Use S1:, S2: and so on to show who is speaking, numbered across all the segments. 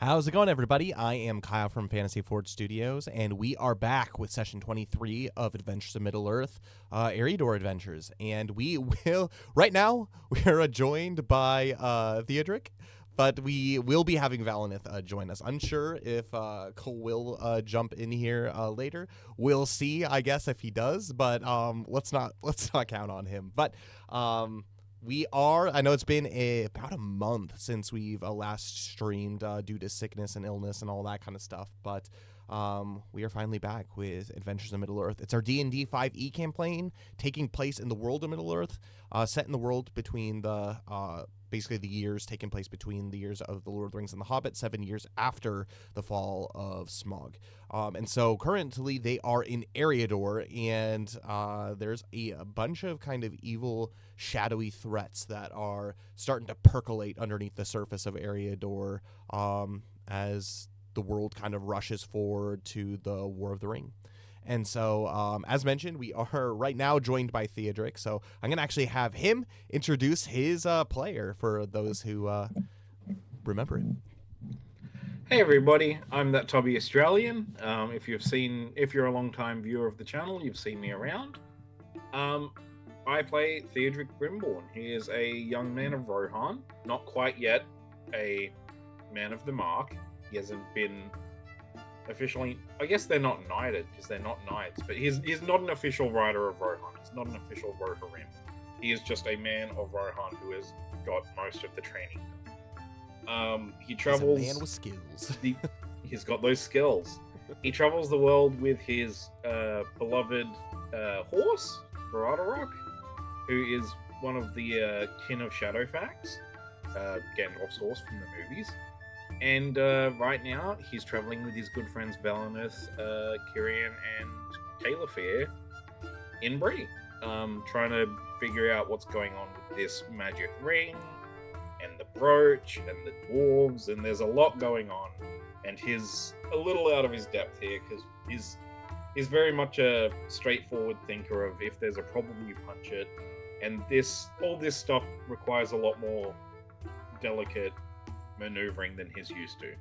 S1: How's it going, everybody? I am Kyle from Fantasy Forge Studios, and we are back with session 23 of Adventures in Middle-earth, Eriador Adventures. And we will, right now, we are joined by Theodric, but we will be having Valinith join us. Unsure if Cole will jump in here later. We'll see, I guess, if he does, but let's not count on him. But I know it's been about a month since we've last streamed due to sickness and illness and all that kind of stuff, but we are finally back with Adventures in Middle-earth. It's our D&D 5e campaign taking place in the world of Middle-earth, set in the world between the basically the years taking place between the years of The Lord of the Rings and The Hobbit, 7 years after the fall of Smaug. And so currently they are in Eriador, and there's a bunch of kind of evil, shadowy threats that are starting to percolate underneath the surface of Eriador as the world kind of rushes forward to the War of the Ring. And so, as mentioned, we are right now joined by Theodric. So I'm going to actually have him introduce his player for those who remember it.
S2: Hey everybody, I'm that Tubby Australian. If you're a long-time viewer of the channel, you've seen me around. I play Theodric Grimborn. He is a young man of Rohan, not quite yet a man of the mark. He hasn't been officially, I guess they're not knighted because they're not knights, but he's not an official rider of Rohan. He's not an official Rohirrim. He is just a man of Rohan who has got most of the training. He travels.
S1: He's a man with skills.
S2: He's got those skills. He travels the world with his beloved horse, Baradarok, who is one of the kin of Shadowfax, Gandalf's horse from the movies. And right now, he's traveling with his good friends Valinith, Kyrian, and Calefare in Bree, trying to figure out what's going on with this magic ring, and the brooch, and the dwarves, and there's a lot going on. And he's a little out of his depth here, because he's very much a straightforward thinker of if there's a problem, you punch it. And all this stuff requires a lot more delicate maneuvering than he's used to.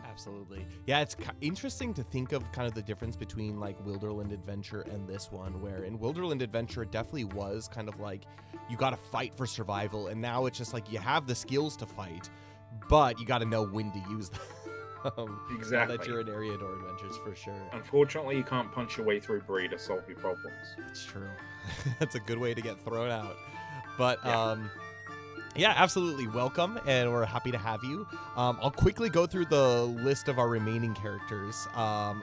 S1: Absolutely. Yeah, it's interesting to think of kind of the difference between like Wilderland Adventure and this one, where in Wilderland Adventure it definitely was kind of like you got to fight for survival, and now it's just like you have the skills to fight, but you got to know when to use them.
S2: Exactly.
S1: Now that you're in Eriador Adventures, for sure.
S2: Unfortunately, you can't punch your way through Bree to solve your problems.
S1: That's true. That's a good way to get thrown out. But
S2: yeah.
S1: Yeah, absolutely. Welcome, and we're happy to have you. I'll quickly go through the list of our remaining characters,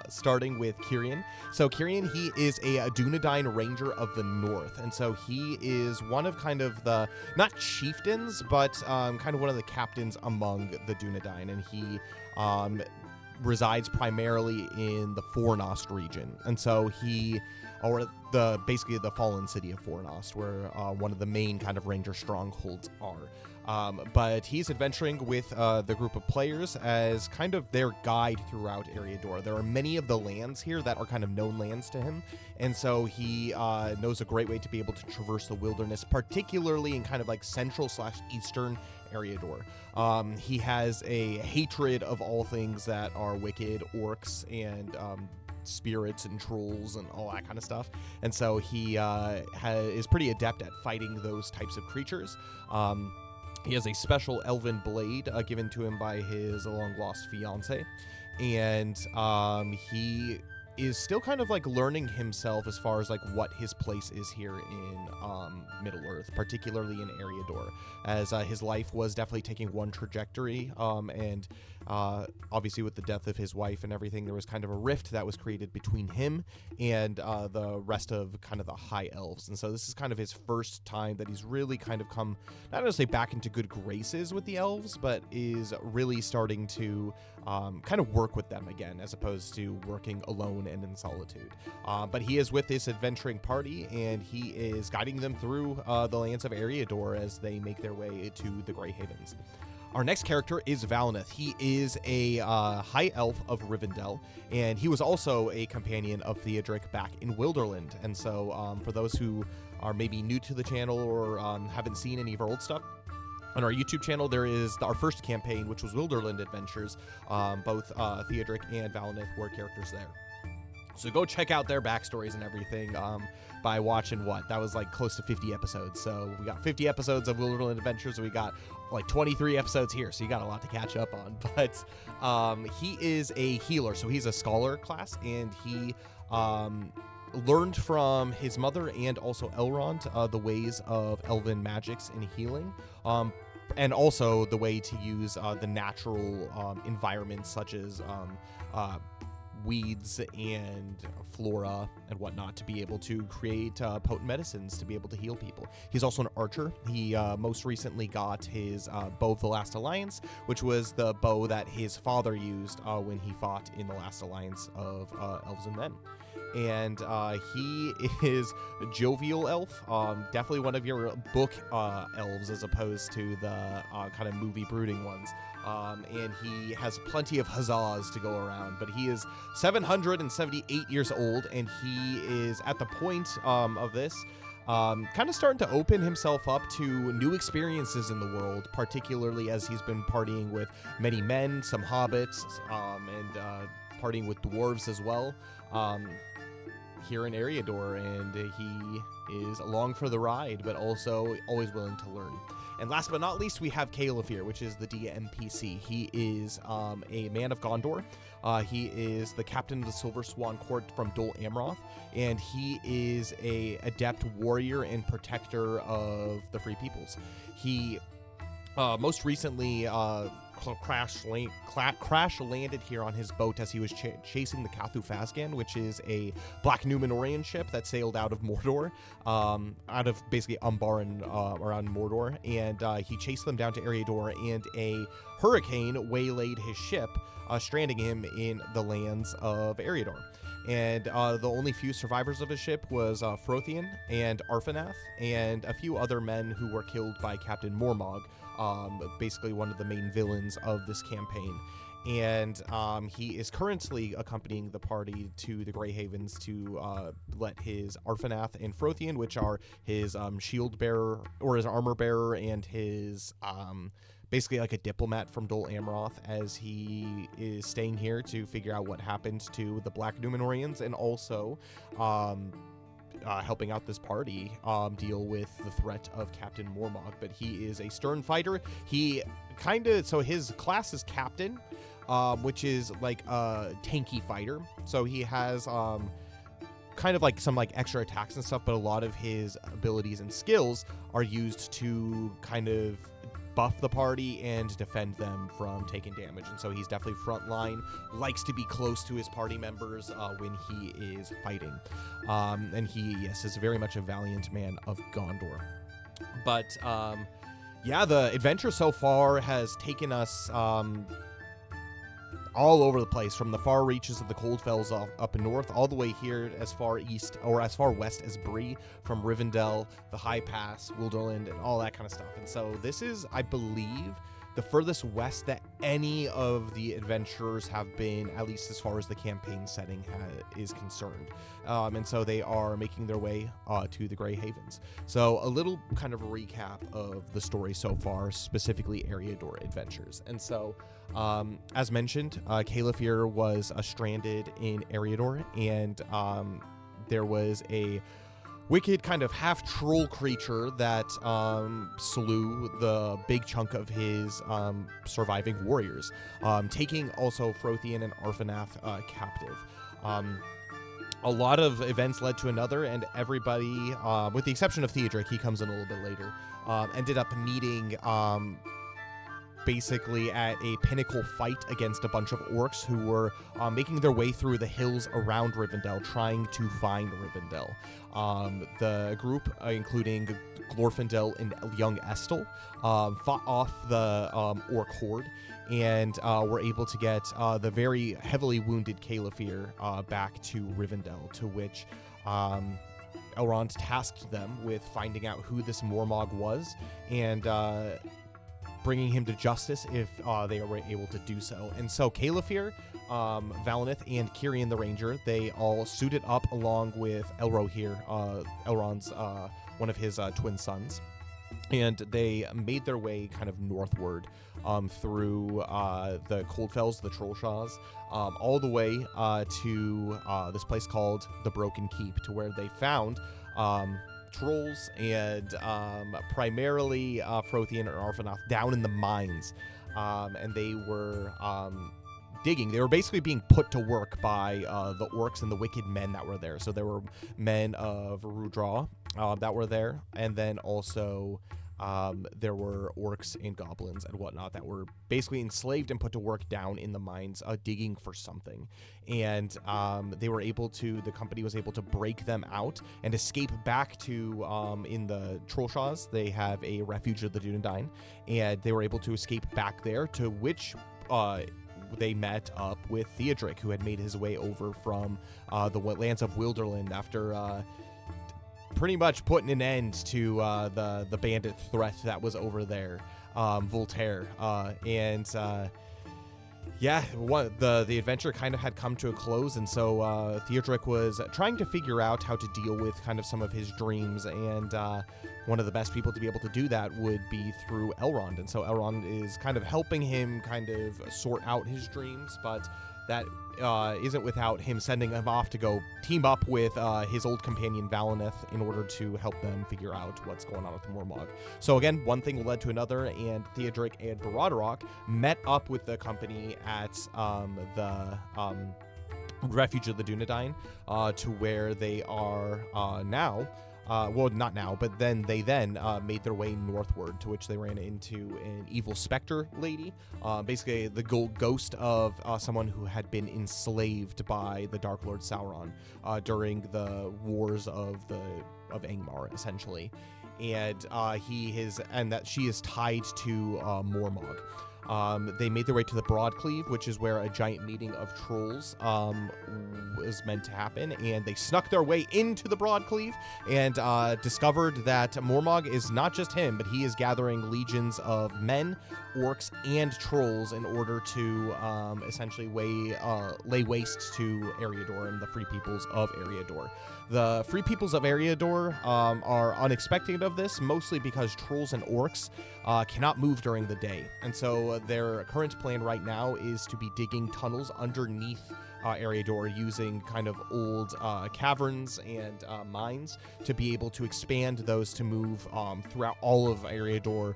S1: starting with Kyrian. So Kyrian, he is a Dunedain Ranger of the North, and so he is one of kind of the, not chieftains, but kind of one of the captains among the Dunedain, and he resides primarily in the Fornost region. And so he, or basically the fallen city of Fornost, where one of the main kind of ranger strongholds are. But he's adventuring with the group of players as kind of their guide throughout Eriador. There are many of the lands here that are kind of known lands to him, and so he knows a great way to be able to traverse the wilderness, particularly in kind of like central/eastern Eriador. He has a hatred of all things that are wicked, orcs, and spirits and trolls and all that kind of stuff, and so he is pretty adept at fighting those types of creatures. He has a special elven blade given to him by his long-lost fiance, and he is still kind of like learning himself as far as like what his place is here in Middle-earth, particularly in Eriador, as his life was definitely taking one trajectory, and obviously with the death of his wife and everything, there was kind of a rift that was created between him and the rest of kind of the high elves. And so this is kind of his first time that he's really kind of come, not necessarily back into good graces with the elves, but is really starting to kind of work with them again, as opposed to working alone and in solitude. But he is with this adventuring party, and he is guiding them through the lands of Eriador as they make their way to the Grey Havens. Our next character is Valinith. He is a high elf of Rivendell, and he was also a companion of Theodric back in Wilderland. And so for those who are maybe new to the channel or haven't seen any of our old stuff, On our YouTube channel, there is our first campaign, which was Wilderland Adventures. Both Theodric and Valinith were characters there. So go check out their backstories and everything by watching that was like close to 50 episodes. So we got 50 episodes of Wilderland Adventures, and we got like 23 episodes here, so you got a lot to catch up on. But he is a healer, so he's a scholar class, and he learned from his mother and also Elrond the ways of elven magics and healing, and also the way to use the natural environments such as weeds and flora and whatnot to be able to create potent medicines to be able to heal people. He's also an archer. He most recently got his bow of the Last Alliance, which was the bow that his father used when he fought in the Last Alliance of Elves and Men. And he is a jovial elf, definitely one of your book elves as opposed to the kind of movie brooding ones. And he has plenty of huzzas to go around, but he is 778 years old, and he is at the point of this kind of starting to open himself up to new experiences in the world, particularly as he's been partying with many men, some hobbits, and partying with dwarves as well. Here in Eriador, and he is along for the ride, but also always willing to learn. And last but not least, we have Calefir, which is the DMPC. He is a man of Gondor. He is the captain of the Silver Swan Court from Dol Amroth, and he is a adept warrior and protector of the Free Peoples. He most recently crash landed here on his boat as he was chasing the Cathu Phasgan, which is a Black Numenorian ship that sailed out of Mordor, out of basically Umbar and around Mordor, and he chased them down to Eriador, and a hurricane waylaid his ship, stranding him in the lands of Eriador. And the only few survivors of his ship was Frothian and Arfanath, and a few other men who were killed by Captain Mormog, basically one of the main villains of this campaign. And he is currently accompanying the party to the Grey Havens to let his Arfanath and Frothian, which are his shield bearer or his armor bearer, and his basically like a diplomat from Dol Amroth, as he is staying here to figure out what happened to the Black Numenorians, and also helping out this party deal with the threat of Captain Mormog. But he is a stern fighter. He so his class is Captain, which is like a tanky fighter. So he has kind of like some like extra attacks and stuff, but a lot of his abilities and skills are used to kind of buff the party and defend them from taking damage. And so he's definitely frontline, likes to be close to his party members when he is fighting. And he, yes, is very much a valiant man of Gondor. But yeah, the adventure so far has taken us all over the place, from the far reaches of the Coldfells up north, all the way here as far east or as far west as Bree, from Rivendell, the High Pass, Wilderland, and all that kind of stuff. And so this is, I believe, the furthest west that any of the adventurers have been, at least as far as the campaign setting is concerned. And so they are making their way to the Grey Havens. So a little kind of recap of the story so far, specifically Eriador adventures. And so, as mentioned, Calefir was stranded in Eriador, and there was a wicked kind of half-troll creature that slew the big chunk of his surviving warriors, taking also Frothian and Arfanath captive. A lot of events led to another, and everybody, with the exception of Theodric, he comes in a little bit later, ended up meeting basically at a pinnacle fight against a bunch of orcs who were making their way through the hills around Rivendell, trying to find Rivendell. The group, including Glorfindel and young Estel, fought off the orc horde, and were able to get the very heavily wounded Calefir back to Rivendell, to which Elrond tasked them with finding out who this Mormog was, and bringing him to justice if they were able to do so. And so Calefir, Valinith, and Cirion the Ranger, they all suited up along with Elrohir, Elrond's one of his twin sons. and they made their way kind of northward through the Coldfells, the Trollshaws, all the way to this place called the Broken Keep, to where they found trolls and primarily Frothian and Arvanath down in the mines, and they were digging. They were basically being put to work by the orcs and the wicked men that were there. So there were men of Rudra that were there, and then also there were orcs and goblins and whatnot that were basically enslaved and put to work down in the mines digging for something. And the company was able to break them out and escape back to, in the Trollshaws, they have a refuge of the Dunedain, and they were able to escape back there, to which they met up with Theodric, who had made his way over from the lands of Wilderland after pretty much putting an end to the bandit threat that was over there, Voltaire. The adventure kind of had come to a close, and so Theodric was trying to figure out how to deal with kind of some of his dreams, and one of the best people to be able to do that would be through Elrond. And so Elrond is kind of helping him kind of sort out his dreams, but that isn't without him sending him off to go team up with his old companion Valineth in order to help them figure out what's going on with Mormog. So again, one thing led to another, and Theodric and Baradorok met up with the company at the refuge of the Dunedain, to where they are now. Well, not now, but then they made their way northward, to which they ran into an evil specter lady, basically the ghost of someone who had been enslaved by the Dark Lord Sauron during the wars of Angmar, essentially, and that she is tied to Mormog. They made their way to the Broadcleave, which is where a giant meeting of trolls was meant to happen, and they snuck their way into the Broadcleave and discovered that Mormog is not just him, but he is gathering legions of men, orcs, and trolls in order to essentially lay waste to Eriador and the Free Peoples of Eriador. The Free Peoples of Eriador are unexpected of this, mostly because trolls and orcs cannot move during the day. And so their current plan right now is to be digging tunnels underneath Eriador, using kind of old caverns and mines to be able to expand those to move throughout all of Eriador,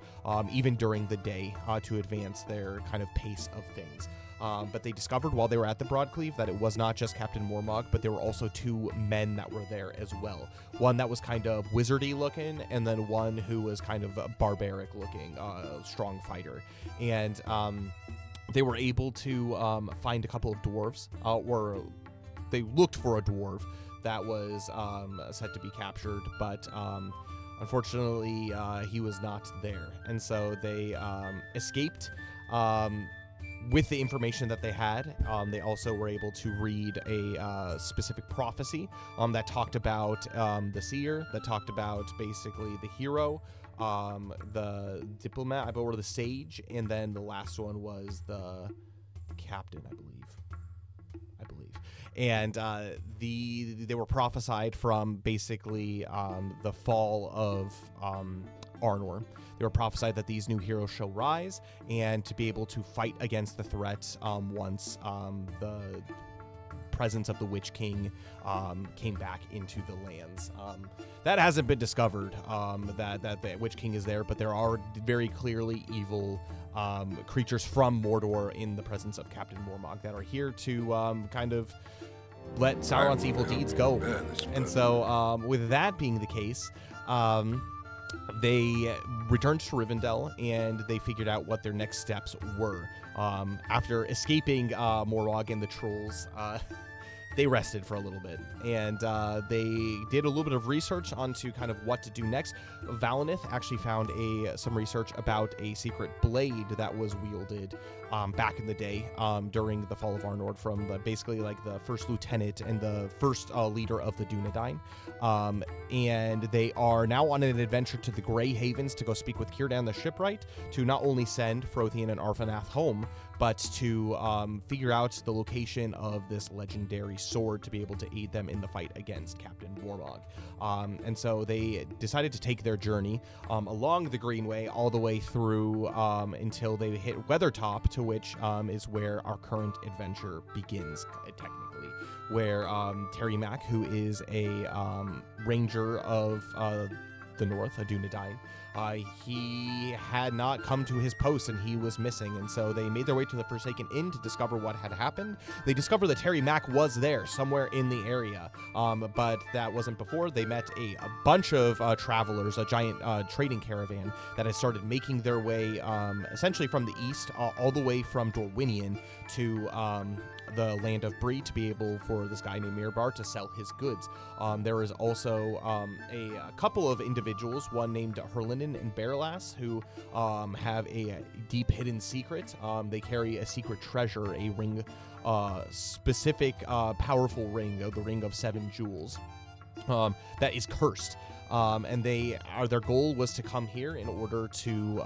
S1: even during the day, to advance their kind of pace of things. But they discovered while they were at the Broadcleave that it was not just Captain Mormog, but there were also two men that were there as well. One that was kind of wizardy looking, and then one who was kind of barbaric looking, strong fighter. And they were able to find a couple of dwarves, or they looked for a dwarf that was said to be captured, but unfortunately he was not there. And so they escaped. With the information that they had, they also were able to read a specific prophecy that talked about the Seer, that talked about basically the hero, the diplomat, or the sage, and then the last one was the captain, I believe. And they were prophesied from basically the fall of Arnor. They were prophesied that these new heroes shall rise, and to be able to fight against the threat once the presence of the Witch King came back into the lands. That hasn't been discovered, that the Witch King is there, but there are very clearly evil creatures from Mordor in the presence of Captain Mormog that are here to kind of let Sauron's evil deeds go. And so with that being the case, they returned to Rivendell, and they figured out what their next steps were. After escaping Morog and the trolls, they rested for a little bit, and they did a little bit of research onto kind of what to do next. Valineth actually found some research about a secret blade that was wielded back in the day during the fall of Arnor from basically like the first lieutenant and the first leader of the Dunedain. And they are now on an adventure to the Grey Havens to go speak with Círdan the Shipwright to not only send Frothian and Arvanath home, but to figure out the location of this legendary sword to be able to aid them in the fight against Captain Warmog. And so they decided to take their journey along the Greenway all the way through until they hit Weathertop, to which is where our current adventure begins, technically, where Terry Mack, who is a ranger of the North, a Dunedain, he had not come to his post and he was missing, and so they made their way to the Forsaken Inn to discover what had happened. They discovered that Terry Mack was there somewhere in the area, but that wasn't before. They met a bunch of travelers, a giant trading caravan that had started making their way essentially from the east all the way from Dorwinion to the land of Bree to be able for this guy named Mirabar to sell his goods. There is also a couple of individuals, one named Herlinen and Baralas, who have a deep hidden secret. They carry a secret treasure, a ring, specific powerful ring, the Ring of 7 Jewels, that is cursed. And their goal was to come here in order to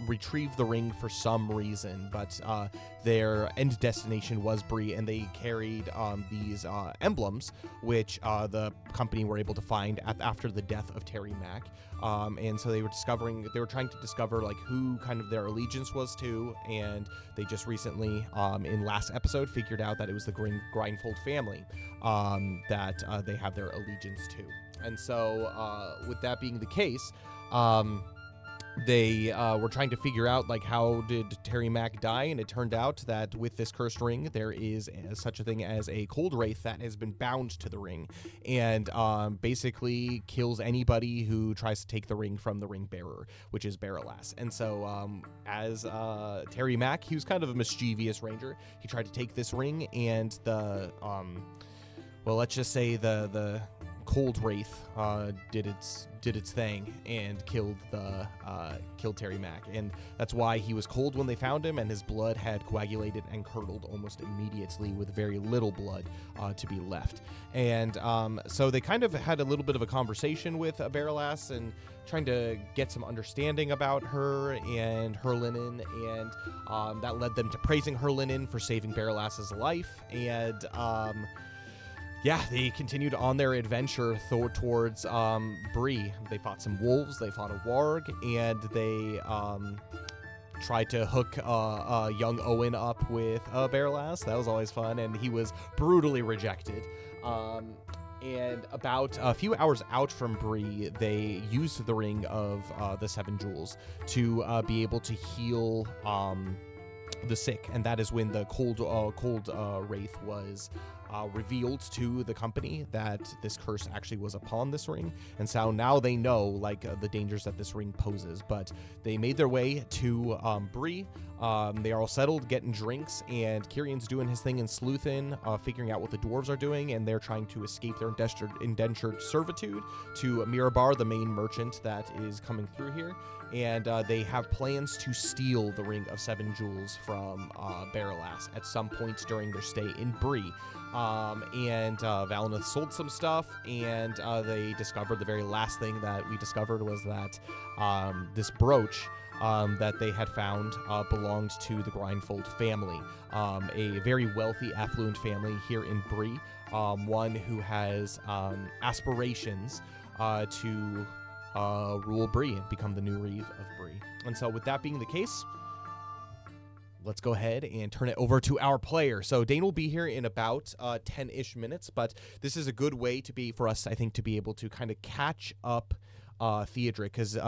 S1: retrieve the ring for some reason, but their end destination was Bree, and they carried these emblems, which the company were able to find after the death of Terry Mack. And so they were trying to discover like who kind of their allegiance was to, and they just recently, in last episode, figured out that it was the Grindfold family that they have their allegiance to. And so, with that being the case, they were trying to figure out, like, how did Terry Mack die? And it turned out that with this cursed ring, there is such a thing as a cold wraith that has been bound to the ring and basically kills anybody who tries to take the ring from the ring bearer, which is Baralas. And so, as Terry Mack, he was kind of a mischievous ranger. He tried to take this ring, and let's just say the cold wraith did its thing and killed Terry Mack, and that's why he was cold when they found him, and his blood had coagulated and curdled almost immediately with very little blood to be left. And so they kind of had a little bit of a conversation with Baralas and trying to get some understanding about her and Herlinen, and that led them to praising Herlinen for saving Baralas's life. And they continued on their adventure towards Bree. They fought some wolves, they fought a warg, and they tried to hook young Owen up with Baralas. That was always fun, and he was brutally rejected. And about a few hours out from Bree, they used the Ring of the 7 Jewels to be able to heal the sick, and that is when the cold wraith was revealed to the company that this curse actually was upon this ring, and so now they know the dangers that this ring poses. But they made their way to Bree. They are all settled, getting drinks, and Kirian's doing his thing in Sleuthin, figuring out what the dwarves are doing, and they're trying to escape their indentured servitude to Mirabar, the main merchant that is coming through here. And they have plans to steal the Ring of 7 Jewels from Baralas at some point during their stay in Bree. And Valineth sold some stuff, and they discovered the very last thing that we discovered was that this brooch that they had found belonged to the Grindfold family, a very wealthy, affluent family here in Bree, one who has aspirations to rule Bree and become the new Reeve of Bree. And so with that being the case, let's go ahead and turn it over to our player. So Dane will be here in about 10-ish minutes, but this is a good way for us, I think, to be able to kind of catch up Theodric, because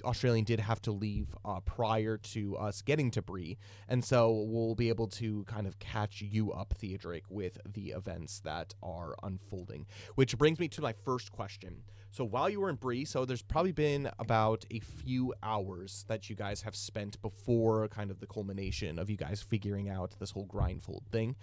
S1: Australian did have to leave prior to us getting to Bree, and so we'll be able to kind of catch you up, Theodric, with the events that are unfolding. Which brings me to my first question. So while you were in Bree, so there's probably been about a few hours that you guys have spent before kind of the culmination of you guys figuring out this whole Grindfold thing.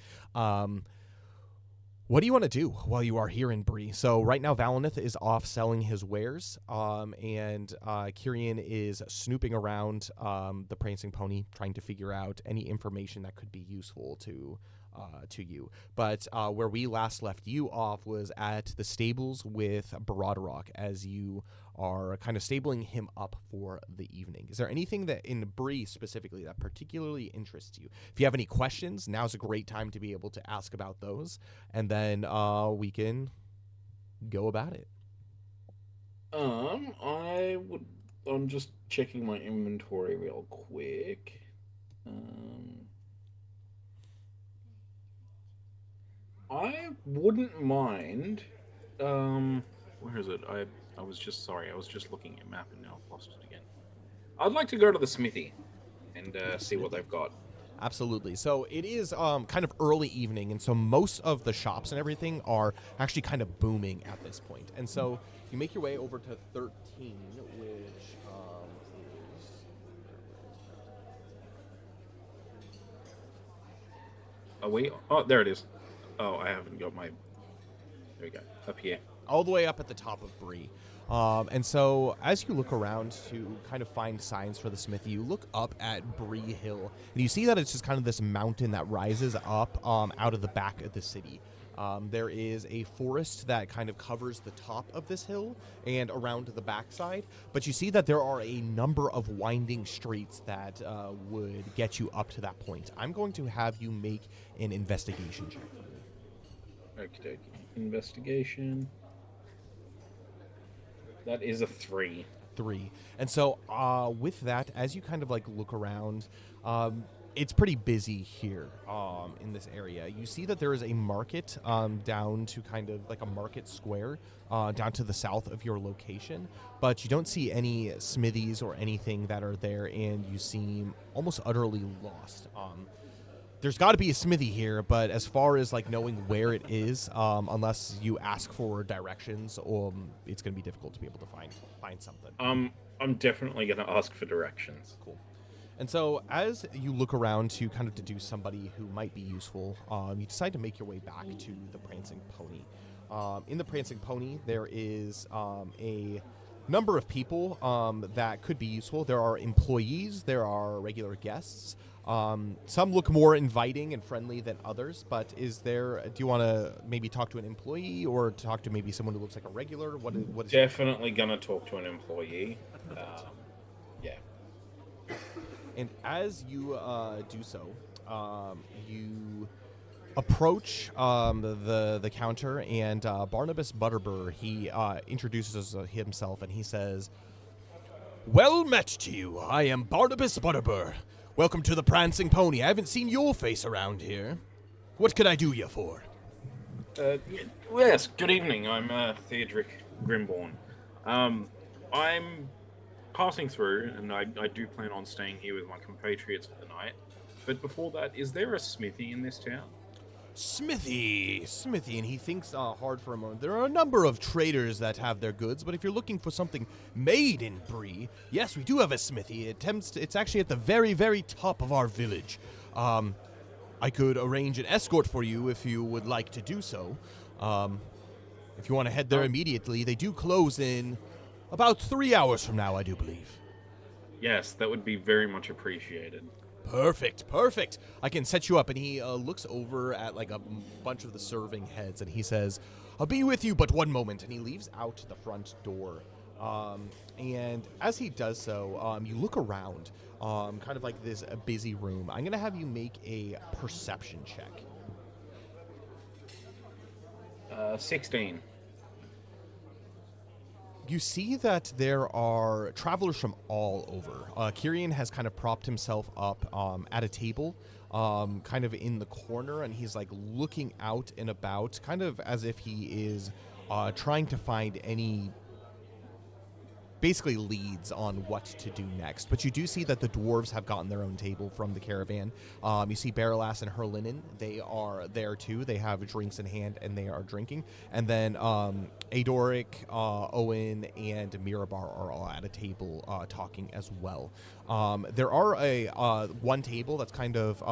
S1: What do you want to do while you are here in Bree? So right now, Valineth is off selling his wares, and Kirian is snooping around the Prancing Pony, trying to figure out any information that could be useful to to you. But where we last left you off was at the stables with Baradorok as you are kind of stabling him up for the evening. Is there anything that in Bree specifically that particularly interests you? If you have any questions, now's a great time to be able to ask about those, and then we can go about it.
S2: I would. I'm just checking my inventory real quick. Um, I wouldn't mind. Where is it? I was just sorry. I was just looking at map and now I've lost it again. I'd like to go to the smithy and see what they've got.
S1: Absolutely. So it is kind of early evening, and so most of the shops and everything are actually kind of booming at this point. And so you make your way over to 13, which is...
S2: Oh wait. Oh, there it is. Oh, I haven't got my. There we go. Up here.
S1: all the way up at the top of Bree. And so as you look around to kind of find signs for the smithy, you look up at Bree Hill, and you see that it's just kind of this mountain that rises up out of the back of the city. There is a forest that kind of covers the top of this hill and around the backside, but you see that there are a number of winding streets that would get you up to that point. I'm going to have you make an investigation check for me.
S2: Okie dokie. Investigation. That is a 3.
S1: 3. And so with that, as you kind of like look around, it's pretty busy here in this area. You see that there is a market down to kind of like a market square down to the south of your location, but you don't see any smithies or anything that are there, and you seem almost utterly lost. There's got to be a smithy here, but as far as like knowing where it is, unless you ask for directions, it's going to be difficult to be able to find something.
S2: I'm definitely going to ask for directions.
S1: Cool. And so as you look around to kind of deduce somebody who might be useful, you decide to make your way back to the Prancing Pony. In the Prancing Pony, there is a number of people that could be useful. There are employees, there are regular guests. Some look more inviting and friendly than others, but do you want to maybe talk to an employee or talk to maybe someone who looks like a regular? What is
S2: Definitely going to talk to an employee. Yeah.
S1: And as you do so, you approach the counter, and Barnabas Butterbur, he introduces himself, and he says, "Well met to you. I am Barnabas Butterbur. Welcome to the Prancing Pony. I haven't seen your face around here. What could I do you for?"
S2: Yes, good evening. I'm Theodric Grimborn. I'm passing through, and I do plan on staying here with my compatriots for the night. But before that, is there a smithy in this town?
S1: Smithy, and he thinks hard for a moment. There are a number of traders that have their goods, but if you're looking for something made in Bree, yes, we do have a smithy. It's actually at the very, very top of our village. I could arrange an escort for you if you would like to do so. If you want to head there immediately, they do close in about 3 hours from now, I do believe.
S2: Yes, that would be very much appreciated.
S1: Perfect. I can set you up. And he looks over at like a bunch of the serving heads, and he says, "I'll be with you but one moment." And he leaves out the front door. And as he does so, you look around, kind of like this busy room. I'm going to have you make a perception check.
S2: 16.
S1: You see that there are travelers from all over. Kyrian has kind of propped himself up at a table, kind of in the corner, and he's like looking out and about, kind of as if he is trying to find any basically leads on what to do next. But you do see that the dwarves have gotten their own table from the caravan. You see Baralas and Herlinen, they are there too. They have drinks in hand and they are drinking. And then Adoric, Owen, and Mirabar are all at a table talking as well. There are one table that's kind of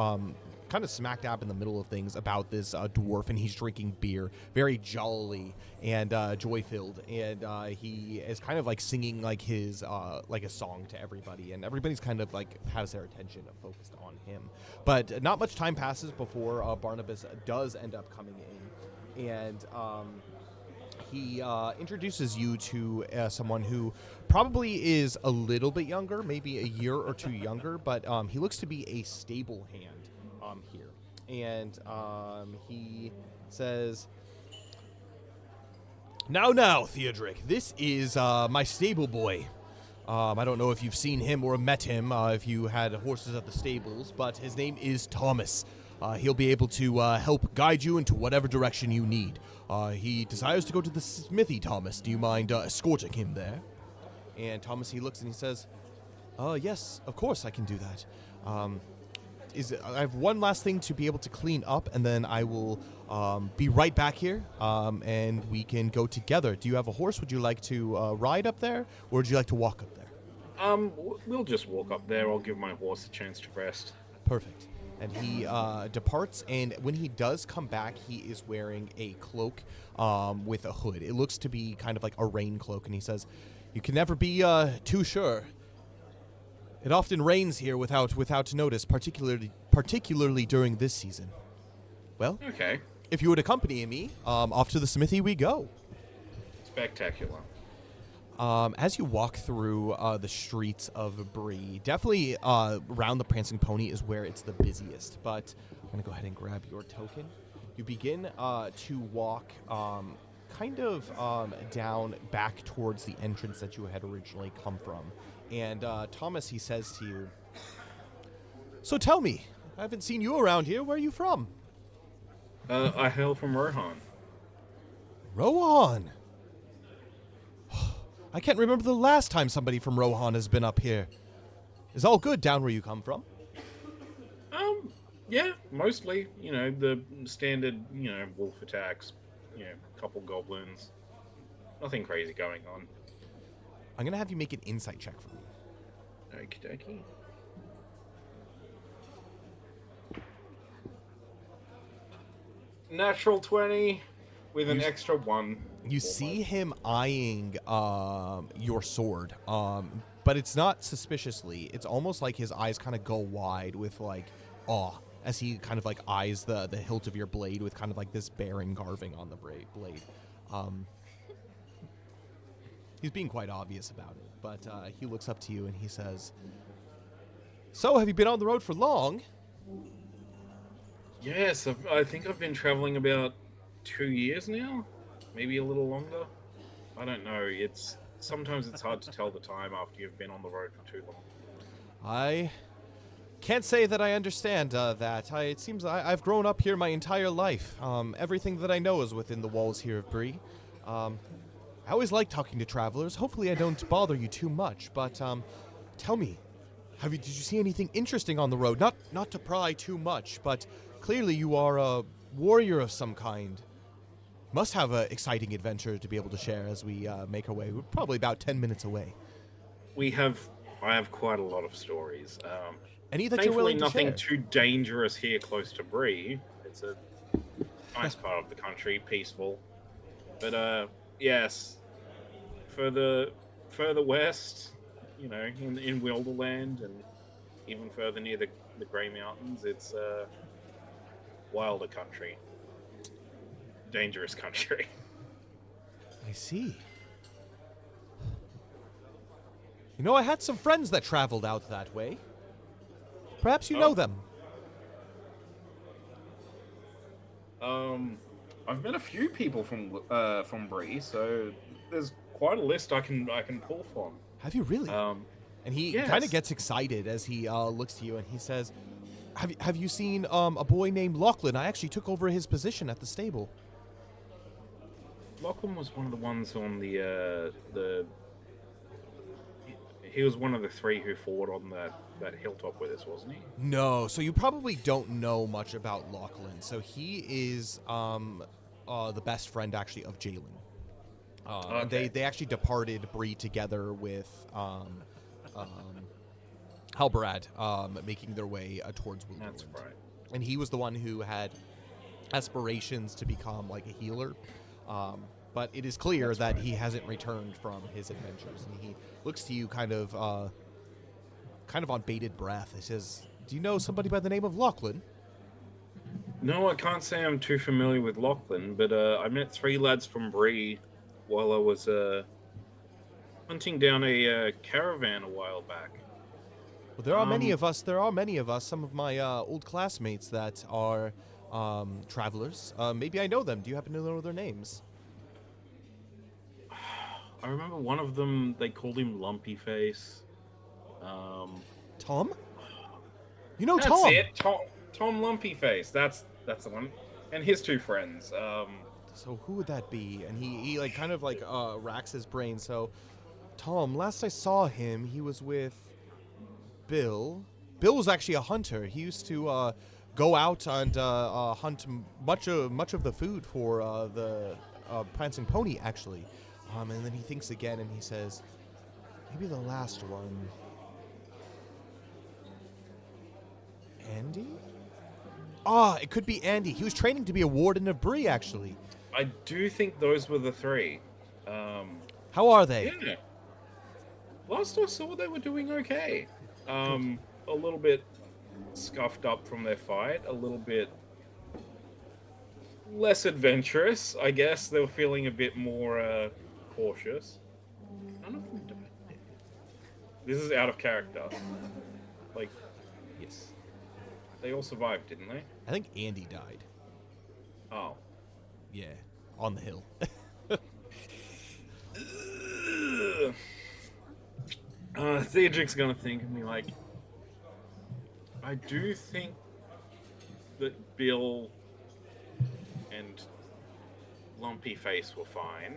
S1: kind of smack dab in the middle of things about this dwarf, and he's drinking beer, very jolly and joy-filled, and he is kind of like singing like his like a song to everybody, and everybody's kind of like has their attention focused on him. But not much time passes before Barnabas does end up coming in, and he introduces you to someone who probably is a little bit younger, maybe a year or two younger, but he looks to be a stable hand here. And he says, Now, Theodric, this is my stable boy. I don't know if you've seen him or met him, if you had horses at the stables, but his name is Thomas. He'll be able to help guide you into whatever direction you need. He desires to go to the smithy, Thomas. Do you mind escorting him there? And Thomas, he looks and he says, yes, of course I can do that. I have one last thing to be able to clean up, and then I will be right back here, and we can go together. Do you have a horse? Would you like to ride up there, or would you like to walk up there?
S2: We'll just walk up there. I'll give my horse a chance to rest.
S1: Perfect. And he departs, and when he does come back, he is wearing a cloak with a hood. It looks to be kind of like a rain cloak, and he says, "You can never be too sure. It often rains here without notice, particularly during this season. Well,
S2: okay.
S1: If you would accompany me, off to the smithy we go."
S2: Spectacular.
S1: As you walk through the streets of Bree, definitely around the Prancing Pony is where it's the busiest. But I'm going to go ahead and grab your token. You begin to walk kind of down back towards the entrance that you had originally come from. And Thomas, he says to you, "So tell me, I haven't seen you around here. Where are you from?"
S2: I hail from Rohan.
S1: Rohan? I can't remember the last time somebody from Rohan has been up here. Is all good down where you come from?
S2: Yeah, mostly. You know, the standard, wolf attacks, couple goblins. Nothing crazy going on.
S1: I'm going to have you make an insight check for me.
S2: Okie dokie. Natural 20 with an extra 1.
S1: You see him eyeing your sword, but it's not suspiciously. It's almost like his eyes kind of go wide with like awe as he kind of like eyes the hilt of your blade with kind of like this barren carving on the blade. He's being quite obvious about it, but he looks up to you and he says, "So, have you been on the road for long?"
S2: Yes, I think I've been traveling about 2 years now, maybe a little longer. I don't know. Sometimes it's hard to tell the time after you've been on the road for too long.
S1: I can't say that I understand that. It seems I've grown up here my entire life. Everything that I know is within the walls here of Bree. I always like talking to travelers. Hopefully I don't bother you too much, but tell me, did you see anything interesting on the road? Not to pry too much, but clearly you are a warrior of some kind. Must have an exciting adventure to be able to share as we make our way. We're probably about 10 minutes away.
S2: I have quite a lot of stories.
S1: Any that you're willing to share?
S2: Thankfully, nothing too dangerous here close to Bree. It's a nice part of the country, peaceful. But yes, further west, in Wilderland, and even further near the Grey Mountains, it's wilder country. Dangerous country.
S1: I see. I had some friends that traveled out that way. Perhaps you know them.
S2: I've met a few people from Bree, so there's quite a list I can pull from.
S1: Have you really? And he kind of gets excited as he looks to you and he says, "Have you seen a boy named Lachlan? I actually took over his position at the stable."
S2: Lachlan was one of the ones on the he was one of the 3 who fought on that hilltop with us, wasn't he?
S1: No, so you probably don't know much about Lachlan. So he is the best friend actually of Jalen.
S2: Okay.
S1: They actually departed Bree together with Halbarad, making their way towards Wilderland.
S2: That's right.
S1: and he was the one who had aspirations to become like a healer. But it is clear
S2: That's
S1: that
S2: right.
S1: he hasn't returned from his adventures, and he looks to you kind of on bated breath. He says, "Do you know somebody by the name of Lachlan?"
S2: No, I can't say I'm too familiar with Lachlan, but I met three lads from Bree while I was hunting down a caravan a while back.
S1: Well, there are many
S2: Um,
S1: of us. There are many of us. Some of my old classmates that are travelers. Maybe I know them. Do you happen to know their names?
S2: I remember one of them. They called him Lumpy Face. Um,
S1: Tom? You know
S2: that's
S1: Tom.
S2: it. Tom Lumpy Face. That's the one. And his two friends.
S1: So who would that be? And he like kind of like racks his brain. So Tom, last I saw him, he was with Bill. Bill was actually a hunter. He used to go out and hunt much of the food for the Prancing Pony, actually. And then he thinks again and he says, maybe the last one. Andy? Ah, it could be Andy. He was training to be a warden of Bree, actually.
S2: I do think those were the three.
S1: How are they?
S2: Yeah. Last I saw, they were doing okay.
S1: Good.
S2: A little bit scuffed up from their fight, a little bit less adventurous, I guess. They were feeling a bit more cautious. None of them died. This is out of character. Like,
S1: Yes.
S2: they all survived, didn't they?
S1: I think Andy died.
S2: Oh.
S1: Yeah, on the hill.
S2: Theodric's gonna think of me like, I do think that Bill and Lumpy Face were fine.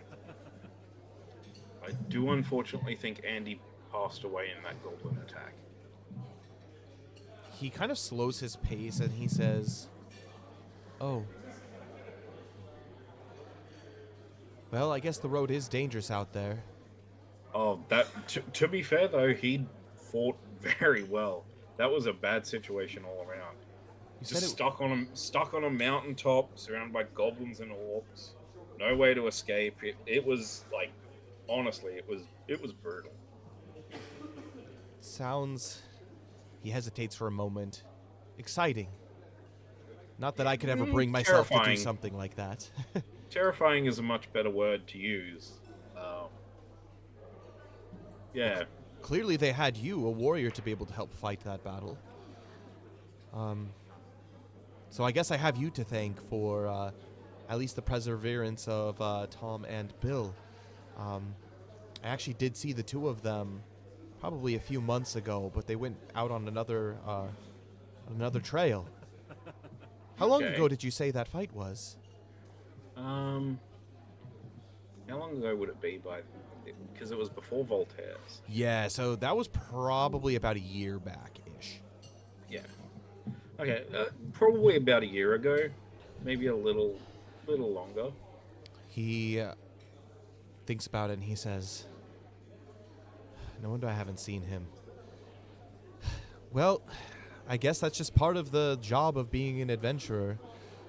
S2: I do unfortunately think Andy passed away in that goblin attack.
S1: He kind of slows his pace and he says, "Oh. Well, I guess the road is dangerous out there."
S2: Oh, that to be fair though, he fought very well. That was a bad situation all around.
S1: You said
S2: Just
S1: it.
S2: stuck on a mountaintop, surrounded by goblins and orcs. No way to escape. It was like, honestly, it was brutal.
S1: Sounds. He hesitates for a moment. Exciting. Not that I could ever bring myself to do
S2: Terrifying.
S1: something like that.
S2: Terrifying is a much better word to use. Yeah.
S1: Clearly, they had you, a warrior, to be able to help fight that battle. So I guess I have you to thank for at least the perseverance of Tom and Bill. I actually did see the two of them probably a few months ago, but they went out on another trail. How long
S2: Okay.
S1: ago did you say that fight was?
S2: How long ago would it be because it was before Voltaire's?
S1: Yeah, so that was probably about a year back-ish.
S2: Yeah. Okay, probably about a year ago, maybe a little longer.
S1: He thinks about it and he says, "No wonder I haven't seen him." Well, I guess that's just part of the job of being an adventurer.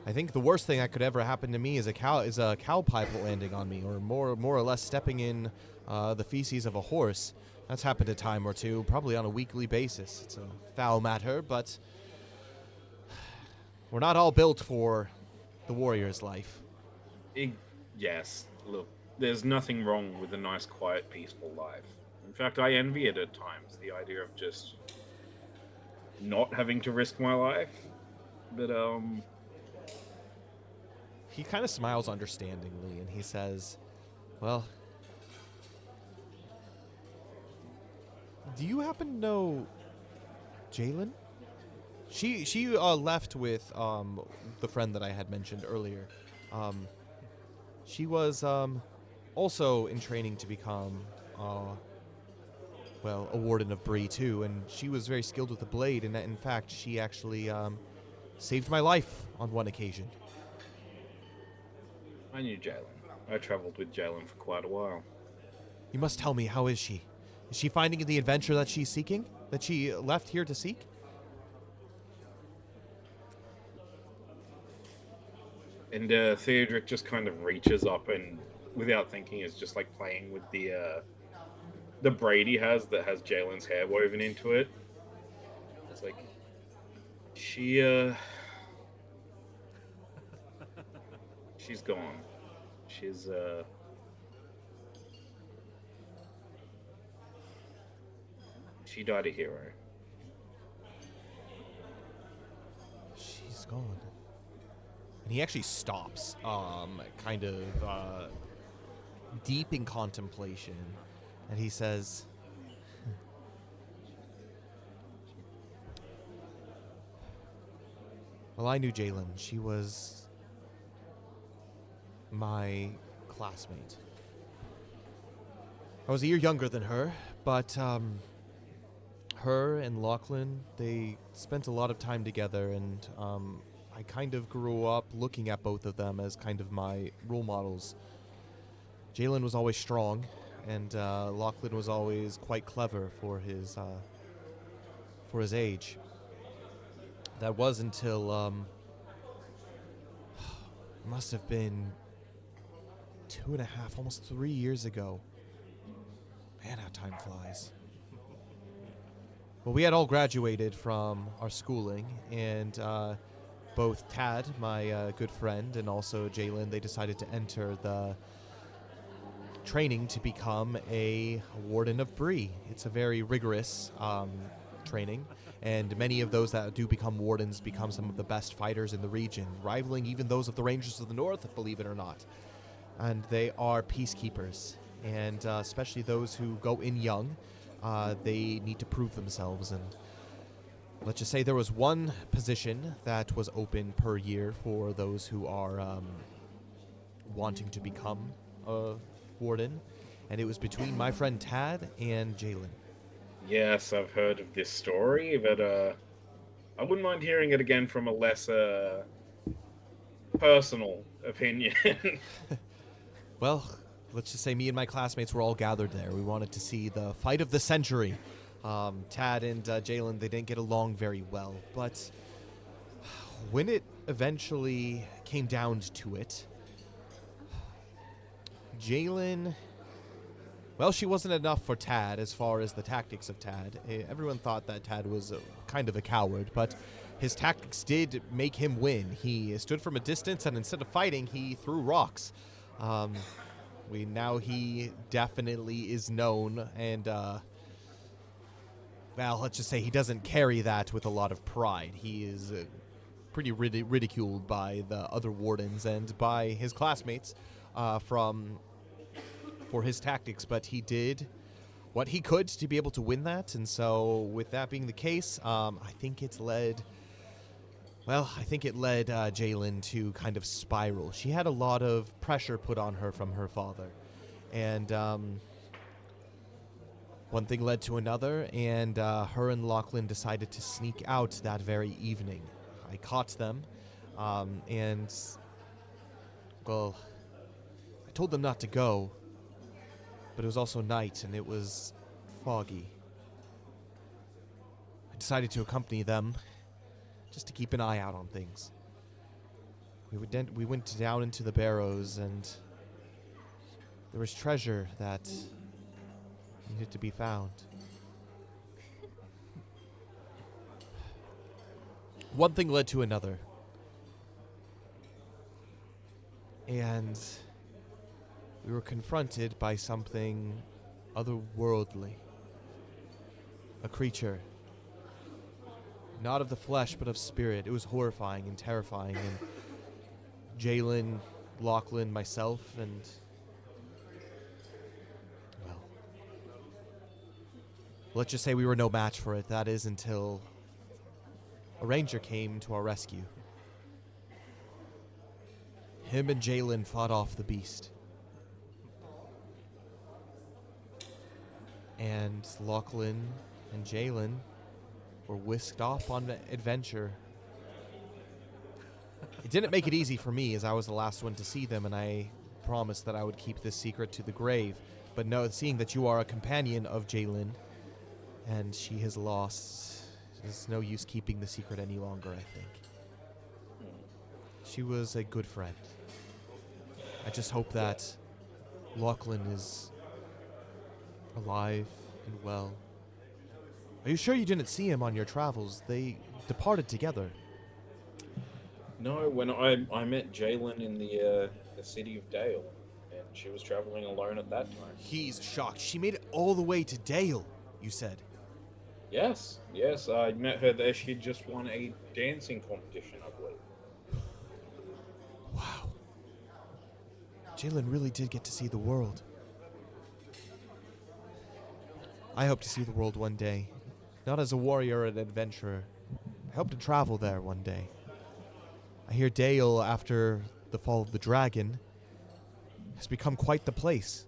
S1: I think the worst thing that could ever happen to me is a cow pipe landing on me, or more or less stepping in the feces of a horse. That's happened a time or two, probably on a weekly basis. It's a foul matter, but we're not all built for the warrior's life.
S2: Yes, look, there's nothing wrong with a nice, quiet, peaceful life. In fact, I envy it at times, the idea of just not having to risk my life. But,
S1: He kind of smiles understandingly, and he says, "Well, do you happen to know Jalen?" She left with the friend that I had mentioned earlier. She was also in training to become a warden of Bree too, and she was very skilled with the blade. And in fact, she actually saved my life on one occasion.
S2: I knew Jalen. I traveled with Jalen for quite a while.
S1: You must tell me, how is she? Is she finding the adventure that she's seeking? That she left here to seek?
S2: And Theodric just kind of reaches up and, without thinking, is just like playing with the braid he has that has Jalen's hair woven into it. It's like she she's gone. She's she died a hero.
S1: She's gone. And he actually stops, kind of deep in contemplation, and he says, well, I knew Jalen. She was my classmate. I was a year younger than her, but her and Lachlan, they spent a lot of time together, and I kind of grew up looking at both of them as kind of my role models. Jalen was always strong, and Lachlan was always quite clever for his age. That was until must have been 2.5, almost 3 years ago. Man, how time flies. Well, we had all graduated from our schooling, and both Tad, my good friend, and also Jalen, they decided to enter the training to become a Warden of Bree. It's a very rigorous training, and many of those that do become Wardens become some of the best fighters in the region, rivaling even those of the Rangers of the North, believe it or not. And they are peacekeepers, and especially those who go in young, they need to prove themselves. And let's just say there was one position that was open per year for those who are wanting to become a warden, and it was between my friend Tad and Jalen.
S2: Yes, I've heard of this story, but I wouldn't mind hearing it again from a less personal opinion.
S1: Well, let's just say me and my classmates were all gathered there. We wanted to see the fight of the century. Tad and Jalen, they didn't get along very well, but when it eventually came down to it, Jalen, well, she wasn't enough for Tad as far as the tactics of Tad. Everyone thought that Tad was kind of a coward, but his tactics did make him win. He stood from a distance, and instead of fighting, he threw rocks. Now he definitely is known, and well, let's just say he doesn't carry that with a lot of pride. He is pretty ridiculed by the other wardens and by his classmates for his tactics, but he did what he could to be able to win that. And so with that being the case, I think it led Jalen to kind of spiral. She had a lot of pressure put on her from her father, and one thing led to another, and her and Lachlan decided to sneak out that very evening. I caught them, and well, I told them not to go, but it was also night, and it was foggy. I decided to accompany them just to keep an eye out on things. We went down into the barrows, and there was treasure that needed to be found. One thing led to another, and we were confronted by something otherworldly. A creature. Not of the flesh, but of spirit. It was horrifying and terrifying. And Jalen, Lachlan, myself, and well, let's just say we were no match for it. That is until a ranger came to our rescue. Him and Jalen fought off the beast. And Lachlan and Jalen were whisked off on an adventure. It didn't make it easy for me, as I was the last one to see them, and I promised that I would keep this secret to the grave. But no, seeing that you are a companion of Jalen, and she has lost, there's no use keeping the secret any longer, I think. She was a good friend. I just hope that Lachlan is alive and well. Are you sure you didn't see him on your travels? They departed together.
S3: No, when I met Jalen in the city of Dale, and she was traveling alone at that time.
S1: He's shocked. She made it all the way to Dale, you said.
S3: Yes, yes, I met her there. She had just won a dancing competition, I believe.
S1: Wow. Jalen really did get to see the world. I hope to see the world one day. Not as a warrior or an adventurer. I hope to travel there one day. I hear Dale, after the fall of the dragon, has become quite the place.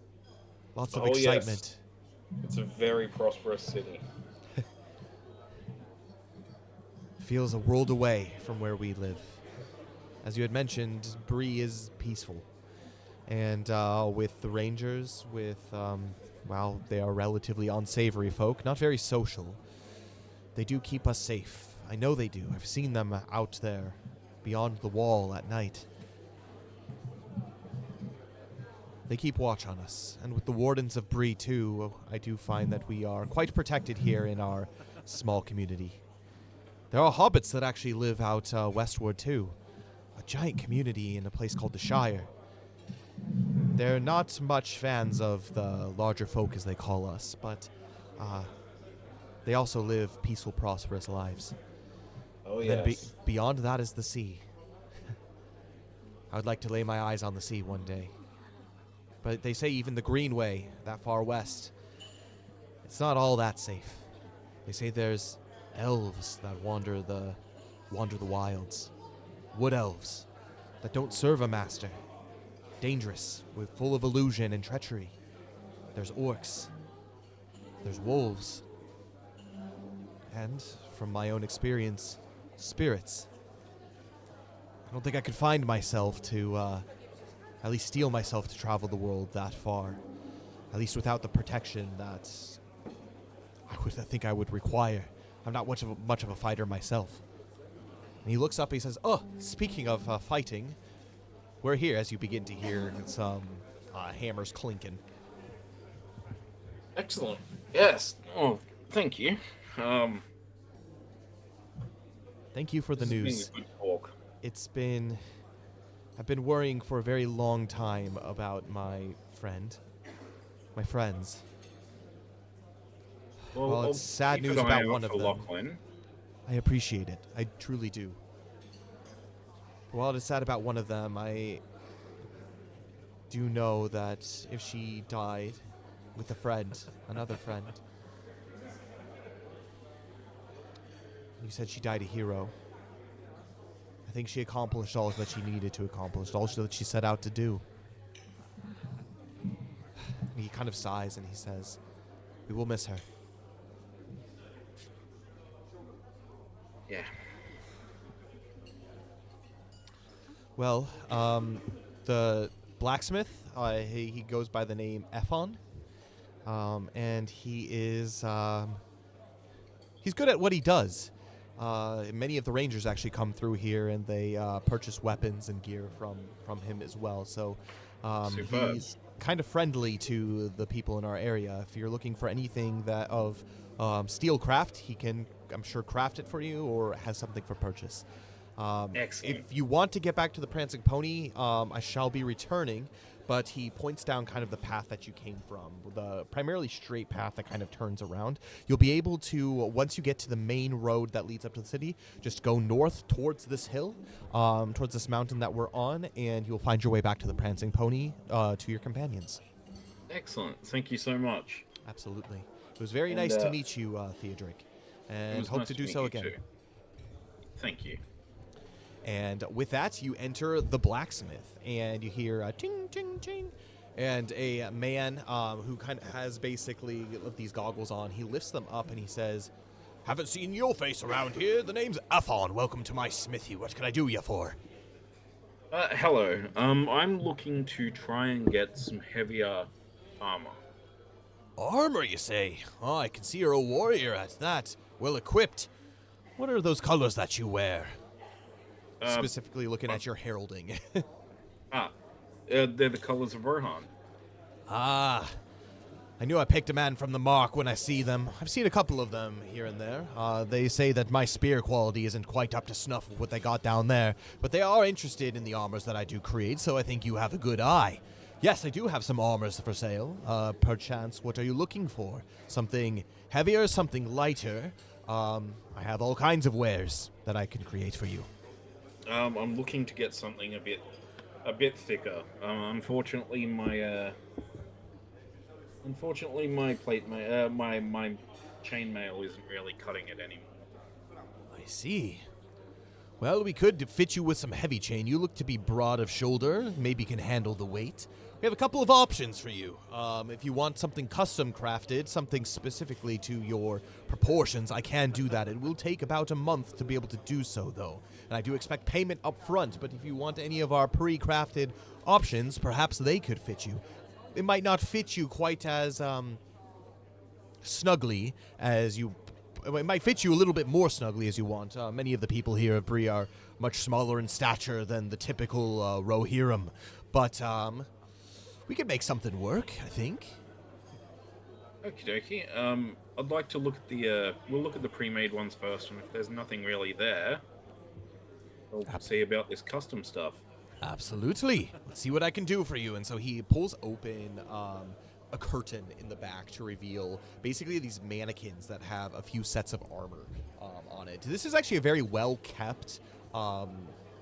S1: Lots of excitement.
S3: Yes. It's a very prosperous city.
S1: Feels a world away from where we live. As you had mentioned, Bree is peaceful. And with the Rangers, well, they are relatively unsavory folk, not very social. They do keep us safe. I know they do. I've seen them out there, beyond the wall at night. They keep watch on us. And with the Wardens of Bree, too, I do find that we are quite protected here in our small community. There are hobbits that actually live out westward, too. A giant community in a place called the Shire. They're not much fans of the larger folk, as they call us, but they also live peaceful, prosperous lives.
S3: Oh,
S1: And
S3: yes.
S1: then beyond that is the sea. I would like to lay my eyes on the sea one day. But they say even the Greenway, that far west, it's not all that safe. They say there's elves that wander the wilds. Wood elves that don't serve a master. Dangerous, full of illusion and treachery. There's orcs. There's wolves. And, from my own experience, spirits. I don't think I could find myself to, at least steel myself to travel the world that far. At least without the protection that I think I would require. I'm not much of a fighter myself. And he looks up and he says, "Oh, speaking of fighting, we're here," as you begin to hear some hammers clinking.
S3: Excellent. Yes. Oh, thank you.
S1: Thank you for the
S3: This has been
S1: news.
S3: a good talk.
S1: I've been worrying for a very long time about my friends. Well, it's sad
S2: keep
S1: news
S2: an eye
S1: about
S2: out
S1: one of
S2: for
S1: them.
S2: Lachlan.
S1: I appreciate it. I truly do. While it is sad about one of them, I do know that if she died with a friend, another friend, you said she died a hero. I think she accomplished all that she needed to accomplish, all that she set out to do. And he kind of sighs and he says, "We will miss her."
S2: Yeah.
S1: Well, the blacksmith, he goes by the name Ephon, and he is he's good at what he does. Many of the rangers actually come through here, and they purchase weapons and gear from him as well. So
S2: Superb.
S1: he's kind of friendly to the people in our area. If you're looking for anything that of steel craft, he can, I'm sure, craft it for you or has something for purchase.
S2: Excellent.
S1: If you want to get back to the Prancing Pony, I shall be returning, but he points down kind of the path that you came from, the primarily straight path that kind of turns around. You'll be able to, once you get to the main road that leads up to the city, just go north towards this hill, towards this mountain that we're on, and you'll find your way back to the Prancing Pony, to your companions.
S2: Excellent. Thank you so much.
S1: Absolutely. It was very
S3: And,
S1: nice to meet you, Theodric,
S2: It
S1: and
S2: was
S1: hope
S2: nice
S1: to do
S2: meet
S1: so
S2: you
S1: again.
S2: too. Thank you.
S1: And with that, you enter the blacksmith, and you hear a ting, ting, ting. And a man who kind of has basically these goggles on, he lifts them up and he says, "Haven't seen your face around here. The name's Athon. Welcome to my smithy. What can I do you for?"
S2: Hello. I'm looking to try and get some heavier armor.
S1: Armor, you say? Oh, I can see you're a warrior at that. Well equipped. What are those colors that you wear? specifically looking at your heralding.
S2: They're the colors of Rohan.
S1: Ah, I knew I picked a man from the mark when I see them. I've seen a couple of them here and there. They say that my spear quality isn't quite up to snuff with what they got down there, but they are interested in the armors that I do create, so I think you have a good eye. Yes, I do have some armors for sale. Perchance, what are you looking for? Something heavier, something lighter? I have all kinds of wares that I can create for you.
S2: I'm looking to get something a bit thicker. Unfortunately, my my chainmail isn't really cutting it anymore.
S1: I see. Well, we could fit you with some heavy chain. You look to be broad of shoulder, maybe can handle the weight. We have a couple of options for you. If you want something custom crafted, something specifically to your proportions, I can do that. It will take about a month to be able to do so, though. And I do expect payment up front, but if you want any of our pre-crafted options, perhaps they could fit you. It might not fit you quite as snugly as you... It might fit you a little bit more snugly as you want. Many of the people here of Bree are much smaller in stature than the typical Rohirrim. But we could make something work, I think.
S2: Okie dokie. I'd like to look at we'll look at the pre-made ones first, and if there's nothing really there, we'll see about this custom stuff.
S1: Absolutely. Let's see what I can do for you. And so he pulls open a curtain in the back to reveal basically these mannequins that have a few sets of armor on it. This is actually a very well-kept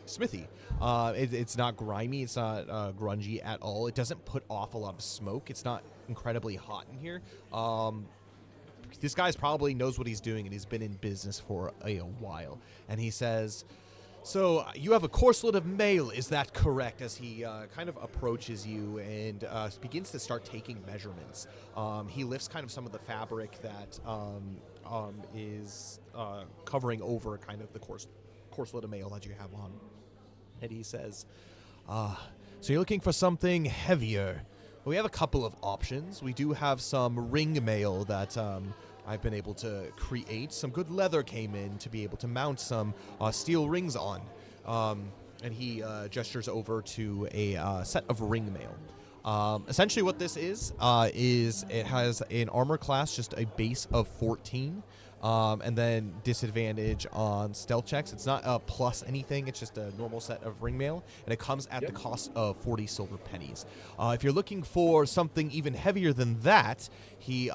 S1: smithy. It's not grimy. It's not grungy at all. It doesn't put off a lot of smoke. It's not incredibly hot in here. This guy's probably knows what he's doing, and he's been in business for a while. And he says... So, you have a corslet of mail, is that correct? As he kind of approaches you and begins to start taking measurements. He lifts kind of some of the fabric that is covering over kind of the corslet of mail that you have on. And he says, so you're looking for something heavier. Well, we have a couple of options. We do have some ring mail that... I've been able to create. Some good leather came in to be able to mount some steel rings on. And he gestures over to a set of ring mail. Essentially what this is it has an armor class, just a base of 14, and then disadvantage on stealth checks. It's not a plus anything, it's just a normal set of ring mail, and it comes at the cost of 40 silver pennies. If you're looking for something even heavier than that, he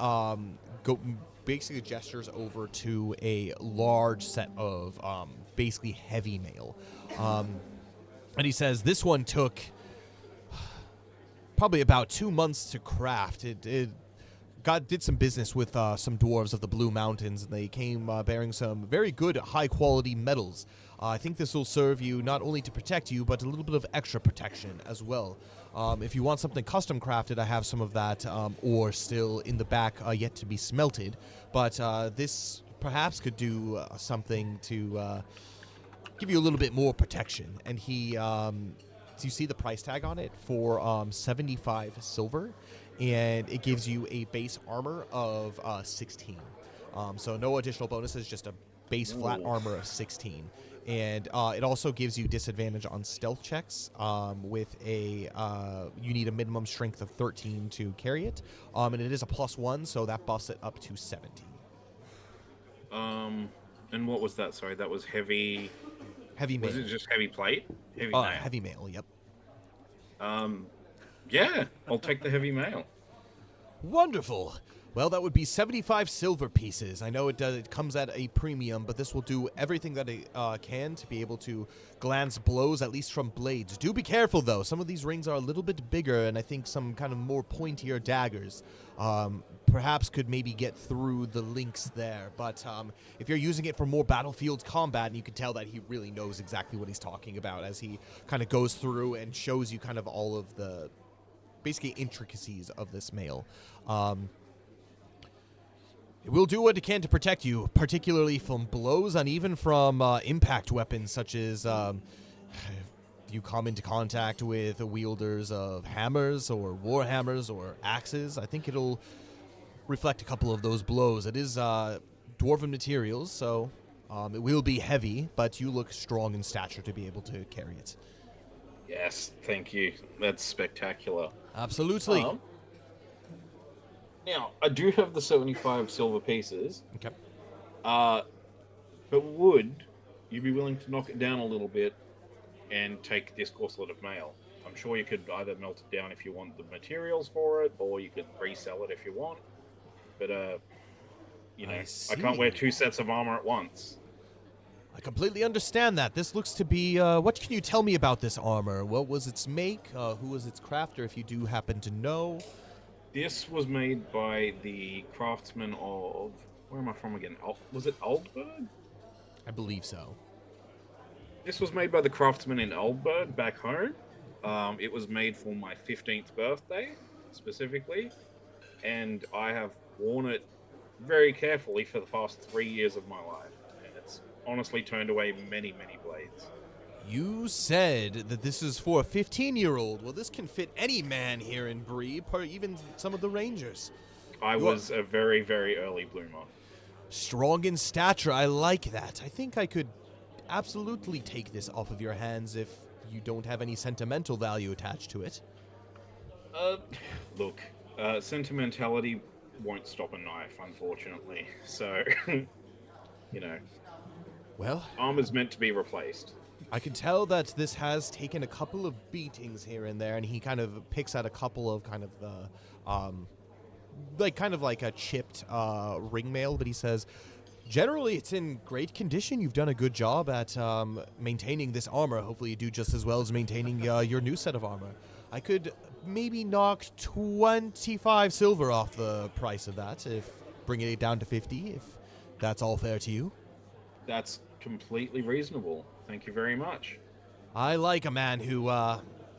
S1: basically gestures over to a large set of basically heavy mail. And he says this one took probably about 2 months to craft. It did some business with some dwarves of the Blue Mountains, and they came bearing some very good high-quality metals. I think this will serve you not only to protect you, but a little bit of extra protection as well. If you want something custom crafted, I have some of that ore still in the back yet to be smelted. But this perhaps could do something to give you a little bit more protection. And he, do you see the price tag on it for 75 silver? And it gives you a base armor of 16. So no additional bonuses, just a base flat armor of 16. And it also gives you disadvantage on stealth checks with you need a minimum strength of 13 to carry it. And it is a +1, so that buffs it up to 17.
S2: And what was that? Sorry, that was heavy...
S1: Heavy mail.
S2: Was it just heavy plate? Heavy mail.
S1: Heavy mail, yep.
S2: Yeah, I'll take the heavy mail.
S1: Wonderful. Well, that would be 75 silver pieces. I know it comes at a premium, but this will do everything that it can to be able to glance blows, at least from blades. Do be careful, though. Some of these rings are a little bit bigger, and I think some kind of more pointier daggers perhaps could maybe get through the links there. But if you're using it for more battlefield combat, and you can tell that he really knows exactly what he's talking about as he kind of goes through and shows you kind of all of the basically intricacies of this mail. It will do what it can to protect you, particularly from blows and even from impact weapons, such as you come into contact with wielders of hammers or war hammers or axes. I think it'll reflect a couple of those blows. It is dwarven materials, so It will be heavy, but you look strong in stature to be able to carry it.
S2: Yes, thank you. That's spectacular.
S1: Absolutely.
S3: Now, I do have the 75 silver pieces,
S1: Okay.
S3: uh, but would you be willing to knock it down a little bit and take this corselet of mail? I'm sure you could either melt it down if you want the materials for it, or you could resell it if you want. But,
S1: I
S3: I can't wear
S1: see.
S3: 2 sets of armor at once.
S1: I completely understand that. This looks to be. What can you tell me about this armor? What was its make? Who was its crafter, if you do happen to know?
S3: This was made by the craftsman of. Where am I from again? Was it Aldberg?
S1: I believe so.
S3: This was made by the craftsman in Aldberg back home. It was made for my 15th birthday, specifically, and I have worn it very carefully for the past 3 years of my life, and it's honestly turned away many, many blades.
S1: You said that this is for a 15-year-old. Well, this can fit any man here in Bree, even some of the Rangers.
S3: I was a very, very early bloomer.
S1: Strong in stature, I like that. I think I could absolutely take this off of your hands if you don't have any sentimental value attached to it.
S3: Look, sentimentality won't stop a knife, unfortunately. So, you know,
S1: Well,
S3: armor's meant to be replaced.
S1: I can tell that this has taken a couple of beatings here and there, and he kind of picks out a couple of kind of the, kind of like a chipped ring mail, but he says, generally it's in great condition. You've done a good job at maintaining this armor. Hopefully you do just as well as maintaining your new set of armor. I could maybe knock 25 silver off the price of that, if bringing it down to 50, if that's all fair to you.
S3: That's completely reasonable. Thank you very much.
S1: I like a man who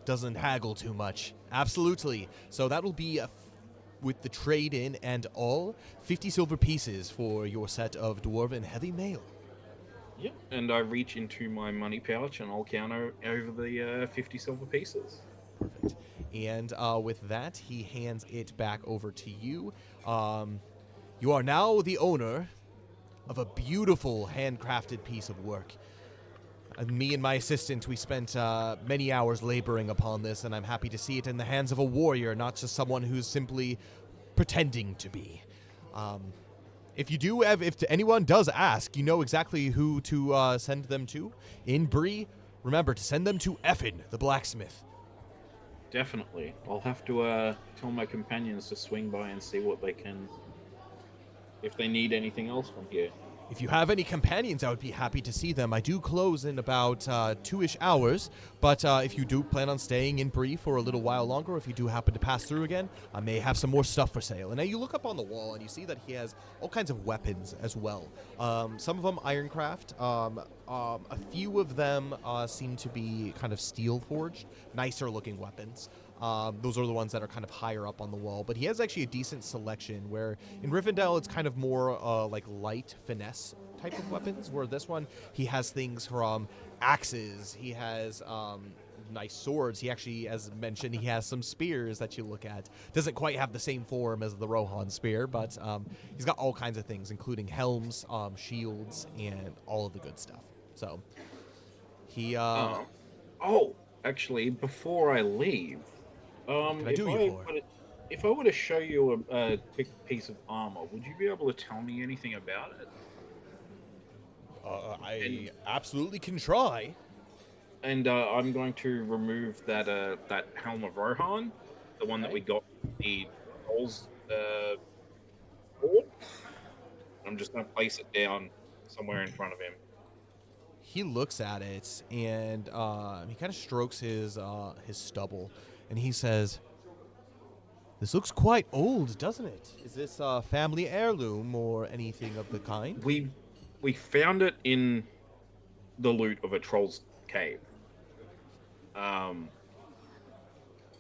S1: doesn't haggle too much. Absolutely. So that'll be with the trade-in and all, 50 silver pieces for your set of dwarven heavy mail.
S3: Yeah. And I reach into my money pouch and I'll count over the 50 silver pieces.
S1: Perfect. And with that, he hands it back over to you. You are now the owner of a beautiful handcrafted piece of work. Me and my assistant, we spent many hours laboring upon this, and I'm happy to see it in the hands of a warrior, not just someone who's simply pretending to be. If anyone does ask, you know exactly who to send them to. In Bree, remember to send them to Effin, the blacksmith.
S3: Definitely. I'll have to tell my companions to swing by and see what they can. If they need anything else from here.
S1: If you have any companions, I would be happy to see them. I do close in about 2-ish hours, but if you do plan on staying in Bree for a little while longer, if you do happen to pass through again, I may have some more stuff for sale. And now you look up on the wall and you see that he has all kinds of weapons as well. Some of them ironcraft. A few of them seem to be kind of steel forged, nicer looking weapons. Those are the ones that are kind of higher up on the wall. But he has actually a decent selection where in Rivendell it's kind of more like light finesse type of weapons, where this one he has things from axes, he has nice swords, he actually, as mentioned, he has some spears that you look at. Doesn't quite have the same form as the Rohan spear, but he's got all kinds of things, including helms, shields, and all of the good stuff. So he
S3: actually, before I leave,
S1: can I do you for?
S3: If I were to show you a quick piece of armor, would you be able to tell me anything about it?
S1: I absolutely can try.
S3: And I'm going to remove that helm of Rohan, the one that we got the trolls board. I'm just going to place it down somewhere in front of him.
S1: He looks at it and he kind of strokes his stubble, and he says, "This looks quite old, doesn't it? Is this a family heirloom or anything of the kind?"
S3: We found it in the loot of a troll's cave.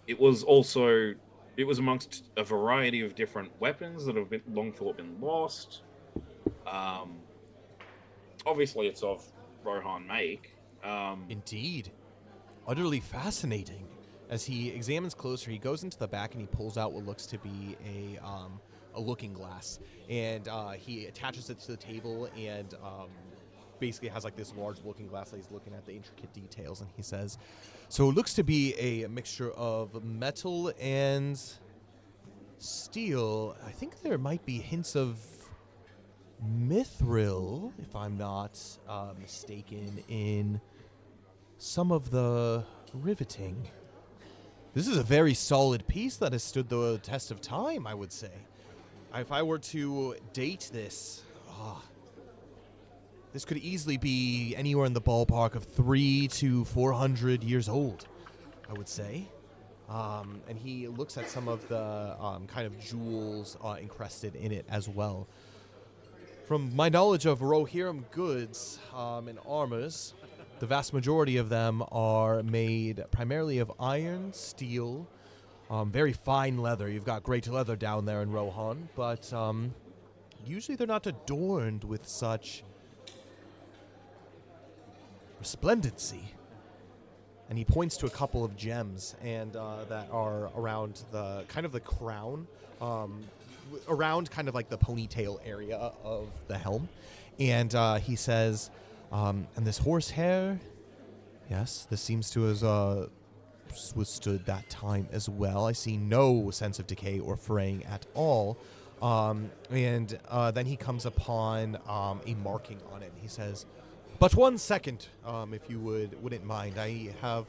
S3: It was amongst a variety of different weapons that have been long thought been lost. Obviously, it's of Rohan make.
S1: Indeed. Utterly fascinating. As he examines closer, he goes into the back and he pulls out what looks to be a looking glass. And he attaches it to the table, and basically has like this large looking glass that he's looking at the intricate details, and he says, "So it looks to be a mixture of metal and steel. I think there might be hints of mithril, if I'm not mistaken, in some of the riveting. This is a very solid piece that has stood the test of time, I would say. If I were to date this, this could easily be anywhere in the ballpark of 300 to 400 years old, I would say." And he looks at some of the kind of jewels encrusted in it as well. "From my knowledge of Rohirrim goods and armors, the vast majority of them are made primarily of iron, steel, very fine leather. You've got great leather down there in Rohan, but usually they're not adorned with such resplendency." And he points to a couple of gems and that are around the kind of the crown, around kind of like the ponytail area of the helm. And he says, "And this horsehair, yes, this seems to have withstood that time as well. I see no sense of decay or fraying at all." And then he comes upon a marking on it. He says, "But 1 second, if you wouldn't mind. I have,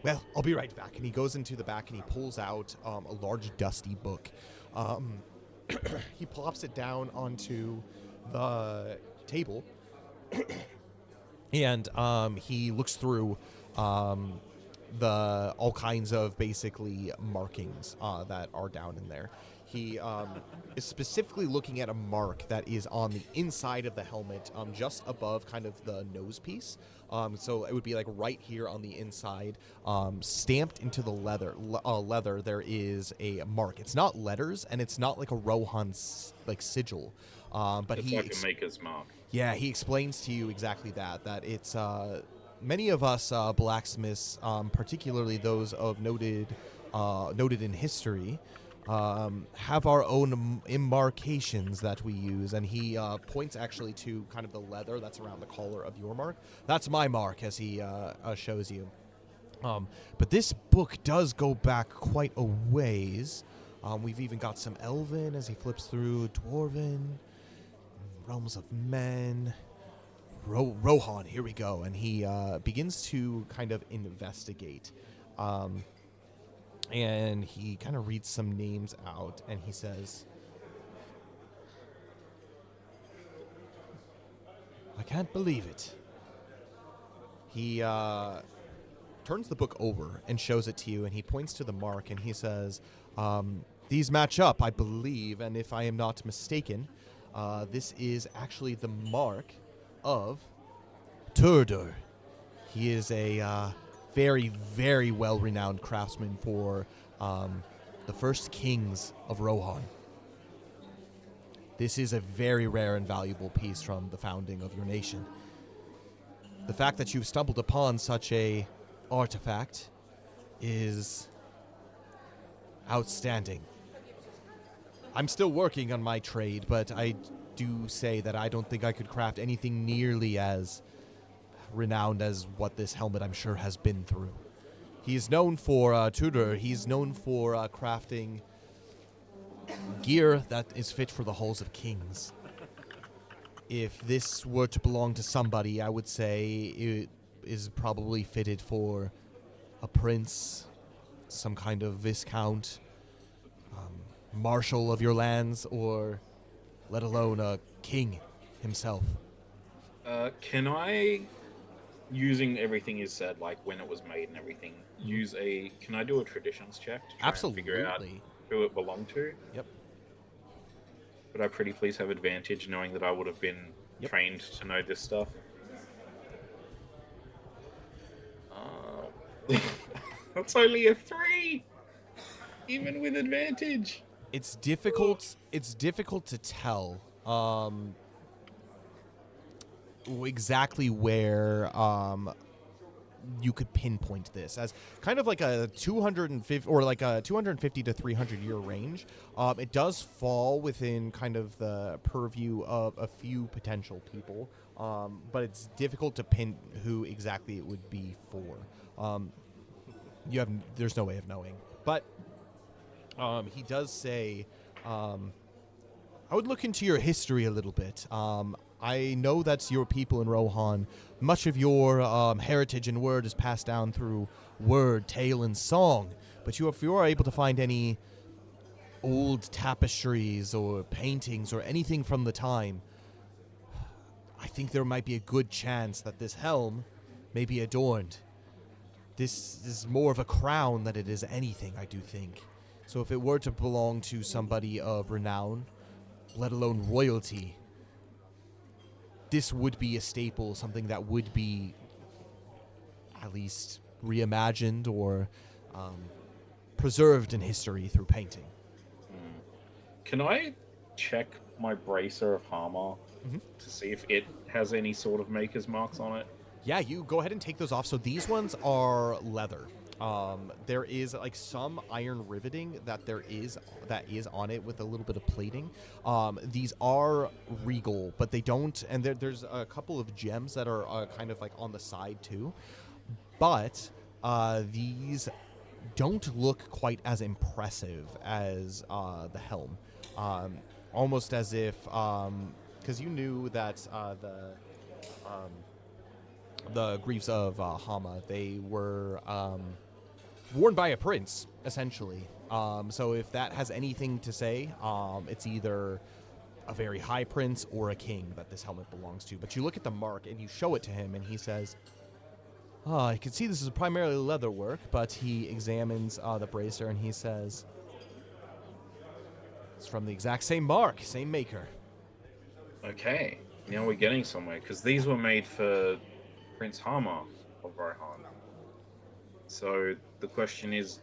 S1: well, I'll be right back." And he goes into the back and he pulls out a large dusty book. He plops it down onto the table and he looks through all kinds of basically markings that are down in there. He is specifically looking at a mark that is on the inside of the helmet, just above kind of the nose piece. So it would be like right here on the inside, stamped into the leather. There is a mark. It's not letters, and it's not like a Rohan like sigil, but
S2: It's like a maker's mark.
S1: Yeah, he explains to you exactly that it's many of us blacksmiths, particularly those of noted in history, have our own embarkations that we use. And he points actually to kind of the leather that's around the collar of your mark. That's my mark, as he shows you. But this book does go back quite a ways. We've even got some Elven as he flips through, Dwarven, Realms of Men, Rohan, here we go. And he begins to kind of investigate. And he kind of reads some names out, and he says, "I can't believe it." He turns the book over and shows it to you, and he points to the mark, and he says, "These match up, I believe, and if I am not mistaken, this is actually the mark of Turdur. He is a very, very well-renowned craftsman for the first kings of Rohan. This is a very rare and valuable piece from the founding of your nation. The fact that you've stumbled upon such a artifact is outstanding. I'm still working on my trade, but I do say that I don't think I could craft anything nearly as renowned as what this helmet, I'm sure, has been through. He is known for Tudor. He's known for crafting gear that is fit for the halls of kings. If this were to belong to somebody, I would say it is probably fitted for a prince, some kind of viscount, marshal of your lands, or let alone a king himself."
S2: Can I, using everything you said, like when it was made and everything, can I do a traditions check to try and figure out who it belonged to?
S1: Yep.
S2: Would I pretty please have advantage knowing that I would have been trained to know this stuff? That's only a 3! Even with advantage.
S1: It's difficult to tell exactly where you could pinpoint this as kind of like a 250 or like a 250 to 300 year range. It does fall within kind of the purview of a few potential people, but it's difficult to pin who exactly it would be for. There's no way of knowing, but he does say, I would look into your history a little bit. I know that's your people in Rohan. Much of your heritage and word is passed down through word, tale, and song. But if you are able to find any old tapestries or paintings or anything from the time, I think there might be a good chance that this helm may be adorned. This is more of a crown than it is anything, I do think. So if it were to belong to somebody of renown, let alone royalty, this would be a staple, something that would be at least reimagined or preserved in history through painting.
S3: Can I check my bracer of armor to see if it has any sort of maker's marks on it?
S1: Yeah, you go ahead and take those off. So these ones are leather. There is like some iron riveting that is on it with a little bit of plating. These are regal, but they don't. And there's a couple of gems that are kind of like on the side too. But these don't look quite as impressive as the helm. Almost as if, because you knew that the Greaves of Hama, they were worn by a prince, essentially. So if that has anything to say, it's either a very high prince or a king that this helmet belongs to. But you look at the mark and you show it to him, and he says, I can see this is primarily leather work, but he examines the bracer and he says, it's from the exact same mark, same maker.
S3: Okay, now we're getting somewhere, because these were made for Prince Hama of Rohan. So the question is,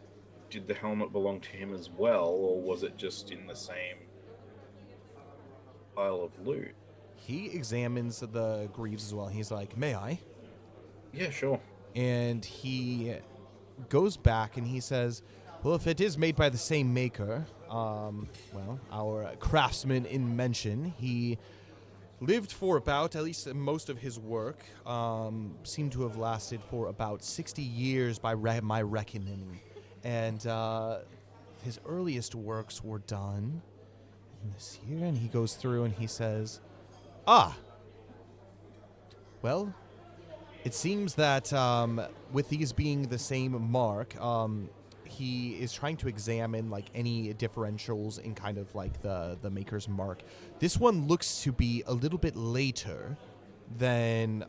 S3: did the helmet belong to him as well, or was it just in the same pile of loot?
S1: He examines the Greaves as well. He's like, may I?
S3: Yeah, sure.
S1: And he goes back and he says, well, if it is made by the same maker, our craftsman in mention, he lived for about, at least most of his work, seemed to have lasted for about 60 years by my reckoning. And his earliest works were done in this year. And he goes through and he says, well, it seems that with these being the same mark, he is trying to examine like any differentials in kind of like the maker's mark. This one looks to be a little bit later than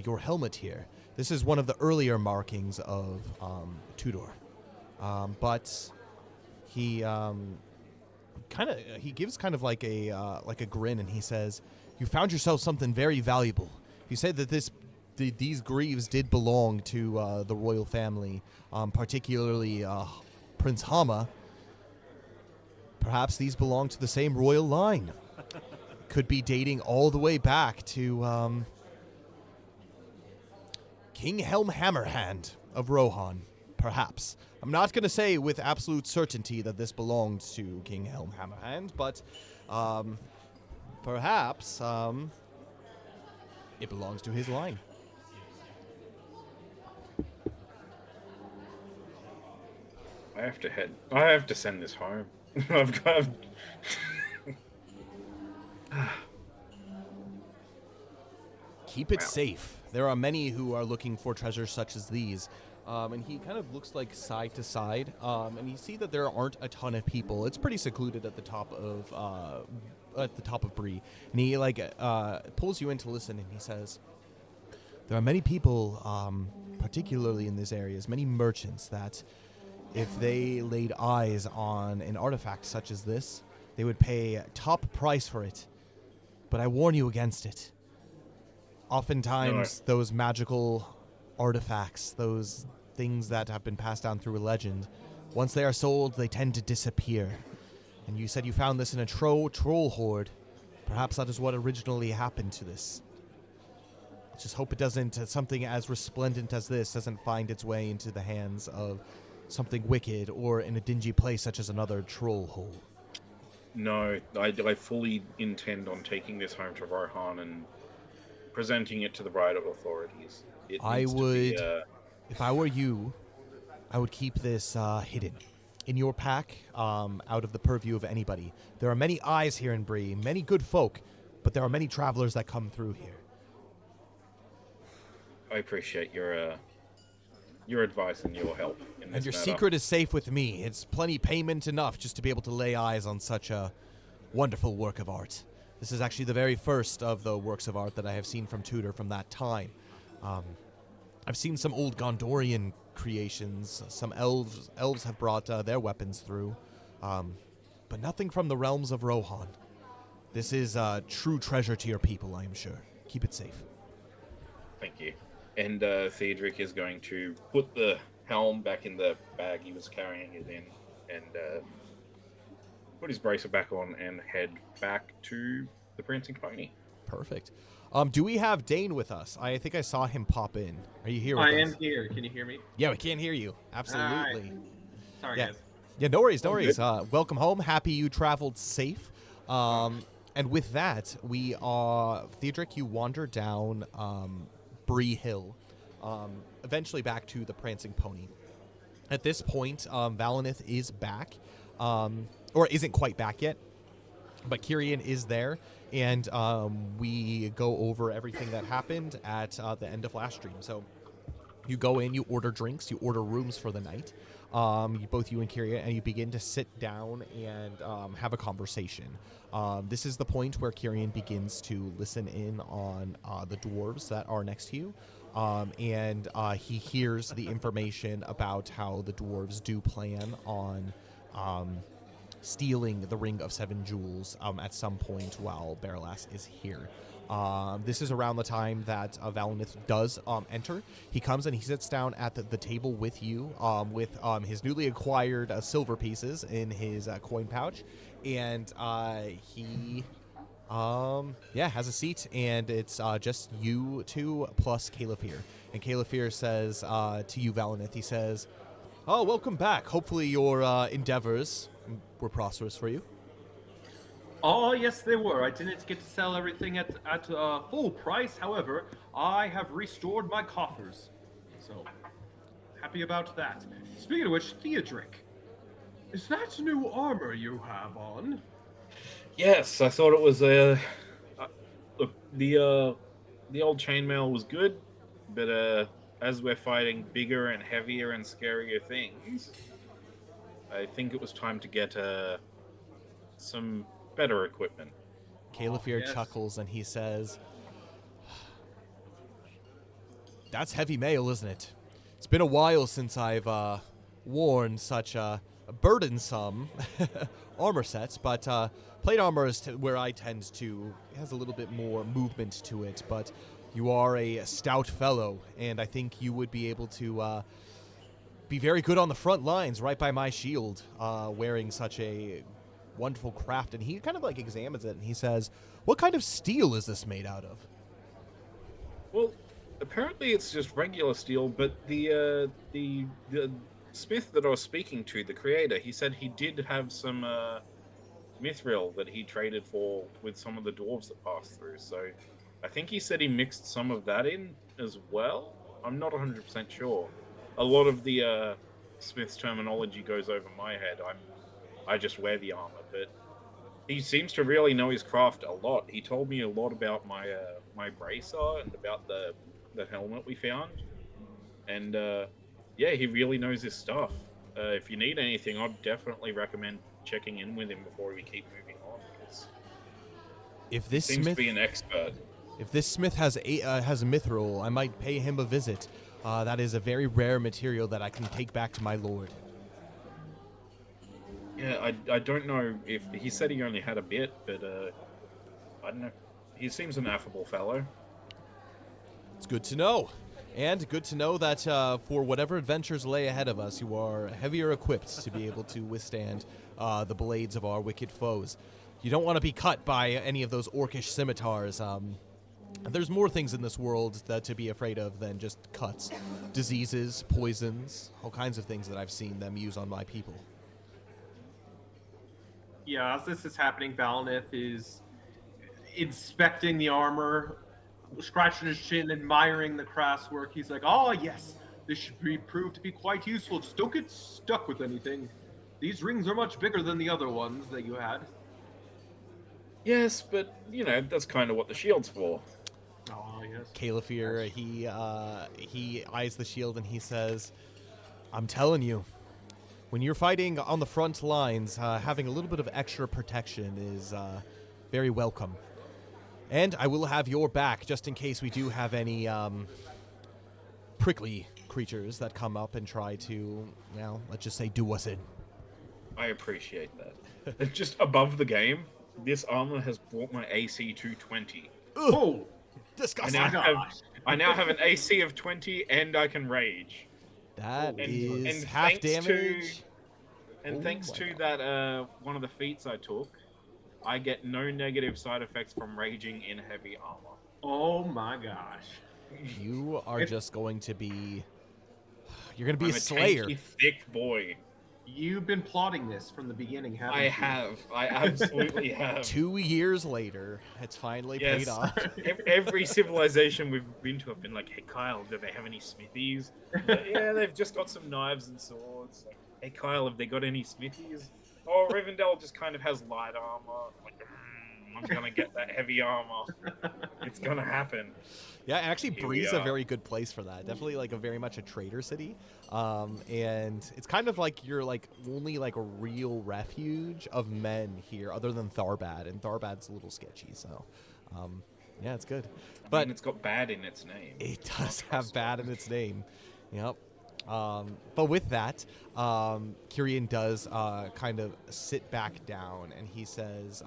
S1: your helmet here. This is one of the earlier markings of Tudor. But he gives kind of like a grin, and he says, you found yourself something very valuable. You said that these Greaves did belong to the royal family, particularly Prince Hama. Perhaps these belong to the same royal line. Could be dating all the way back to King Helm Hammerhand of Rohan, perhaps. I'm not going to say with absolute certainty that this belonged to King Helm Hammerhand, but perhaps it belongs to his line.
S3: I have to send this home. I've got.
S1: Keep it safe. There are many who are looking for treasures such as these. And he kind of looks like side to side, and you see that there aren't a ton of people. It's pretty secluded at the top of Bree. And he pulls you in to listen, and he says, there are many people, particularly in these areas, many merchants that, if they laid eyes on an artifact such as this, they would pay top price for it. But I warn you against it. Oftentimes, those magical artifacts, those things that have been passed down through a legend, once they are sold, they tend to disappear. And you said you found this in a troll horde. Perhaps that is what originally happened to this. Just hope it doesn't, something as resplendent as this doesn't find its way into the hands of something wicked or in a dingy place such as another troll hole.
S2: No, I fully intend on taking this home to Rohan and presenting it to the right authorities. It
S1: I
S2: needs to be,
S1: would, if I were you, I would keep this hidden in your pack, out of the purview of anybody. There are many eyes here in Bree, many good folk, but there are many travelers that come through here.
S2: I appreciate your advice and your help in this
S1: And your
S2: matter.
S1: secret is safe with me. It's plenty payment enough just to be able to lay eyes on such a wonderful work of art. This is actually the very first of the works of art that I have seen from Tudor from that time. I've seen some old Gondorian creations. Some elves have brought their weapons through, but nothing from the realms of Rohan. This is true treasure to your people, I am sure. Keep it safe.
S2: Thank you. And Theodric is going to put the helm back in the bag he was carrying it in, and put his bracer back on and head back to the Prancing Pony.
S1: Perfect. Do we have Dane with us? I think I saw him pop in. Are you here with us?
S4: I am here. Can you hear me?
S1: Yeah, we can hear you. Absolutely.
S4: Sorry,
S1: Yeah.
S4: guys.
S1: Yeah, no worries, no
S2: Oh,
S1: worries.
S2: good.
S1: Welcome home. Happy you traveled safe. And with that, Theodric, you wander down Bree Hill, eventually back to the Prancing Pony. At this point, Valinith is back, or isn't quite back yet, but Kyrian is there, and we go over everything that happened at the end of last stream. So you go in, you order drinks, you order rooms for the night, both you and Kyrian, and you begin to sit down and have a conversation. This is the point where Kyrian begins to listen in on the dwarves that are next to you, and he hears the information about how the dwarves do plan on stealing the Ring of Seven Jewels at some point while Baralas is here. This is around the time that Valinith does enter. He comes and he sits down at the table with you, with his newly acquired silver pieces in his coin pouch, and he has a seat, and it's just you two plus Caliphyr. And Caliphyr says to you, Valinith, he says, "Oh, welcome back. Hopefully your endeavors were prosperous for you."
S4: Oh, yes, they were. I didn't get to sell everything at full price. However, I have restored my coffers. So, happy about that. Speaking of which, Theodric, is that new armor you have on?
S2: Yes, I thought it was look, the old chainmail was good, but as we're fighting bigger and heavier and scarier things, I think it was time to get some better equipment.
S1: Caliphyr
S4: yes.
S1: chuckles and he says, "That's heavy mail, isn't it? It's been a while since I've worn such a burdensome armor sets, but plate armor is where I tend to, it has a little bit more movement to it, but you are a stout fellow, and I think you would be able to be very good on the front lines right by my shield, wearing such a wonderful craft." And he kind of like examines it and he says, "What kind of steel is this made out of?"
S2: Well, apparently it's just regular steel, but the smith that I was speaking to, the creator, he said he did have some mithril that he traded for with some of the dwarves that passed through. So I think he said he mixed some of that in as well. I'm not 100% sure. A lot of the smith's terminology goes over my head. I just wear the armor, but he seems to really know his craft a lot. He told me a lot about my my bracer and about the helmet we found, and yeah, he really knows his stuff. If you need anything, I'd definitely recommend checking in with him before we keep moving on, because
S1: If
S2: he
S1: this
S2: seems
S1: smith
S2: to be an expert.
S1: If this smith has a mithril, I might pay him a visit. That is a very rare material that I can take back to my lord.
S2: Yeah, I don't know if he said he only had a bit, but I don't know. He seems an affable fellow.
S1: It's good to know. And good to know that for whatever adventures lay ahead of us, you are heavier equipped to be able to withstand the blades of our wicked foes. You don't want to be cut by any of those orcish scimitars. There's more things in this world that to be afraid of than just cuts. Diseases, poisons, all kinds of things that I've seen them use on my people.
S4: Yeah, as this is happening, Valnith is inspecting the armor, scratching his chin, admiring the craftswork. He's like, "Oh yes, this should prove to be quite useful. Just don't get stuck with anything. These rings are much bigger than the other ones that you had."
S3: Yes, but that's kind of what the shield's for.
S4: Oh yes.
S1: Caliphyr, he eyes the shield and he says, I'm telling you, when you're fighting on the front lines, having a little bit of extra protection is very welcome. And I will have your back just in case we do have any prickly creatures that come up and try to, well, let's just say do us in.
S3: I appreciate that. Just above the game, this armor has brought my AC to 20.
S4: Oh,
S1: Disgusting.
S3: I now have an AC of 20 and I can rage.
S1: That
S3: And-
S1: is
S3: and
S1: half
S3: thanks to-
S1: damage.
S3: And
S1: Oh
S3: thanks
S1: my
S3: to
S1: God.
S3: that one of the feats I took, I get no negative side effects from raging in heavy armor.
S4: oh my gosh.
S1: You are just going to be... You're going to be
S3: I'm
S1: a slayer.
S3: tanky, thick boy.
S4: You've been plotting this from the beginning, haven't
S3: I
S4: you?
S3: have. I absolutely have.
S1: 2 years later, it's finally paid
S3: Yes.
S1: off.
S3: Every civilization we've been to, I've been like, "Hey Kyle, do they have any smithies?" Yeah, they've just got some knives and swords. Like, hey Kyle, have they got any smithies? Oh, Rivendell just kind of has light armor. I'm like, I'm gonna get that heavy armor. It's gonna happen.
S1: Yeah, actually,
S3: Here we
S1: Bree's a
S3: are.
S1: very good place for that. Definitely, like, a very much a trader city. And it's kind of like you're, like, only, like, a real refuge of men here, other than Tharbad. And Tharbad's a little sketchy, so, yeah, it's good.
S3: But
S1: But
S3: it's got bad in its name.
S1: it does have bad in its name. Yep. But with that, Kyrian does kind of sit back down, and he says,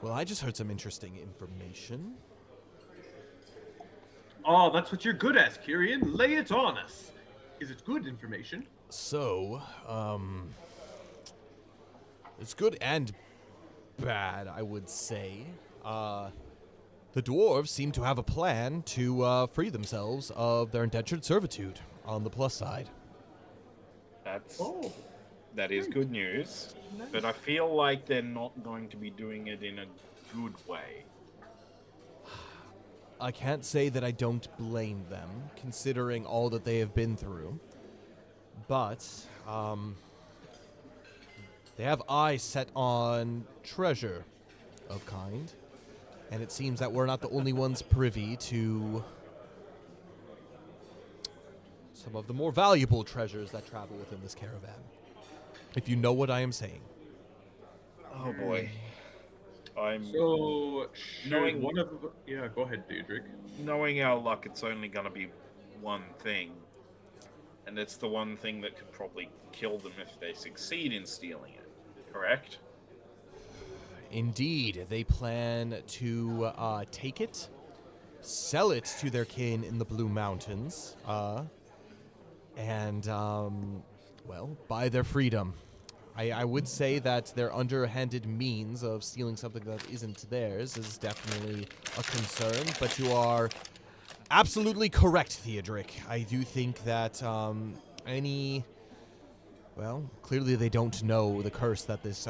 S1: well, I just heard some interesting information.
S4: Oh, that's what you're good at, Kyrian. Lay it on us. Is it good information?
S1: So, it's good and bad, I would say. The dwarves seem to have a plan to free themselves of their indentured servitude on the plus side.
S3: That is good news. But I feel like they're not going to be doing it in a good way.
S1: I can't say that I don't blame them, considering all that they have been through. But, they have eyes set on treasure of kind. And it seems that we're not the only ones privy to some of the more valuable treasures that travel within this caravan. If you know what I am saying.
S3: Oh boy. I'm
S4: So,
S3: Knowing-
S4: one of yeah, go ahead, Daedric.
S3: knowing our luck, it's only going to be one thing. And it's the one thing that could probably kill them if they succeed in stealing it. Correct?
S1: Indeed, they plan to take it, sell it to their kin in the Blue Mountains, and, well, buy their freedom. I would say that their underhanded means of stealing something that isn't theirs is definitely a concern, but you are absolutely correct, Theodric. I do think that well, clearly they don't know the curse that this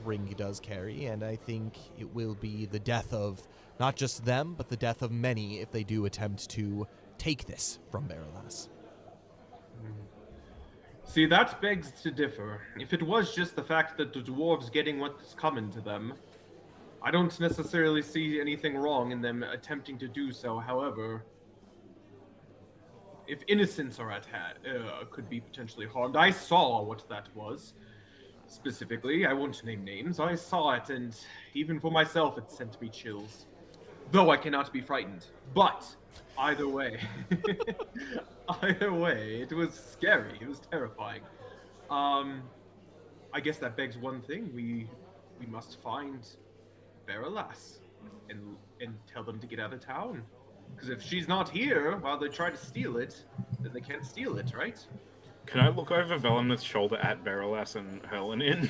S1: ring does carry, and I think it will be the death of not just them, but the death of many if they do attempt to take this from Baralas.
S4: See, that begs to differ. If it was just the fact that the dwarves getting what's coming to them, I don't necessarily see anything wrong in them attempting to do so. However, if innocents are could be potentially harmed. I saw what that was. Specifically, I won't name names. I saw it, and even for myself, it sent me chills. Though I cannot be frightened. But either way, it was scary. It was terrifying. I guess that begs one thing: we must find Baralas and tell them to get out of town. Because if she's not here while they try to steal it, then they can't steal it, right?
S3: Can I look over Velenith's shoulder at Berilas and Herlinin?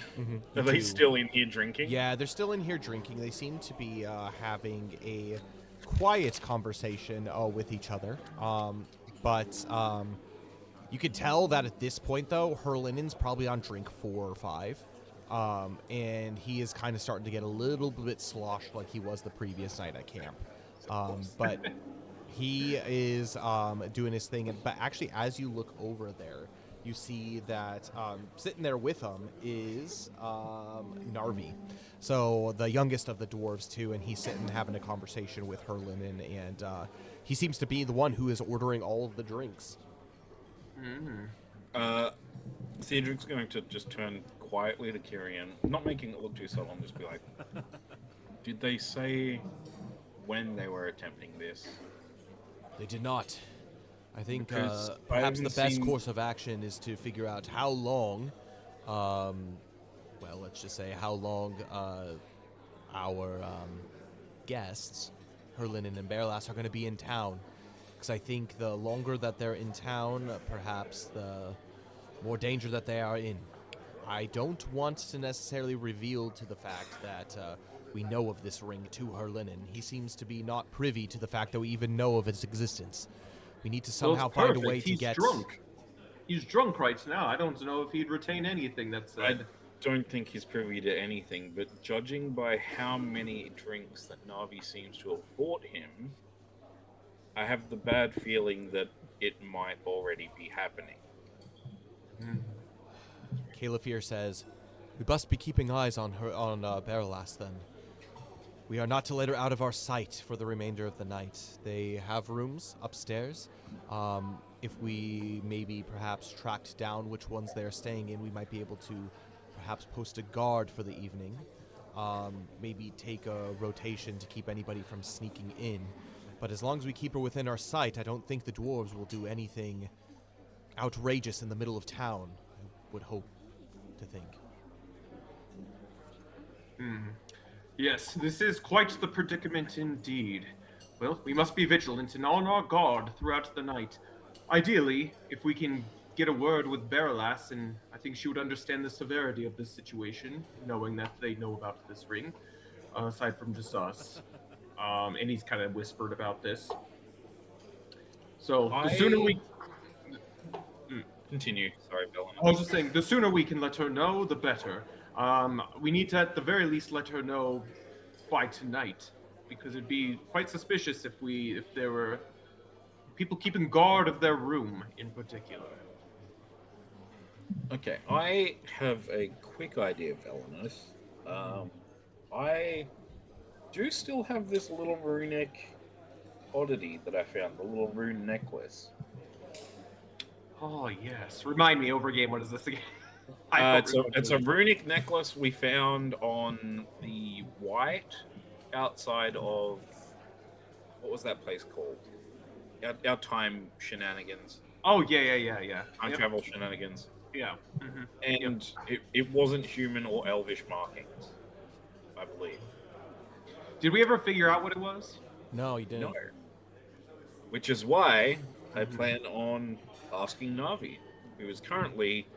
S3: Are they still in here drinking?
S1: Yeah, they're still in here drinking. They seem to be having a quiet conversation with each other. But you could tell that at this point, though, Herlinin's probably on drink 4 or 5. And he is kind of starting to get a little bit sloshed like he was the previous night at camp. But he is doing his thing. But actually, as you look over there, you see that sitting there with him is Narvi. So the youngest of the dwarves, too, and he's sitting having a conversation with Herlinin, and he seems to be the one who is ordering all of the drinks.
S3: Cedric's going to just turn quietly to Kyrian, not making it look too subtle, and just be like, did they say when they were attempting this?
S1: They did not. I think
S3: Because I
S1: perhaps the
S3: haven't
S1: best
S3: seen-
S1: course of action is to figure out how long, well, let's just say how long our guests, Herlinin and Berilas, are going to be in town. Because I think the longer that they're in town, perhaps the more danger that they are in. I don't want to necessarily reveal to the fact that we know of this ring to Herlinin. He seems to be not privy to the fact that we even know of its existence. We need to somehow find a way to
S4: He's
S1: get...
S4: drunk. He's drunk right now. I don't know if he'd retain anything that's
S3: I
S4: said.
S3: don't think he's privy to anything, but judging by how many drinks that Navi seems to have bought him, I have the bad feeling that it might already be happening.
S1: Caliphyr says, we must be keeping eyes on her, on Berilas then. We are not to let her out of our sight for the remainder of the night. They have rooms upstairs. If we maybe perhaps tracked down which ones they're staying in, we might be able to perhaps post a guard for the evening. Maybe take a rotation to keep anybody from sneaking in. But as long as we keep her within our sight, I don't think the dwarves will do anything outrageous in the middle of town, I would hope to think.
S4: Yes, this is quite the predicament indeed. Well, we must be vigilant and on our guard throughout the night. Ideally, if we can get a word with Berilas, and I think she would understand the severity of this situation, knowing that they know about this ring, aside from just us. And he's kind of whispered about this. So the sooner we...
S3: Continue. Sorry, Belen.
S4: I was just saying, the sooner we can let her know, the better. We need to, at the very least, let her know by tonight, because it'd be quite suspicious if there were people keeping guard of their room in particular.
S3: Okay, I have a quick idea, Velenith. I do still have this little runic oddity that I found, the little rune necklace.
S4: Oh yes, remind me over game. What is this again?
S3: It's a runic necklace we found on the white outside of what was that place called? Our time shenanigans.
S4: Oh yeah.
S3: Time travel shenanigans.
S4: Yeah.
S3: And it wasn't human or elvish markings, I believe.
S4: Did we ever figure out what it was?
S1: No, you didn't.
S3: No. Which is why I plan on asking Navi, who is currently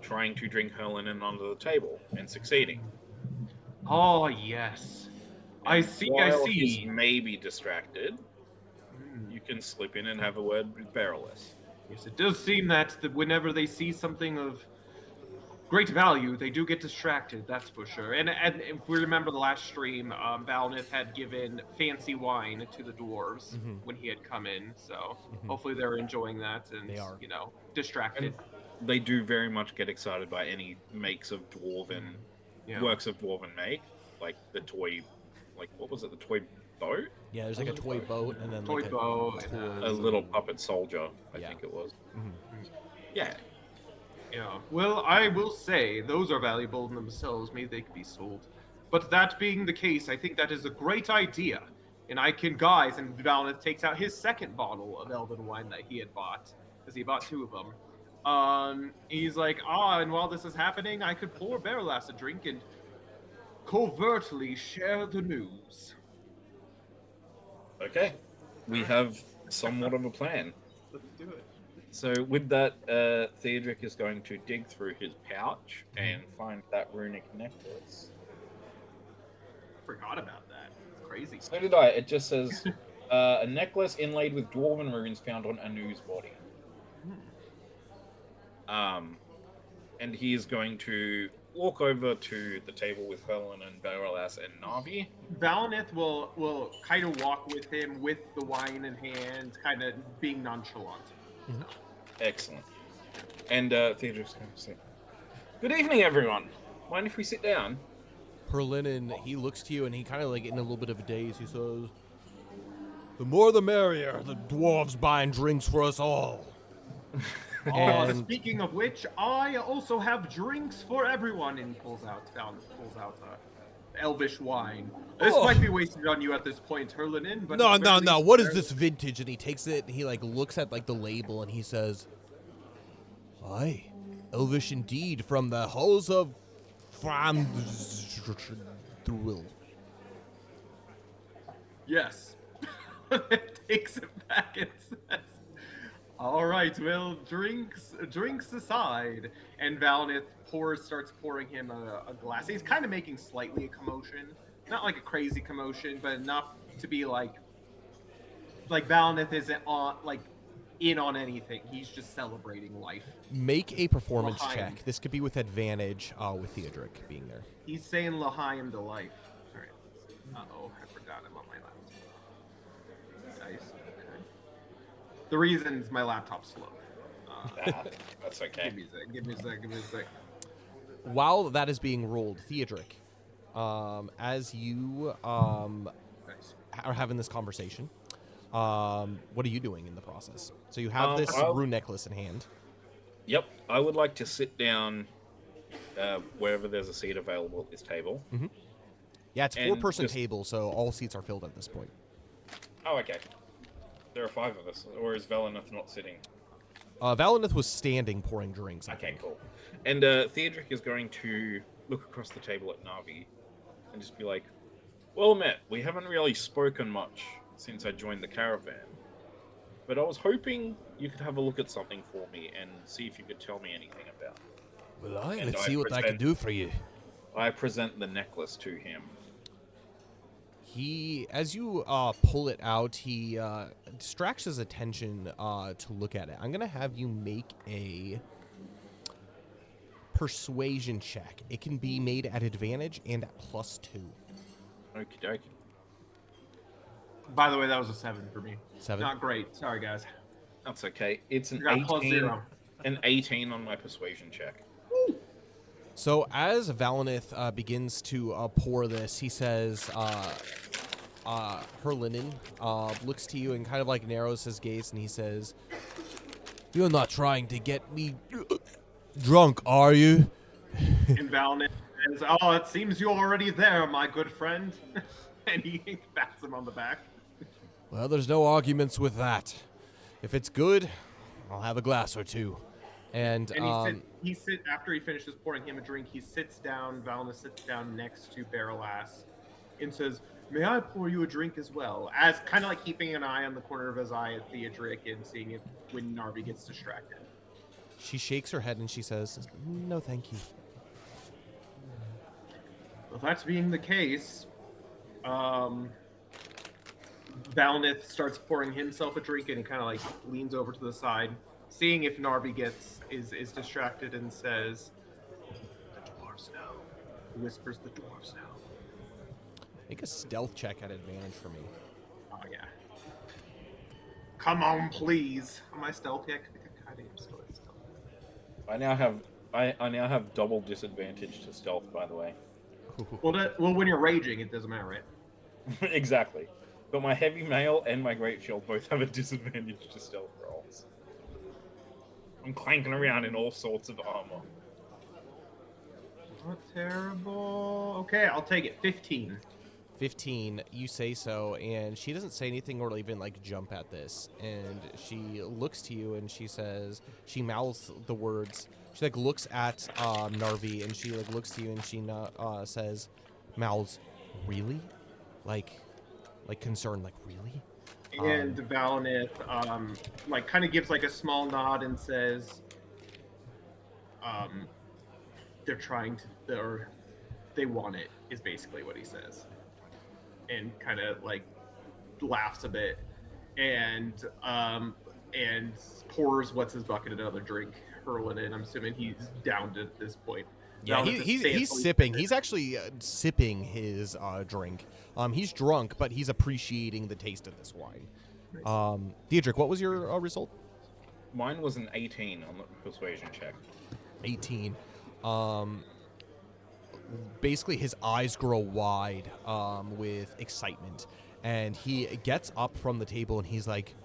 S3: trying to drink Herlinin under the table and succeeding.
S4: Oh yes, I see.
S3: While he's maybe distracted, you can slip in and have a word with Berilas.
S4: Yes, it does seem that whenever they see something of great value, they do get distracted. That's for sure. And if we remember the last stream, Valnith had given fancy wine to the dwarves when he had come in. So hopefully they're enjoying that and
S1: They are.
S4: distracted.
S3: And they do very much get excited by any makes of dwarven works of dwarven make, like the toy, like what was it? The toy boat.
S1: Yeah, there's like a toy boat and then
S4: Toy
S1: like
S4: boat,
S3: A little puppet soldier, I think it was. Yeah.
S4: Yeah. Well, I will say those are valuable in themselves. Maybe they could be sold. But that being the case, I think that is a great idea. And I can, guys, and Valnith takes out his second bottle of elven wine that he had bought, because he bought 2 of them. He's like, and while this is happening, I could pour Berilas a drink and covertly share the news.
S3: Okay. We have somewhat of a plan.
S4: Let's do it.
S3: So with that, Theodric is going to dig through his pouch and find that runic necklace.
S4: Forgot about that. It's crazy.
S3: So did I. It just says a necklace inlaid with dwarven runes found on Anu's body. And he is going to walk over to the table with Helen and Baralas and Navi.
S4: Valinith will kind of walk with him with the wine in hand, kind of being nonchalant.
S1: Mhm.
S3: Excellent. And Theodric's going to say, "Good evening, everyone. Mind if we sit down?"
S1: Perlinen, he looks to you and he kind of like in a little bit of a daze. He says, "The more the merrier. The dwarves buying drinks for us all." And
S4: Speaking of which, I also have drinks for everyone. And pulls out elvish wine. This
S1: Oh.
S4: might be wasted on you at this point, Herlinin, but
S1: no. What is this vintage? And he takes it and he like looks at like the label and he says, "Aye, elvish indeed, from the halls of Thrill."
S4: Yes. Takes it back and says, "All right, well, drinks aside." And Valinith starts pouring him a glass. He's kind of making slightly a commotion, not like a crazy commotion, but enough to be like Valinith isn't in on anything. He's just celebrating life.
S1: Make a performance
S4: L'chaim.
S1: check. This could be with advantage with Theodric being there.
S4: He's saying L'chaim to life. All right. Uh-oh, I forgot I'm on my laptop. Dice. Okay. The reason's my laptop's slow.
S3: That's okay.
S4: Give me a sec.
S1: While that is being rolled, Theodric, as you
S4: Nice.
S1: are having this conversation, what are you doing in the process? So you have this
S3: I'll-
S1: rune necklace in hand.
S3: Yep, I would like to sit down wherever there's a seat available at this table.
S1: Yeah, it's
S3: And
S1: four-person
S3: just-
S1: table, so all seats are filled at this point.
S3: Oh, okay. There are 5 of us, or is Valinith not sitting?
S1: Valinith was standing pouring drinks. I
S3: Okay,
S1: think.
S3: cool. And Theodric is going to look across the table at Navi and just be like, "Well met, we haven't really spoken much since I joined the caravan, but I was hoping you could have a look at something for me and see if you could tell me anything about it."
S1: Well,
S3: And
S1: let's
S3: I
S1: see what I can
S3: present-
S1: do for you.
S3: I present the necklace to him.
S1: He, as you pull it out, he distracts his attention to look at it. I'm gonna have you make a persuasion check. It can be made at advantage and at +2.
S3: Okie dokie.
S4: By the way, that was a 7 for me.
S1: 7.
S4: Not great. Sorry, guys.
S3: That's okay. It's an
S4: You got plus
S3: 18,
S4: zero.
S3: an 18 on my persuasion check.
S1: So as Valinith begins to pour this, he says, Herlinin looks to you and kind of like narrows his gaze and he says, "You're not trying to get me drunk, are you?"
S4: And Valinith says, "Oh, it seems you're already there, my good friend." And he pats him on the back.
S1: Well, there's no arguments with that. If it's good, I'll have a glass or two. And
S4: And he sits after he finishes pouring him a drink. He sits down. Valinith sits down next to Baralas and says, "May I pour you a drink as well?" As kind of like keeping an eye on the corner of his eye at Theodric and seeing if when Narvi gets distracted.
S1: she shakes her head and she says, "No, thank you."
S4: Well, that being the case, Valinith starts pouring himself a drink and he kind of like leans over to the side, seeing if Narvi is distracted and says, "The dwarves know." He whispers, "The dwarves know."
S1: Make a stealth check at advantage for me.
S4: Oh yeah. Come on, please. Am I stealthy? I am still stealthy.
S3: I now have double disadvantage to stealth, by the way.
S4: Well, when you're raging, it doesn't matter, right?
S3: Exactly. But my heavy mail and my great shield both have a disadvantage to stealth rolls. I'm clanking around in all sorts of armor.
S4: Not terrible. Okay, I'll take it. 15.
S1: 15, you say so, and she doesn't say anything or even like jump at this. And she looks to you and she says, she mouths the words. She like looks at Narvi and she like looks to you and she says, mouths, "Really?" Like concerned, like, "Really?"
S4: And Valinith, like, kind of gives like a small nod and says, "They're trying to, or they want it," is basically what he says, and kind of like laughs a bit, and pours what's his bucket another drink, hurling it. I'm assuming he's downed at this point.
S1: Yeah,
S4: Valinith is
S1: he's
S4: fancifully
S1: sipping.
S4: sipping.
S1: He's actually sipping his drink. He's drunk, but he's appreciating the taste of this wine. Theodric, what was your result?
S2: Mine was an 18 on the persuasion check.
S1: 18. Basically, his eyes grow wide with excitement, and he gets up from the table and he's like,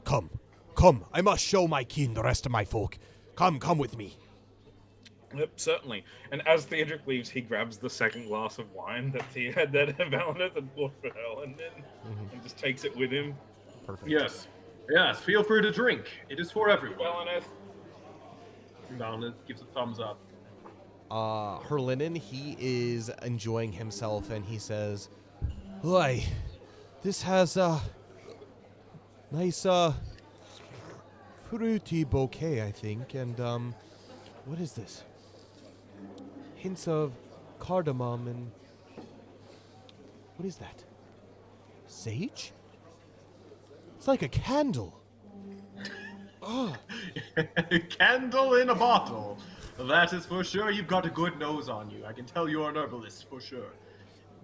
S1: "Come, come! I must show my kin the rest of my folk. Come with me."
S2: Yep, certainly. And as Theodric leaves, he grabs the second glass of wine that Valinith had bought for Helen and just takes it with him.
S1: Perfect.
S4: Yes, feel free to drink. It is for everyone.
S2: Valinith.
S4: Valinith gives a thumbs up.
S1: Herlinen, he is enjoying himself, and he says, "Why, this has a nice, fruity bouquet, I think, and, what is this? Hints of cardamom and... What is that? Sage? It's like a candle. Oh,
S4: Candle in a bottle. That is for sure. You've got a good nose on you. I can tell you're an herbalist for sure.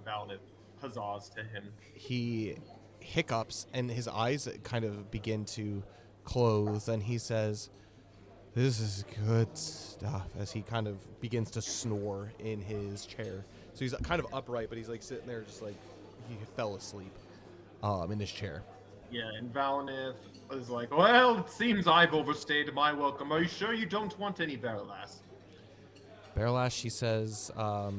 S4: Valinith huzzahs to him.
S1: he hiccups, and his eyes kind of begin to close, and he says, "This is good stuff," as he kind of begins to snore in his chair. So he's kind of upright, but he's like sitting there just like he fell asleep in his chair.
S4: Yeah, and Valinith is like, "Well, it seems I've overstayed my welcome. Are you sure you don't want any Barrelass?"
S1: Barrelash, she says, no.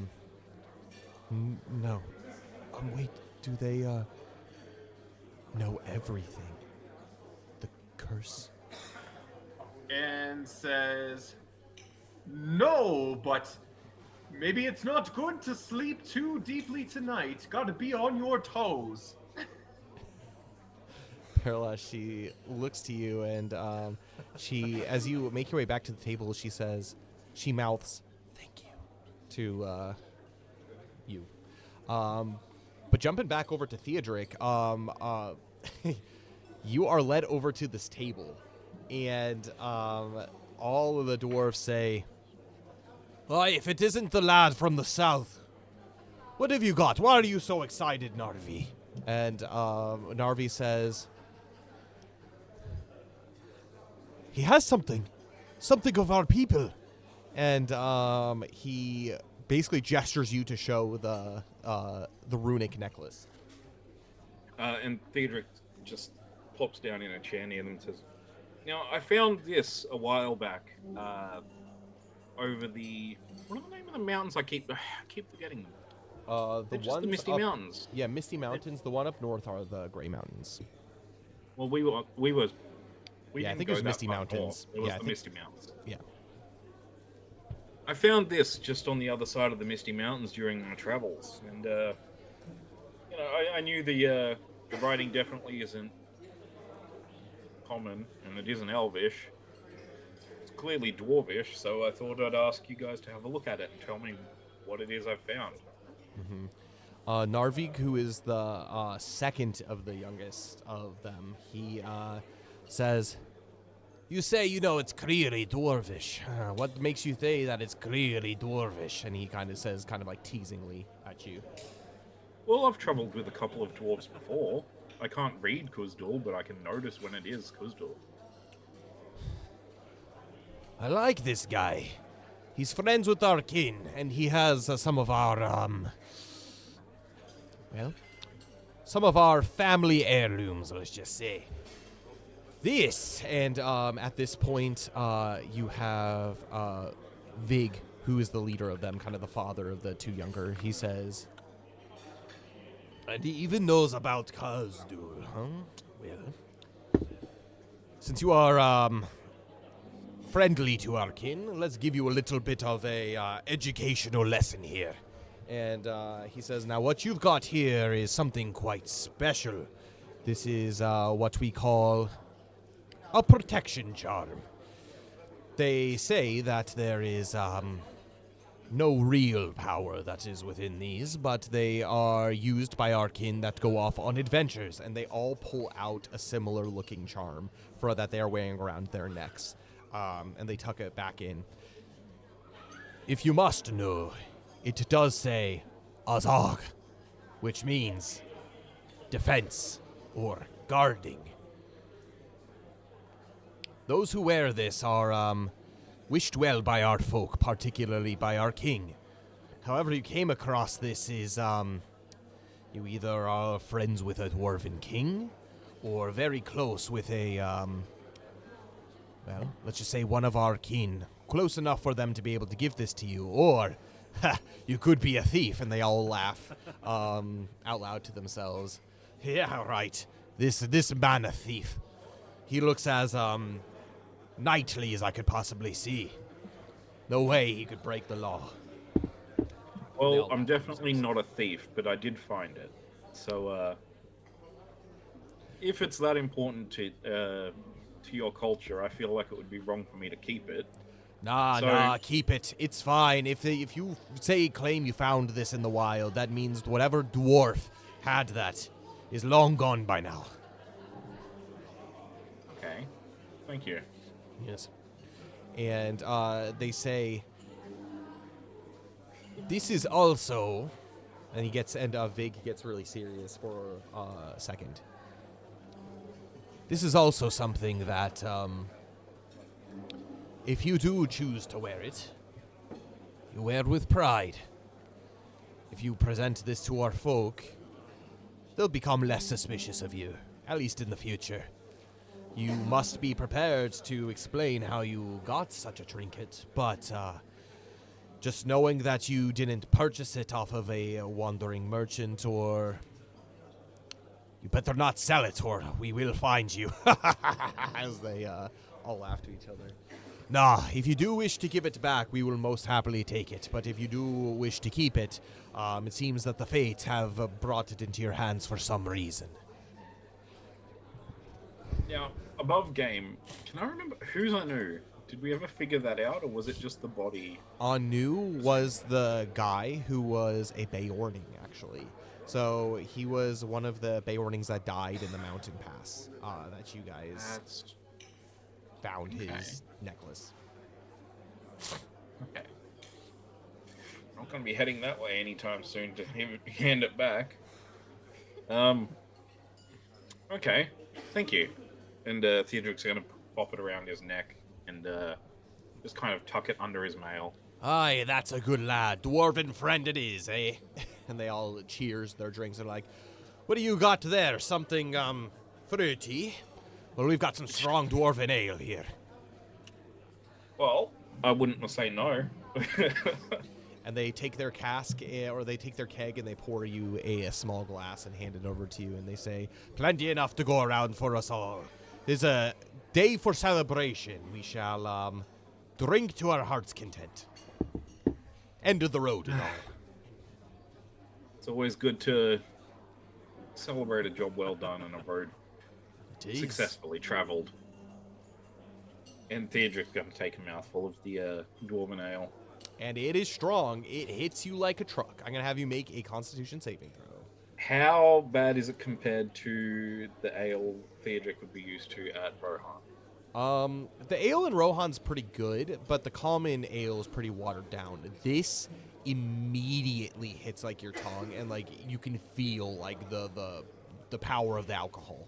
S1: Wait, do they, know everything? The curse?
S4: And says, "No, but maybe it's not good to sleep too deeply tonight. Gotta be on your toes."
S1: Barrelash, she looks to you, and she, as you make your way back to the table, she mouths, "Thank you," to you. But jumping back over to Theodric, you are led over to this table, and all of the dwarves say, "Why, if it isn't the lad from the south, what have you got? Why are you so excited, Narvi?" And Narvi says, "He has something of our people." And he basically gestures you to show the runic necklace.
S2: And Theodric just plops down in a chair near them and says, "Now, I found this a while back over the... What are the name of the mountains? I keep forgetting them. They're just the Misty Mountains.
S1: Yeah, Misty Mountains. The one up north are the Gray Mountains.
S2: Well,
S1: I
S2: we
S1: think
S2: didn't
S1: it
S2: go
S1: was
S2: that
S1: Misty
S2: far
S1: Mountains.
S2: north. It was
S1: Yeah, I
S2: the
S1: think-
S2: Misty Mountains.
S1: Yeah.
S2: I found this just on the other side of the Misty Mountains during my travels, and I knew the writing definitely isn't common, and it isn't Elvish. It's clearly Dwarvish, so I thought I'd ask you guys to have a look at it and tell me what it is I've found."
S1: Narvik, who is the second of the youngest of them, he says, "You say it's clearly dwarvish. What makes you say that it's clearly dwarvish?" And he kind of says, kind of like teasingly at you.
S2: Well, I've travelled with a couple of dwarves before. I can't read Kuzdul, but I can notice when it is Kuzdul.
S1: "I like this guy. He's friends with our kin, and he has some of our, some of our family heirlooms, let's just say. This," and at this point, you have Vig, who is the leader of them, kind of the father of the two younger. He says, "And he even knows about Kazdul, huh? Well, since you are friendly to our kin, let's give you a little bit of a educational lesson here." And he says, "Now what you've got here is something quite special. This is what we call a protection charm. They say that there is no real power that is within these, but they are used by our kin that go off on adventures, and they all pull out a similar looking charm for that they are wearing around their necks, and they tuck it back in. If you must know, it does say Azog, which means defense or guarding. Those who wear this are wished well by our folk, particularly by our king. However, you came across this is you either are friends with a dwarven king, or very close with a well, let's just say one of our kin, close enough for them to be able to give this to you, or you could be a thief. And they all laugh out loud to themselves. Yeah, right. This man a thief. He looks as knightly as I could possibly see. No way he could break the law.
S2: Well, I'm definitely not a thief, but I did find it. So, if it's that important to your culture, I feel like it would be wrong for me to keep it.
S1: Nah, keep it. It's fine. If you claim you found this in the wild, that means whatever dwarf had that is long gone by now.
S2: Okay. Thank you.
S1: Yes. And they say, this is also, and Vig gets really serious for a second. This is also something that, if you do choose to wear it, you wear it with pride. If you present this to our folk, they'll become less suspicious of you, at least in the future. You must be prepared to explain how you got such a trinket, but just knowing that you didn't purchase it off of a wandering merchant, or you better not sell it, or we will find you. As they all laugh to each other. Nah, if you do wish to give it back, we will most happily take it. But if you do wish to keep it, it seems that the fates have brought it into your hands for some reason.
S2: Now, above game, can I remember who's Anu? Did we ever figure that out, or was it just the body?
S1: Anu was the guy who was a Beorning, actually. So he was one of the Beornings that died in the mountain pass that you guys found his necklace.
S2: Okay. I'm not going to be heading that way anytime soon to hand it back. Okay. Thank you. And Theodric's going to pop it around his neck and just kind of tuck it under his mail.
S1: Aye, that's a good lad. Dwarven friend it is, eh? And they all cheers their drinks and like, what do you got there? Something, fruity? Well, we've got some strong dwarven ale here.
S2: Well, I wouldn't say no.
S1: And they take their cask, or they take their keg, and they pour you a small glass and hand it over to you, and they say, plenty enough to go around for us all. It's a day for celebration. We shall, drink to our heart's content. End of the road and all.
S2: It's always good to celebrate a job well done on a road successfully traveled. And Theodric's going to take a mouthful of the dwarven ale.
S1: And it is strong. It hits you like a truck. I'm going to have you make a Constitution saving throw.
S2: How bad is it compared to the ale Theodric would be used to at Rohan?
S1: The ale in Rohan's pretty good, but the common ale is pretty watered down. This immediately hits like your tongue, and like you can feel like the power of the alcohol.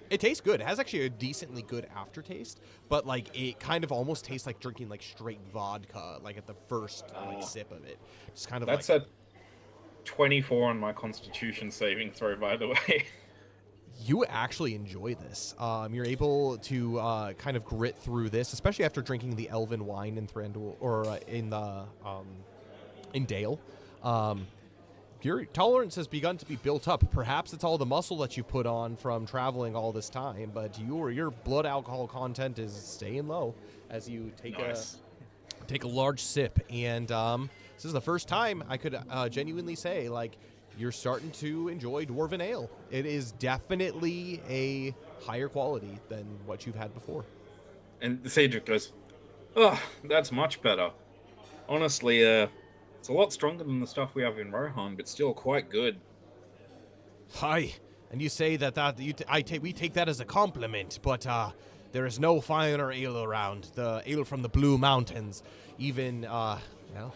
S1: It tastes good. It has actually a decently good aftertaste, but like it kind of almost tastes like drinking like straight vodka, like at the first sip of it. Just kind of
S2: that's
S1: like,
S2: a 24 on my Constitution saving throw, by the way.
S1: You actually enjoy this. You're able to kind of grit through this, especially after drinking the elven wine in Thranduil or in Dale. Your tolerance has begun to be built up. Perhaps it's all the muscle that you put on from traveling all this time, but your blood alcohol content is staying low as you take a large sip. And this is the first time I could genuinely say, like, you're starting to enjoy Dwarven Ale. It is definitely a higher quality than what you've had before.
S2: And the Cedric goes, "Oh, that's much better. Honestly, it's a lot stronger than the stuff we have in Rohan, but still quite good."
S1: Hi, and you say we take that as a compliment, but there is no finer ale around. The ale from the Blue Mountains, even well,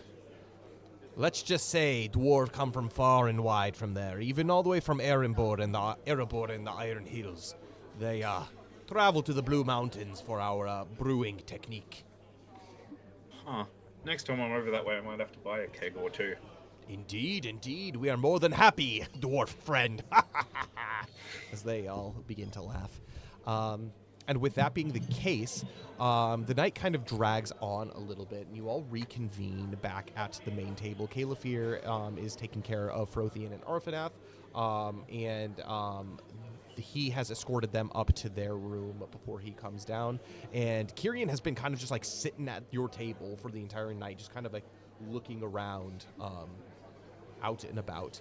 S1: let's just say dwarves come from far and wide from there, even all the way from Erebor and the Iron Hills. They travel to the Blue Mountains for our brewing technique.
S2: Huh. Next time I'm over that way, I might have to buy a keg or two.
S1: Indeed, we are more than happy, dwarf friend. As they all begin to laugh. And with that being the case, the night kind of drags on a little bit, and you all reconvene back at the main table. Calefir is taking care of Frothian and Arfanath, and he has escorted them up to their room before he comes down. And Kyrian has been kind of just like sitting at your table for the entire night, just kind of like looking around out and about.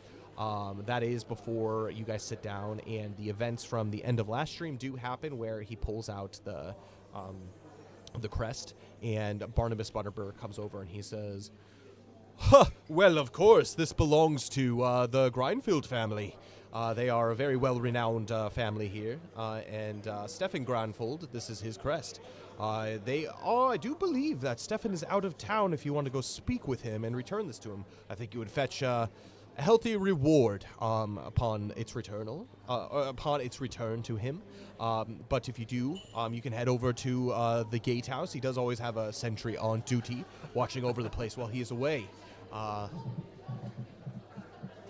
S1: That is before you guys sit down, and the events from the end of last stream do happen, where he pulls out the crest, and Barnabas Butterbur comes over and he says, "Huh, well, of course, this belongs to the Grindfield family. They are a very well-renowned family here, and Stefan Grindfield, this is his crest. I do believe that Stefan is out of town. If you want to go speak with him and return this to him, I think you would fetch a healthy reward upon its return to him. But if you do, you can head over to the gatehouse. He does always have a sentry on duty, watching over the place while he is away.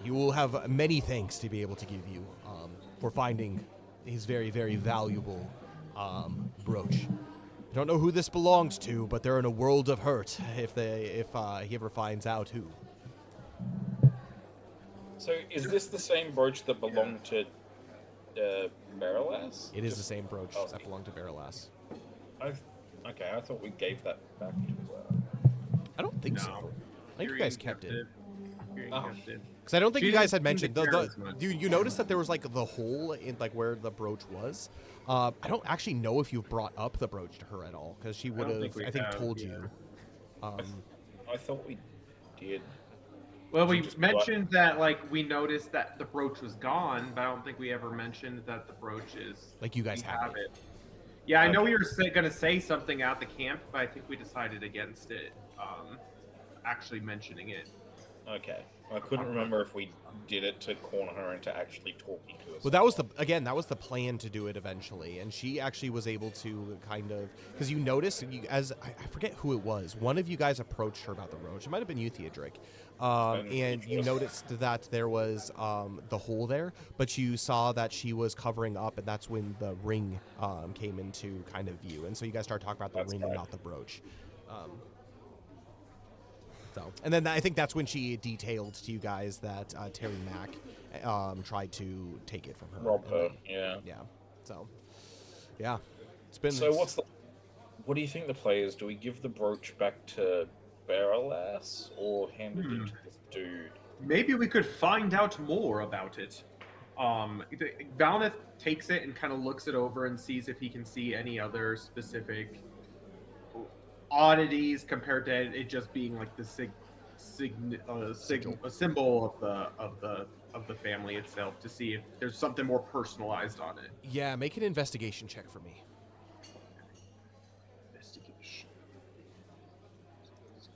S1: You will have many thanks to be able to give you for finding his very, very valuable brooch. I don't know who this belongs to, but they're in a world of hurt if he ever finds out who."
S2: So, is this the same brooch that belonged to Baralas?
S1: It is the same brooch that belonged to Baralas.
S2: Okay, I thought we gave that back to.
S1: I don't think so.
S4: No.
S1: I think you guys kept it.
S4: Tyrion kept it.
S1: Because I don't think
S4: She
S1: you guys
S4: didn't
S1: had
S4: seem
S1: mentioned
S4: to care as much.
S1: you noticed that there was like the hole in like where the brooch was. I don't actually know if you brought up the brooch to her at all, because she would have
S4: think we have,
S1: told
S4: yeah.
S1: you.
S2: I thought we did.
S4: Well, we
S2: just
S4: mentioned that like we noticed that the brooch was gone, but I don't think we ever mentioned that the brooch is
S1: Like you guys
S4: we
S1: have it.
S4: Yeah, I know we were going to say something at the camp, but I think we decided against it. Actually mentioning it.
S2: Okay. I couldn't remember if we did it to corner her into actually talking to us.
S1: Well, that was the plan to do it eventually, and she actually was able to kind of, because you noticed, I forget who it was, one of you guys approached her about the brooch. It might have been you, Theodric, and you noticed that there was the hole there, but you saw that she was covering up, and that's when the ring came into kind of view, and so you guys started talking about the ring and not the brooch. And then I think that's when she detailed to you guys that Terry Mack tried to take it from her.
S2: Rob her, yeah.
S1: Yeah. So, yeah. It's been.
S2: So what do you think the play is? Do we give the brooch back to Baralas or hand it to this dude?
S4: Maybe we could find out more about it. Valneth takes it and kind of looks it over and sees if he can see any other specific oddities compared to it just being like the a symbol of the family itself, to see if there's something more personalized on it.
S1: Yeah, make an investigation check for me.
S4: Investigation.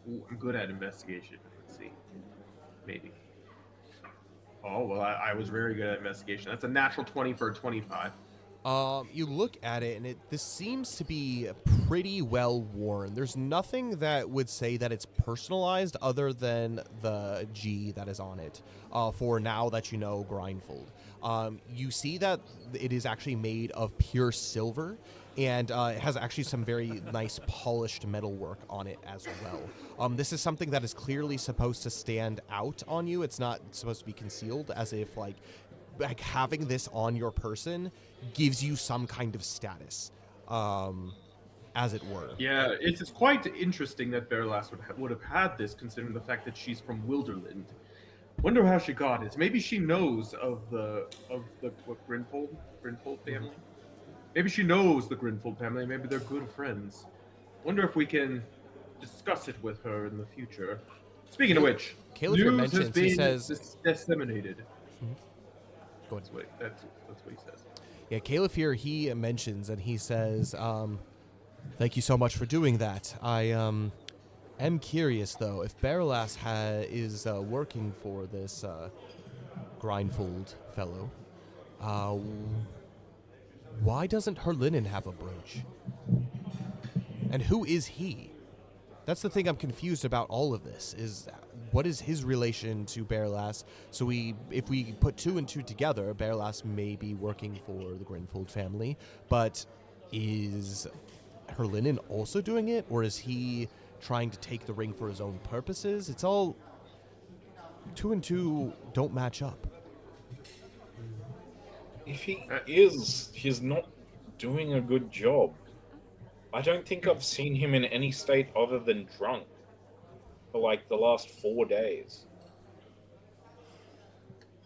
S4: Ooh, I'm good at investigation. Let's see. Maybe. Oh, well, I was very good at investigation. That's a natural 20 for a 25.
S1: You look at it, and this seems to be pretty well worn. There's nothing that would say that it's personalized other than the G that is on it, for now that you know Grindfold. You see that it is actually made of pure silver, and it has actually some very nice polished metalwork on it as well. This is something that is clearly supposed to stand out on you. It's not supposed to be concealed, as if like having this on your person gives you some kind of status, as it were.
S4: Yeah, it's quite interesting that Baralas would have had this, considering the fact that she's from Wilderland. Wonder how she got it. Maybe she knows of the what Grinfold family. Maybe she knows the Grinfold family. Maybe they're good friends. Wonder if we can discuss it with her in the future. Speaking of which,
S1: Caleb here
S4: news has
S1: mentions, he
S4: been
S1: says,
S4: disseminated.
S1: go ahead.
S4: That's what he says.
S1: Yeah, Caleb here, he mentions and he says, thank you so much for doing that. I am curious, though, if Baralas is working for this Grindfold fellow, why doesn't Herlinen have a brooch? And who is he? That's the thing I'm confused about all of this, is what is his relation to Baralas? So if we put two and two together, Baralas may be working for the Grinfold family, but is Herlinen also doing it, or is he trying to take the ring for his own purposes? It's all... two and two don't match up.
S3: If he is, he's not doing a good job. I don't think I've seen him in any state other than drunk for like the last 4 days.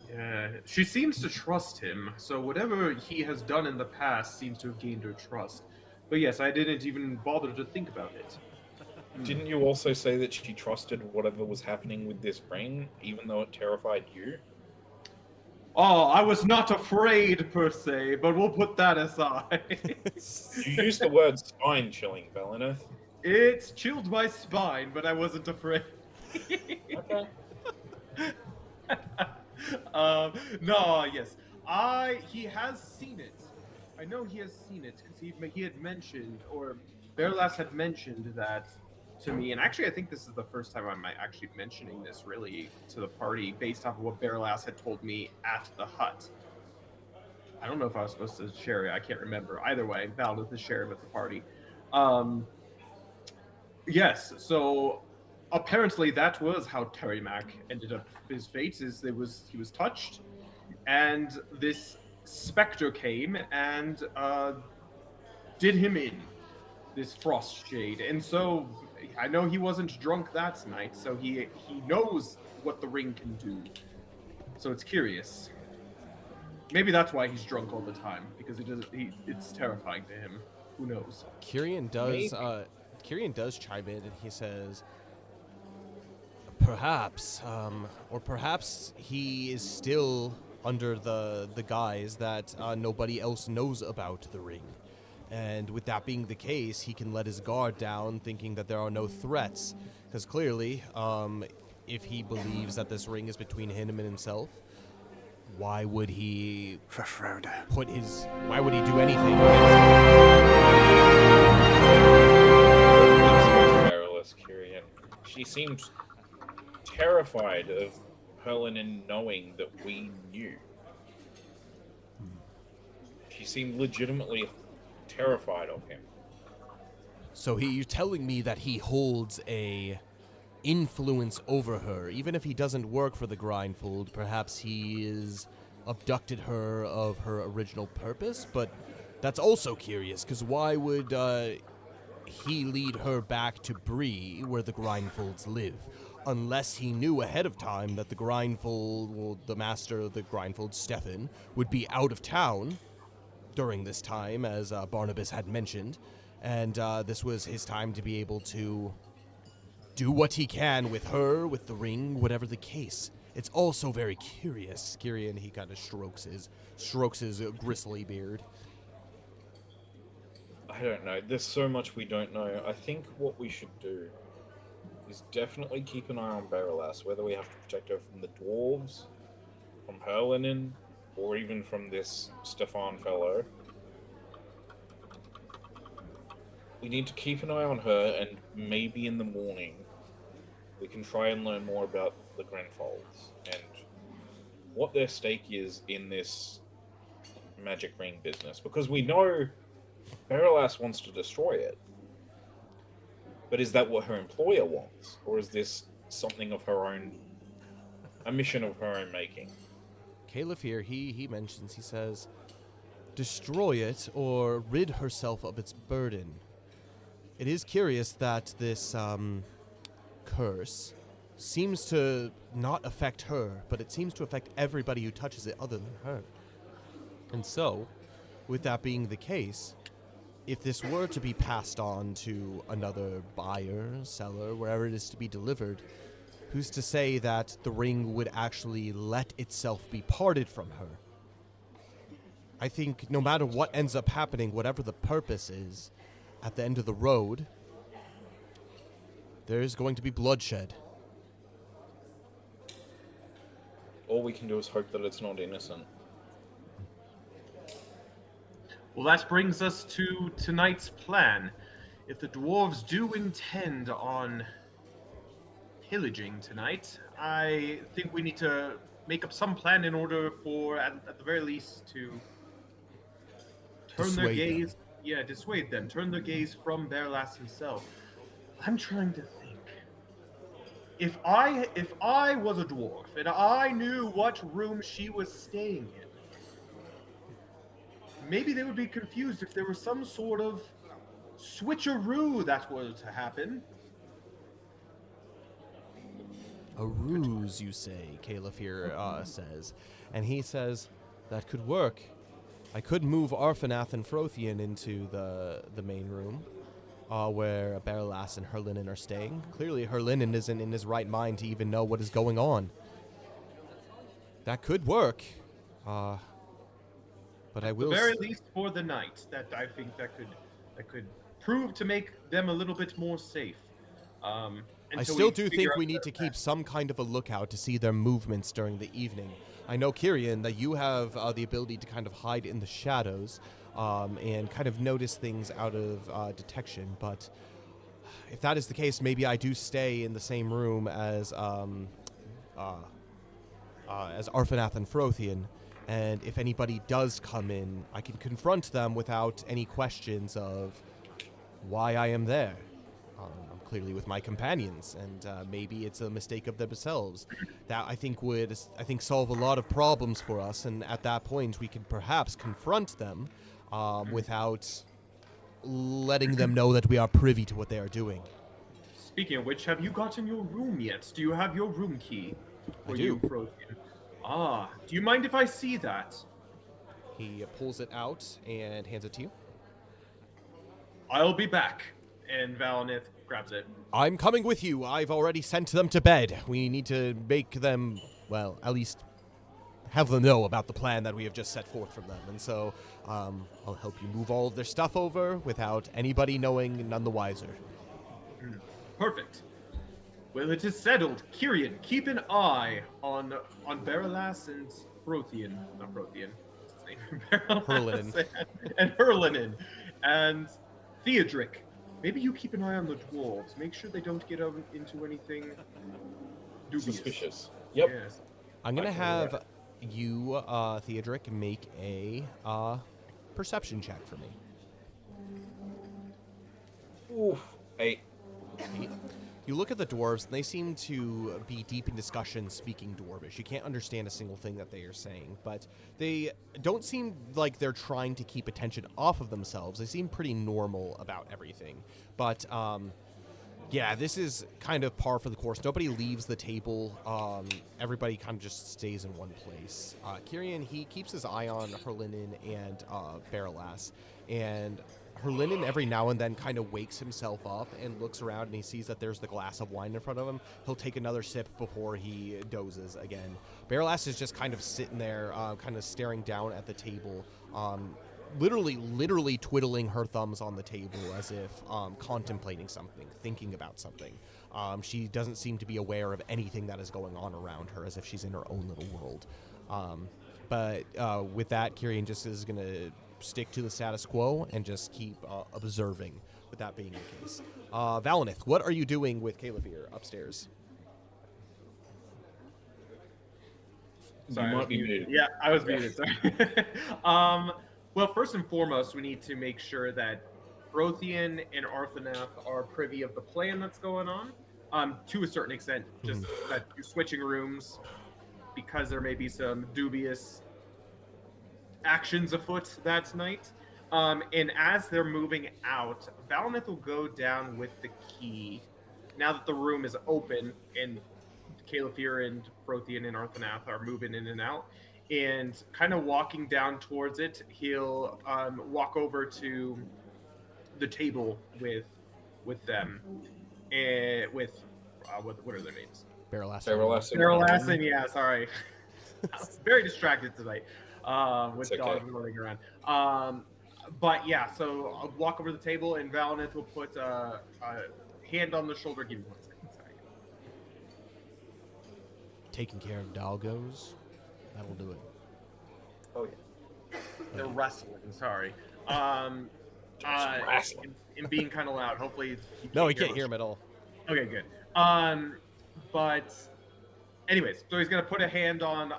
S4: Yeah, she seems to trust him, so whatever he has done in the past seems to have gained her trust. But yes, I didn't even bother to think about it.
S3: Didn't you also say that she trusted whatever was happening with this ring, even though it terrified you?
S4: Oh, I was not afraid per se, but we'll put that aside.
S3: You used the word spine-chilling, Valineth.
S4: It chilled my spine, but I wasn't afraid.
S3: Okay.
S4: No, yes. He has seen it. I know he has seen it because he had mentioned, or Bearlass had mentioned that to me. And actually, I think this is the first time I'm actually mentioning this really to the party based off of what Bearlass had told me at the hut. I don't know if I was supposed to share it. I can't remember. Either way, valid to share it with the party. Yes, so apparently that was how Terry Mack ended up his fate. He was touched, and this specter came and did him in, this frost shade. And so I know he wasn't drunk that night, so he knows what the ring can do. So it's curious. Maybe that's why he's drunk all the time, because it's terrifying to him. Who knows?
S1: Kyrian does chime in, and he says, perhaps he is still under the guise that nobody else knows about the ring. And with that being the case, he can let his guard down, thinking that there are no threats. Because clearly, if he believes that this ring is between him and himself, why would he why would he do anything
S3: Perilous, Kyrian. She seems terrified of Herlinen knowing that we knew. She seemed legitimately terrified of him.
S1: So you're telling me that he holds a influence over her, even if he doesn't work for the Grindfold? Perhaps he is abducted her of her original purpose, but that's also curious, because why would he lead her back to Bree, where the Grindfolds live, unless he knew ahead of time that the Grindfold, well, the master of the Grindfold, Stefan, would be out of town during this time, as Barnabas had mentioned, and this was his time to be able to do what he can with her, with the ring, whatever the case. It's also very curious. Kyrian, he kind of strokes his gristly beard.
S3: I don't know. There's so much we don't know. I think what we should do is definitely keep an eye on Baralas, whether we have to protect her from the dwarves, from Herlinen, or even from this Stefan fellow. We need to keep an eye on her, and maybe in the morning we can try and learn more about the Grenfolds and what their stake is in this magic ring business. Because we know Baralas wants to destroy it. But is that what her employer wants? Or is this something of her own, a mission of her own making?
S1: Caliph here, he mentions, he says, destroy it or rid herself of its burden. It is curious that this curse seems to not affect her, but it seems to affect everybody who touches it other than her. And so, with that being the case, if this were to be passed on to another buyer, seller, wherever it is to be delivered, who's to say that the ring would actually let itself be parted from her? I think no matter what ends up happening, whatever the purpose is, at the end of the road, there's going to be bloodshed.
S3: All we can do is hope that it's not innocent.
S4: Well, that brings us to tonight's plan. If the dwarves do intend on pillaging tonight, I think we need to make up some plan in order for, at the very least, to turn their
S1: Dissuade them.
S4: gaze. Yeah, dissuade them. Turn their gaze from Berlas himself. I'm trying to think. If I was a dwarf and I knew what room she was staying in, maybe they would be confused if there was some sort of switcheroo that were to happen.
S1: A ruse, you say, Caliphyr says. And he says, that could work. I could move Arfanath and Frothian into the main room, where Berlas and Herlinen are staying. Clearly, Herlinen isn't in his right mind to even know what is going on. That could work. But I
S4: At
S1: will...
S4: the very least for the night, that I think that could prove to make them a little bit more safe.
S1: I
S4: until
S1: still
S4: we
S1: do
S4: figure
S1: think
S4: out
S1: we need
S4: their
S1: to keep
S4: plan.
S1: some kind of a lookout to see their movements during the evening. I know, Kyrian, that you have the ability to kind of hide in the shadows and kind of notice things out of detection, but if that is the case, maybe I do stay in the same room as Arfanath and Frothian, and if anybody does come in, I can confront them without any questions of why I am there. I'm clearly with my companions, and maybe it's a mistake of themselves. That I think would solve a lot of problems for us, and at that point we can perhaps confront them without letting them know that we are privy to what they are doing.
S4: Speaking of which, have you gotten your room yet? Do you have your room key?
S1: I
S4: For
S1: do.
S4: you, Frothian? Ah, do you mind if I see that?
S1: He pulls it out and hands it to you.
S4: I'll be back. And Valinith grabs it.
S1: I'm coming with you. I've already sent them to bed. We need to make them, well, at least have them know about the plan that we have just set forth from them. And so I'll help you move all of their stuff over without anybody knowing, none the wiser.
S4: Perfect. Well, it is settled. Kyrian, keep an eye on Berlas and Frothian. Not Frothian. What's his name?
S1: Herlinen.
S4: And Herlinen. And Theodric. Maybe you keep an eye on the dwarves. Make sure they don't get into anything dubious.
S3: Suspicious. Yep.
S4: Yes.
S1: I'm going to
S3: I can do
S1: have you, Theodric, make a perception check for me.
S3: Oof. 8.
S1: You look at the dwarves, and they seem to be deep in discussion speaking Dwarvish. You can't understand a single thing that they are saying, but they don't seem like they're trying to keep attention off of themselves. They seem pretty normal about everything. But, yeah, this is kind of par for the course. Nobody leaves the table. Everybody kind of just stays in one place. Kyrian, he keeps his eye on Herlinen and Berlas, and Herlinen every now and then kind of wakes himself up and looks around, and he sees that there's the glass of wine in front of him. He'll take another sip before he dozes again. Berlas is just kind of sitting there, kind of staring down at the table, literally twiddling her thumbs on the table as if contemplating something, thinking about something. She doesn't seem to be aware of anything that is going on around her, as if she's in her own little world. But with that, Kyrian just is going to stick to the status quo and just keep observing, with that being the case. Valinith, what are you doing with Caliphyr upstairs?
S4: Sorry,
S3: You
S4: I
S3: might
S4: was
S3: be
S4: muted.
S3: muted.
S4: Yeah, I was muted. Sorry. Well, first and foremost, we need to make sure that Frothian and Arthanath are privy of the plan that's going on. To a certain extent, just that you're switching rooms because there may be some dubious actions afoot that night. And as they're moving out, Valinith will go down with the key now that the room is open and Caliphyr and Prothean and Arthanath are moving in and out. And kind of walking down towards it, he'll walk over to the table with them, and with what are their names?
S3: Barrel
S4: Assassin, yeah, sorry. I was very distracted tonight with
S3: It's okay.
S4: dogs running around. But yeah, so I'll walk over to the table, and Valineth will put a hand on the shoulder. Give me 1 second. Sorry.
S1: Taking care of doggos, that'll do it.
S3: Oh yeah.
S4: They're wrestling. Sorry.
S3: wrestling.
S4: And being kind of loud. Hopefully,
S1: No, he can't hear him at all.
S4: Okay, good. But anyways, so he's gonna put a hand on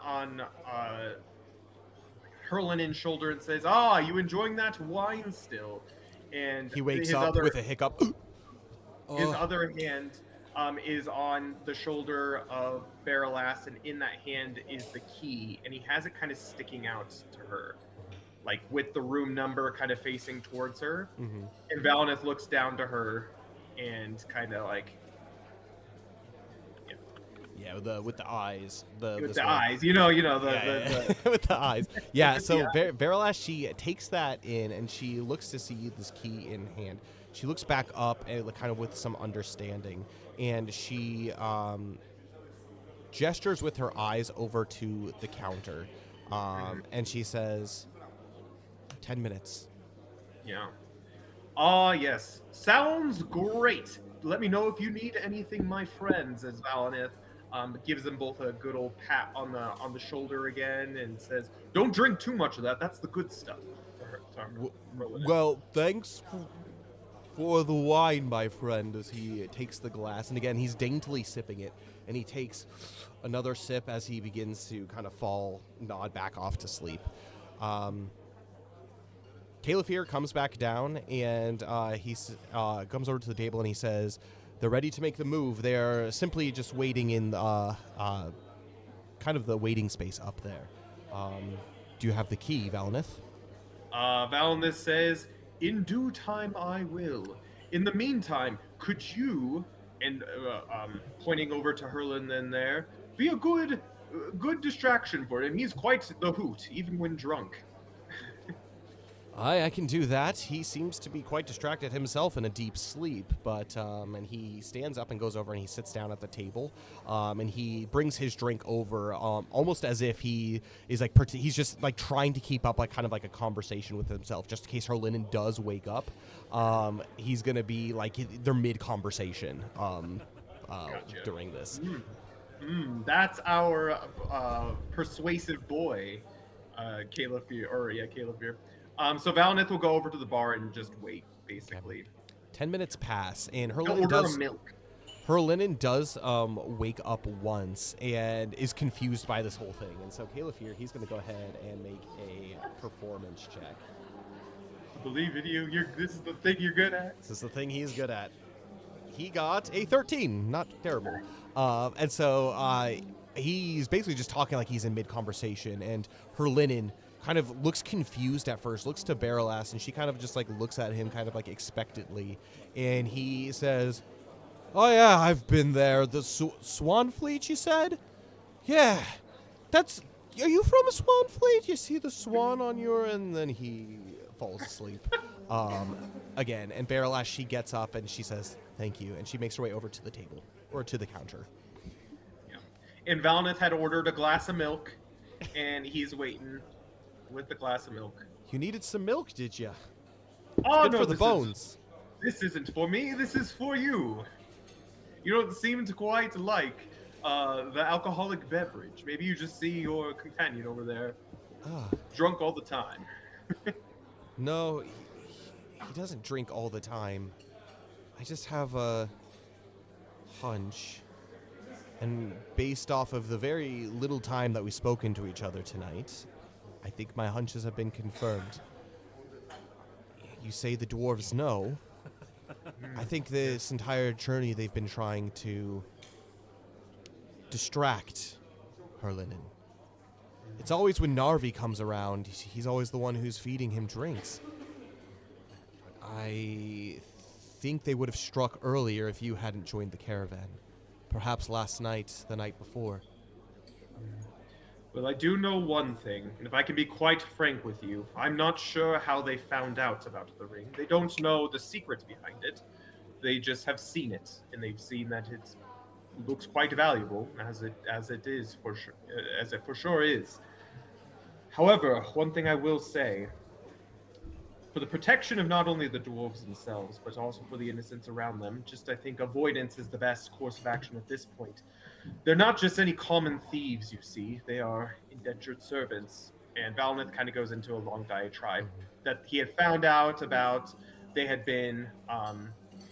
S4: Herlinen's shoulder and says, "Ah, you enjoying that wine still?" And
S1: He wakes up with a hiccup.
S4: His other hand is on the shoulder of Baralas, and in that hand is the key, and he has it kind of sticking out to her, like with the room number kind of facing towards her.
S1: Mm-hmm.
S4: And Valineth looks down to her and kind of like,
S1: Yeah, with the eyes.
S4: with the eyes, you know, the
S1: with the eyes. Yeah, so Verilash, she takes that in and she looks to see this key in hand. She looks back up and kind of with some understanding, and she gestures with her eyes over to the counter, and she says, 10 minutes.
S4: Yeah. Ah, yes. Sounds great. Let me know if you need anything, my friends, as Valineth gives them both a good old pat on the shoulder again and says, "Don't drink too much of that. That's the good stuff."
S1: Well, thanks for the wine, my friend, as he takes the glass. And again, he's daintily sipping it, and he takes another sip as he begins to kind of nod back off to sleep. Caliphyr comes back down, and he comes over to the table, and he says, they're ready to make the move. They're simply just waiting in kind of the waiting space up there. Do you have the key, Valineth?
S4: Valineth says, "In due time I will. In the meantime, could you," and pointing over to Herlin then there, "be a good distraction for him? He's quite the hoot, even when drunk."
S1: I can do that. He seems to be quite distracted himself in a deep sleep, but and he stands up and goes over and he sits down at the table, and he brings his drink over, almost as if he is like he's just like trying to keep up like kind of like a conversation with himself, just in case Herlinen does wake up. He's gonna be like they're mid conversation
S4: Gotcha.
S1: during this.
S4: That's our persuasive boy, Caliphyr. So Valineth will go over to the bar and just wait, basically.
S1: 10 minutes pass, and
S4: He'll
S1: Herlinen
S4: order
S1: does.
S4: a milk.
S1: Herlinen does wake up once and is confused by this whole thing, and so Caliphyr, he's going to go ahead and make a performance check.
S4: I believe in you. This is the thing you're good at.
S1: This is the thing he's good at. He got a 13, not terrible. And so he's basically just talking like he's in mid-conversation, and Herlinen kind of looks confused at first, looks to Baralas, and she kind of just like looks at him kind of like expectantly, and he says, "Oh yeah, I've been there. The Swan Fleet, you said? Yeah, are you from a Swan Fleet? You see the swan on your..." And then he falls asleep again, and Baralas, she gets up and she says, "Thank you," and she makes her way over to the table, or to the counter.
S4: Yeah. And Valineth had ordered a glass of milk, and he's waiting with the glass of milk.
S1: You needed some milk, did you?
S4: Oh,
S1: Good
S4: no,
S1: for the bones.
S4: This isn't for me. This is for you. You don't seem to quite like the alcoholic beverage. Maybe you just see your companion over there drunk all the time.
S1: No, he doesn't drink all the time. I just have a hunch. And based off of the very little time that we've spoken to each other tonight, I think my hunches have been confirmed. You say the dwarves know. I think this entire journey they've been trying to distract Herlinen. It's always when Narvi comes around, he's always the one who's feeding him drinks. I think they would have struck earlier if you hadn't joined the caravan. perhaps last night, the night before.
S4: Well, I do know one thing, and if I can be quite frank with you, I'm not sure how they found out about the ring. They don't know the secret behind it. They just have seen it, and they've seen that it looks quite valuable, as it is for sure, as it for sure is. However, one thing I will say, for the protection of not only the dwarves themselves, but also for the innocents around them, just I think avoidance is the best course of action at this point. They're not just any common thieves, you see. They are indentured servants. And Valnith kind of goes into a long diatribe that he had found out about. They had been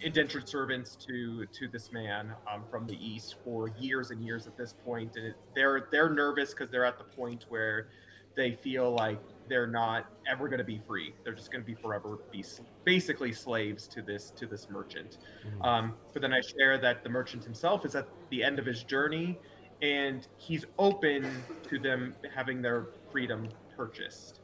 S4: indentured servants to this man from the east for years and years at this point, and they're nervous because they're at the point where they feel like they're not ever going to be free. They're just going to be forever basically slaves to this merchant. But then I share that the merchant himself is at the end of his journey, and he's open to them having their freedom purchased.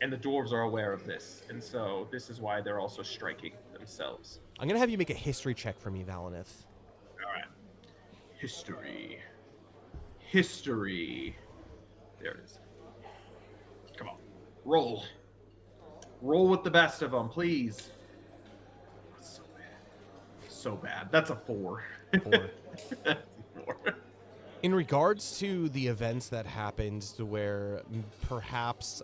S4: And the dwarves are aware of this, and so this is why they're also striking themselves.
S1: I'm going to have you make a history check for me, Valinith.
S4: All right. History. There it is. Come on. Roll. Roll with the best of them, please. So bad. That's a 4.
S1: 4.
S4: That's a 4.
S1: In regards to the events that happened to where perhaps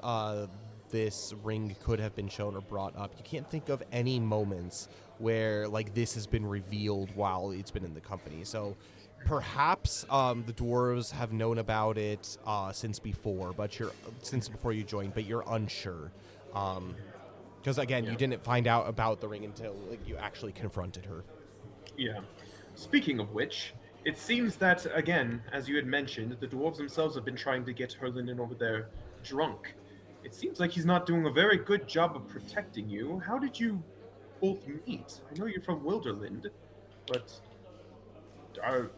S1: this ring could have been shown or brought up, you can't think of any moments where like this has been revealed while it's been in the company. So perhaps the dwarves have known about it since before you joined, but you're unsure. Because again, you didn't find out about the ring until like, you actually confronted her.
S4: Yeah. Speaking of which, it seems that, again, as you had mentioned, the dwarves themselves have been trying to get Herlinen over there drunk. It seems like he's not doing a very good job of protecting you. How did you both meet? I know you're from Wilderland, but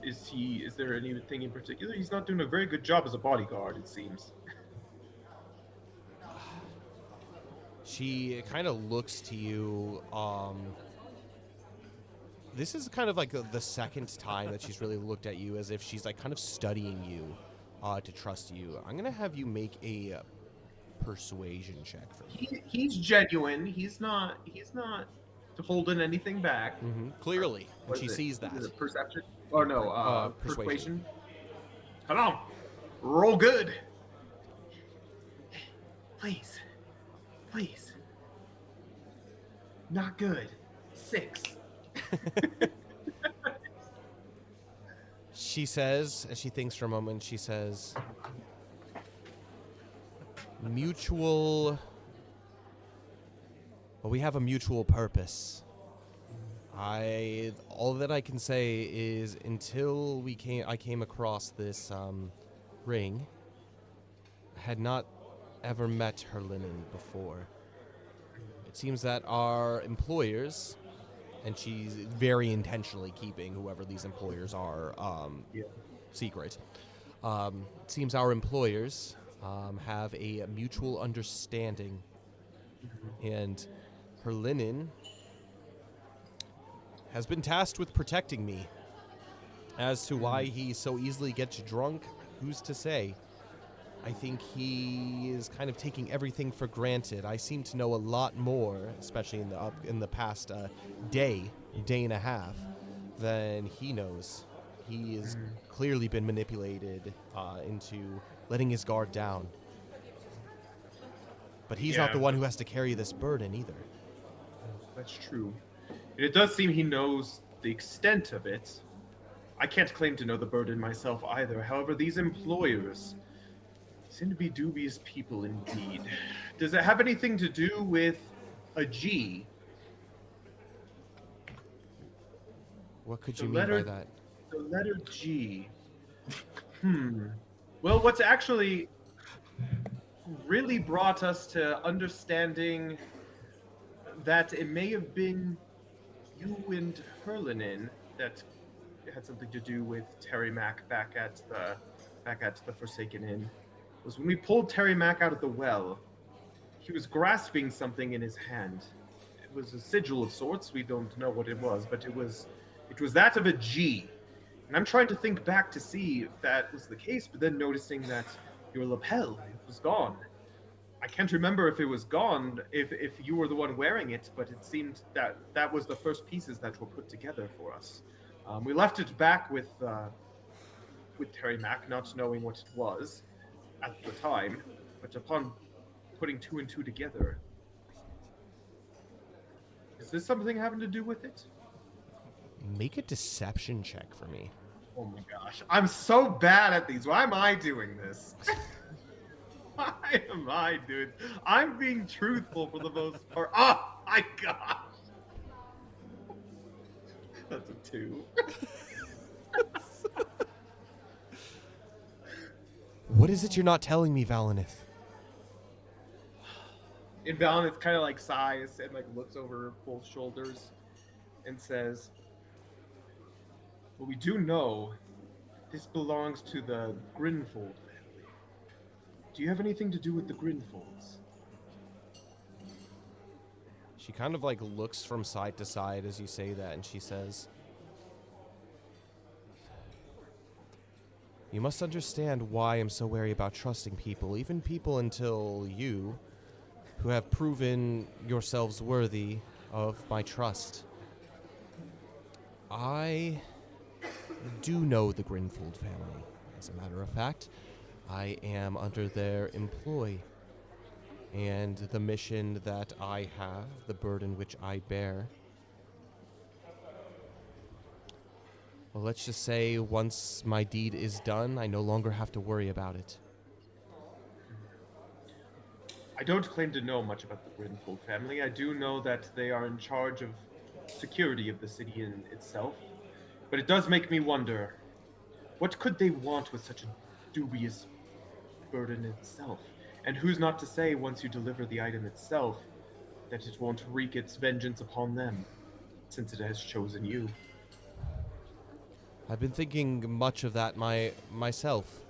S4: is there anything in particular? He's not doing a very good job as a bodyguard, it seems.
S1: She kind of looks to you. This is kind of like the second time that she's really looked at you as if she's like kind of studying you to trust you. I'm going to have you make a persuasion check for me.
S4: He's genuine. He's not holding anything back.
S1: Clearly, and she sees that.
S4: Is it perception? Oh no, persuasion. Come on, roll good. Please. Not good. 6.
S1: She says, as she thinks for a moment, she says, mutual. Well, we have a mutual purpose. All that I can say is until I came across this ring, I had not ever met Herlinen before. It seems that our employers, and she's very intentionally keeping whoever these employers are secret. It seems our employers have a mutual understanding, and Herlinen has been tasked with protecting me. As to why he so easily gets drunk, who's to say? I think he is kind of taking everything for granted. I seem to know a lot more, especially in the past day and a half, than he knows. He has clearly been manipulated into letting his guard down. But he's not the one who has to carry this burden either.
S4: That's true. And it does seem he knows the extent of it. I can't claim to know the burden myself either. However, these employers seem to be dubious people indeed. Does it have anything to do with a G?
S1: What could you mean by that?
S4: The letter G. Well, what's actually really brought us to understanding that it may have been you and Herlinen that had something to do with Terry Mack back at the Forsaken Inn. Was when we pulled Terry Mack out of the well, he was grasping something in his hand. It was a sigil of sorts. We don't know what it was, but it was that of a G. And I'm trying to think back to see if that was the case, but then noticing that your lapel it was gone. I can't remember if it was gone, if you were the one wearing it, but it seemed that that was the first pieces that were put together for us. We left it back with Terry Mack, not knowing what it was at the time, but upon putting two and two together, is this something having to do with it?
S1: Make a deception check for me.
S4: Oh my gosh, I'm so bad at these. Why am I doing this? Why am I doing? I'm being truthful for the most part. Oh my gosh, that's a 2.
S1: What is it you're not telling me, Valinith?
S4: And Valinith kind of like sighs and like looks over both shoulders and says, "Well, we do know this belongs to the Grinfold family. Do you have anything to do with the Grinfolds?"
S1: She kind of like looks from side to side as you say that, and she says, "You must understand why I'm so wary about trusting people, even people until you, who have proven yourselves worthy of my trust. I do know the Grinfold family. As a matter of fact, I am under their employ. And the mission that I have, the burden which I bear, well, let's just say once my deed is done, I no longer have to worry about it."
S4: I don't claim to know much about the Grinfold family. I do know that they are in charge of security of the city in itself. But it does make me wonder, what could they want with such a dubious burden itself? And who's not to say once you deliver the item itself that it won't wreak its vengeance upon them, since it has chosen you?
S1: I've been thinking much of that myself.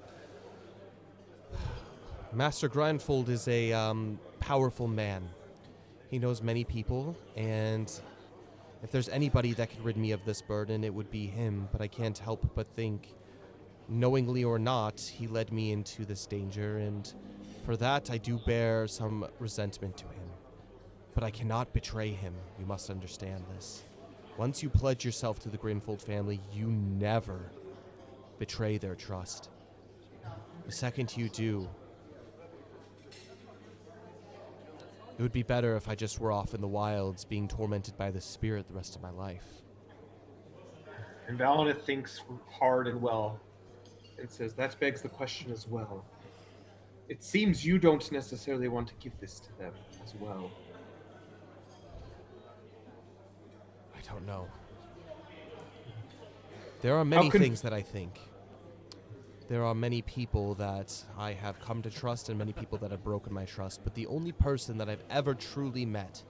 S1: Master Grindfold is a powerful man. He knows many people, and if there's anybody that could rid me of this burden, it would be him. But I can't help but think, knowingly or not, he led me into this danger, and for that I do bear some resentment to him. But I cannot betray him, you must understand this. Once you pledge yourself to the Grinfold family, you never betray their trust. The second you do, it would be better if I just were off in the wilds being tormented by the spirit the rest of my life.
S4: And Valinith thinks hard and well and says, that begs the question as well. It seems you don't necessarily want to give this to them as well.
S1: I don't know. There are many things that I think. There are many people that I have come to trust and many people that have broken my trust, but the only person that I've ever truly met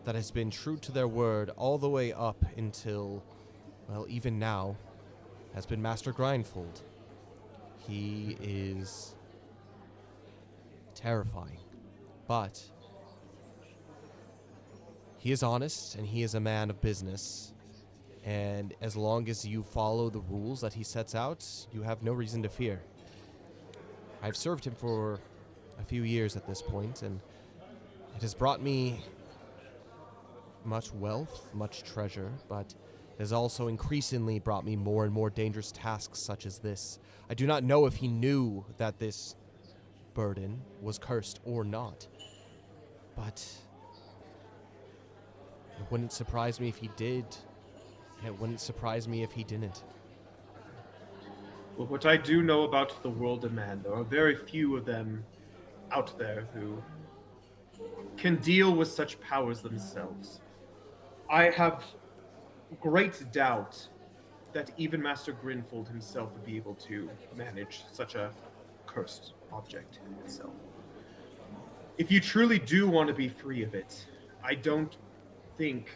S1: that has been true to their word all the way up until, well, even now, has been Master Grindfold. He is terrifying, but he is honest and he is a man of business. And as long as you follow the rules that he sets out, you have no reason to fear. I've served him for a few years at this point, and it has brought me much wealth, much treasure, but it has also increasingly brought me more and more dangerous tasks such as this. I do not know if he knew that this burden was cursed or not, but it wouldn't surprise me if he did. And it wouldn't surprise me if he didn't.
S4: Well, what I do know about the world of man, there are very few of them out there who can deal with such powers themselves. I have great doubt that even Master Grinfold himself would be able to manage such a cursed object itself. If you truly do want to be free of it, I don't think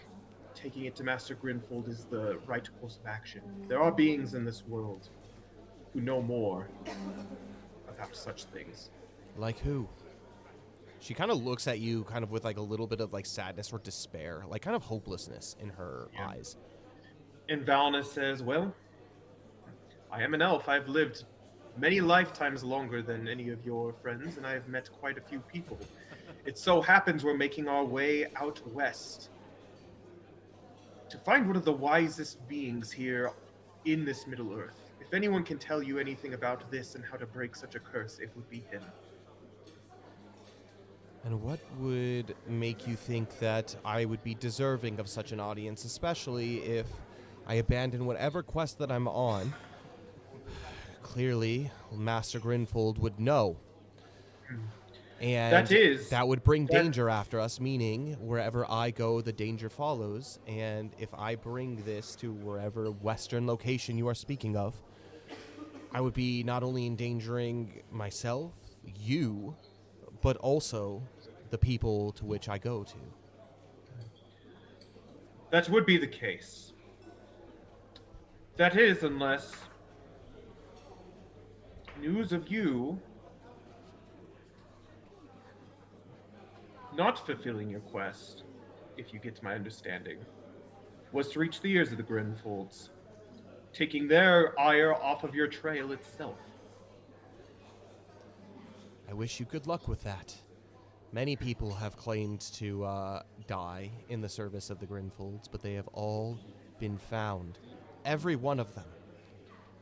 S4: taking it to Master Grinfold is the right course of action. There are beings in this world who know more about such things.
S1: Like who? She kind of looks at you kind of with like a little bit of like sadness or despair, like kind of hopelessness in her eyes.
S4: And Valinith says, well, I am an elf. I've lived many lifetimes longer than any of your friends, and I have met quite a few people. It so happens we're making our way out west to find one of the wisest beings here in this Middle Earth. If anyone can tell you anything about this and how to break such a curse, it would be him.
S1: And what would make you think that I would be deserving of such an audience, especially if I abandon whatever quest that I'm on? Clearly, Master Grinfold would know. And that would bring danger after us, meaning wherever I go, the danger follows. And if I bring this to wherever western location you are speaking of, I would be not only endangering myself, you, but also the people to which I go to.
S4: That would be the case. That is, unless news of you not fulfilling your quest, if you get my understanding, was to reach the ears of the Grinfolds, taking their ire off of your trail itself.
S1: I wish you good luck with that. Many people have claimed to die in the service of the Grinfolds, but they have all been found. Every one of them.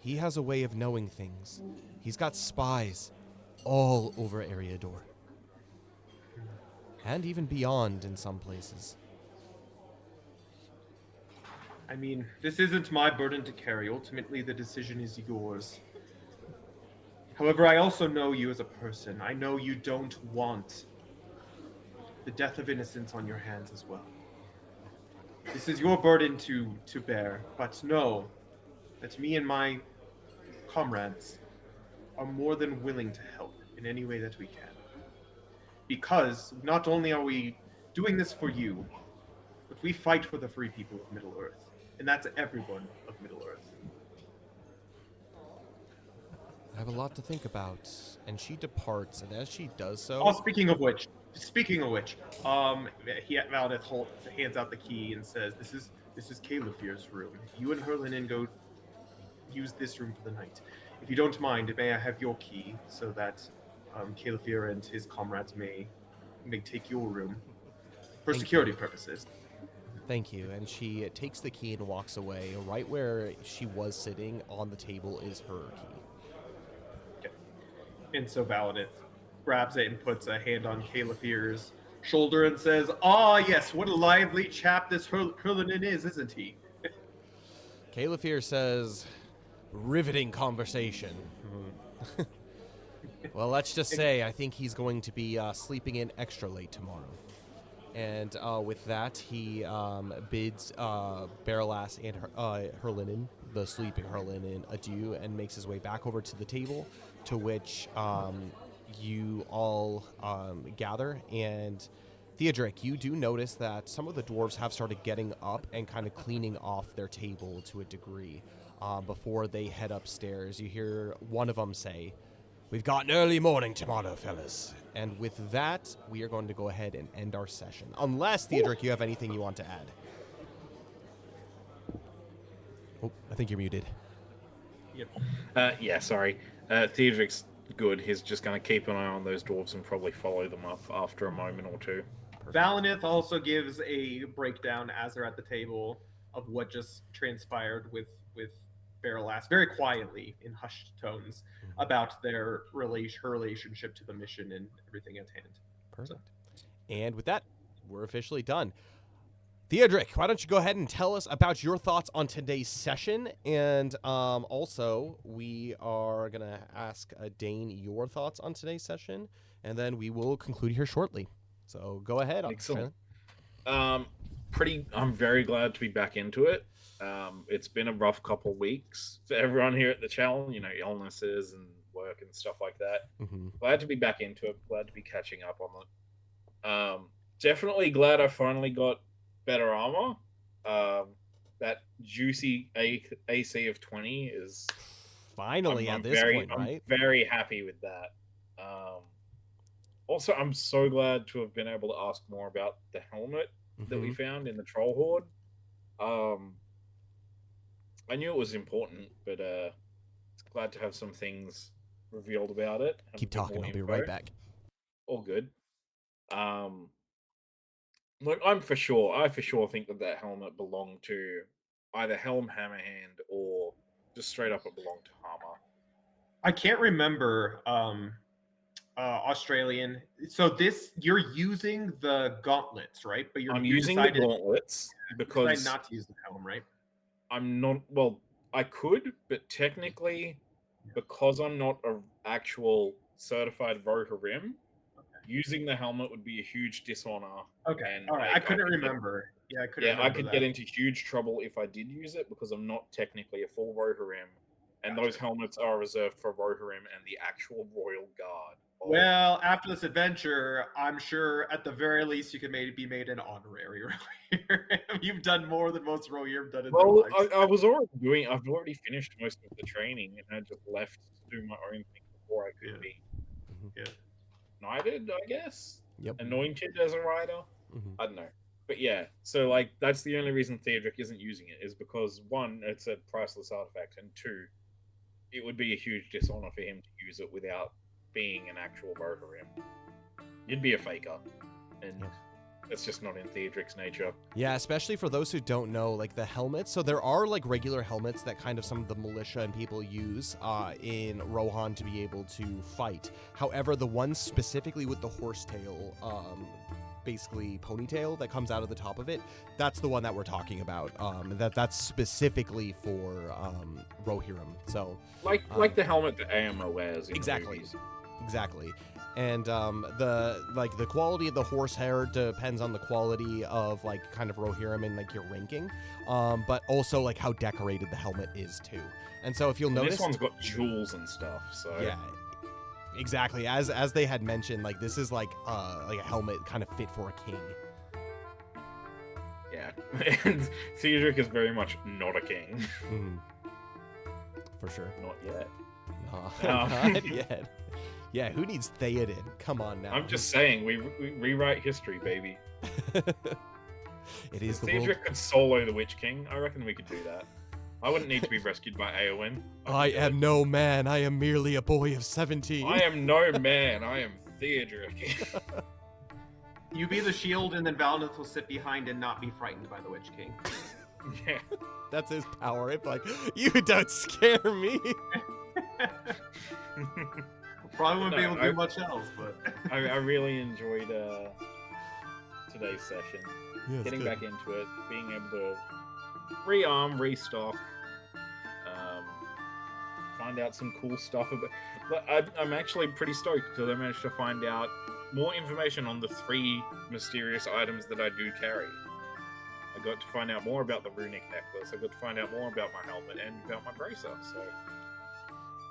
S1: He has a way of knowing things. He's got spies all over Eriador. And even beyond in some places.
S4: I mean, this isn't my burden to carry. Ultimately, the decision is yours. However, I also know you as a person. I know you don't want the death of innocents on your hands as well. This is your burden to bear, but know that me and my comrades are more than willing to help in any way that we can. Because not only are we doing this for you, but we fight for the free people of Middle-earth. And that's everyone of Middle-earth.
S1: I have a lot to think about. And she departs, and as she does so...
S4: Oh, speaking of which, Valdeth hands out the key and says, "This is Califier's room. You and Herlinen go use this room for the night. If you don't mind, may I have your key so that Califier and his comrades may take your room for security purposes."
S1: Thank you. And she takes the key and walks away. Right where she was sitting on the table is her key.
S4: Okay. And so Valadith grabs it and puts a hand on Califier's shoulder and says, "Ah, yes, what a lively chap this Herlinen is, isn't he?"
S1: Califier says, "Riveting conversation." Well, let's just say I think he's going to be sleeping in extra late tomorrow. And with that, he bids Baralas and Herlinen, the sleeping Herlinen, adieu, and makes his way back over to the table, to which you all gather. And Theodric, you do notice that some of the dwarves have started getting up and kind of cleaning off their table to a degree before they head upstairs. You hear one of them say, "We've got an early morning tomorrow, fellas." And with that, we are going to go ahead and end our session. Unless, Theodric, you have anything you want to add. Oh, I think you're muted.
S4: Yep.
S3: Yeah, sorry. Theodric's good. He's just going to keep an eye on those dwarves and probably follow them up after a moment or two.
S4: Valinith also gives a breakdown as they're at the table of what just transpired with Baralas, very quietly in hushed tones, about her relationship to the mission and everything at hand.
S1: Perfect. So. And with that, we're officially done. Theodric, why don't you go ahead and tell us about your thoughts on today's session? And also, we are going to ask Dane your thoughts on today's session, and then we will conclude here shortly. So go ahead.
S3: Excellent. I'm very glad to be back into it. It's been a rough couple weeks for everyone here at the channel, illnesses and work and stuff like that.
S1: Mm-hmm.
S3: Glad to be back into it. Glad to be catching up on it. Definitely glad I finally got better armor. That juicy AC of 20 is
S1: finally at this point, right?
S3: I'm very happy with that. Also, I'm so glad to have been able to ask more about the helmet that we found in the Troll Horde. I knew it was important, but
S2: glad to have some things revealed about it. Have a
S1: Keep
S2: bit more
S1: talking. I'll be
S2: info.
S1: right back.
S2: All good. Look, I for sure think that helmet belonged to either Helm Hammerhand or just straight up it belonged to Harmer.
S4: I can't remember Australian. So this you're using the gauntlets, right? But
S2: I'm
S4: you
S2: using the
S4: decided
S2: gauntlets because
S4: not to use the helm, right?
S2: I'm not. Well, I could, but technically, because I'm not an actual certified Rohirrim, using the helmet would be a huge dishonor.
S4: Okay.
S2: And
S4: All right.
S2: like,
S4: I couldn't
S2: could
S4: remember. Yeah, I couldn't
S2: yeah, I
S4: remember
S2: could
S4: that.
S2: get into huge trouble if I did use it because I'm not technically a full Rohirrim, and those helmets are reserved for Rohirrim and the actual royal guard.
S4: Well, after this adventure, I'm sure at the very least you can be made an honorary Rohirrim. You've done more than most Rohirrim done in their
S2: Well,
S4: lives.
S2: I was already doing. I've already finished most of the training, and I just left to do my own thing before I could be
S4: Yeah.
S2: knighted, I guess.
S1: Yep.
S2: Anointed as a rider.
S1: Mhm.
S2: I don't know. But yeah, so like that's the only reason Theodric isn't using it is because one, it's a priceless artifact, and two, it would be a huge dishonor for him to use it without being an actual Rohirrim. You'd be a faker, and
S1: Yeah.
S2: that's just not in Theodric's nature.
S1: Yeah, especially for those who don't know, like the helmets. So there are like regular helmets that kind of some of the militia and people use in Rohan to be able to fight. However, the one specifically with the horsetail, basically ponytail that comes out of the top of it, that's the one that we're talking about. That's specifically for Rohirrim. So
S2: Like the helmet that AMO wears in
S1: exactly.
S2: the movies.
S1: Exactly. And the quality of the horsehair depends on the quality of like kind of Rohirrim and like your ranking, but also like how decorated the helmet is too. And so if you'll notice,
S2: This one's got jewels and stuff, so
S1: yeah, exactly, as they had mentioned, like this is like a helmet kind of fit for a king.
S2: yeah. And Theodric is very much not a king.
S1: Mhm. For sure.
S2: Not yet.
S1: Not yet. Yeah, who needs Theoden? Come on now.
S2: I'm just saying, we rewrite history, baby.
S1: It is the
S2: Theodric
S1: world.
S2: could solo the Witch King. I reckon we could do that. I wouldn't need to be rescued by Eowyn.
S1: I am no man. I am merely a boy of 17.
S2: I am no man. I am Theodric.
S4: You be the shield, and then Valinor will sit behind and not be frightened by the Witch King.
S2: Yeah.
S1: That's his power. It's like, you don't scare me.
S4: Probably wouldn't be
S2: No,
S4: able to do much else, but
S2: I really enjoyed today's session.
S1: Yeah, it's
S2: Getting
S1: good.
S2: back into it, being able to rearm, restock, find out some cool stuff about. But I'm actually pretty stoked because I managed to find out more information on the 3 mysterious items that I do carry. I got to find out more about the runic necklace. I got to find out more about my helmet and about my bracer. So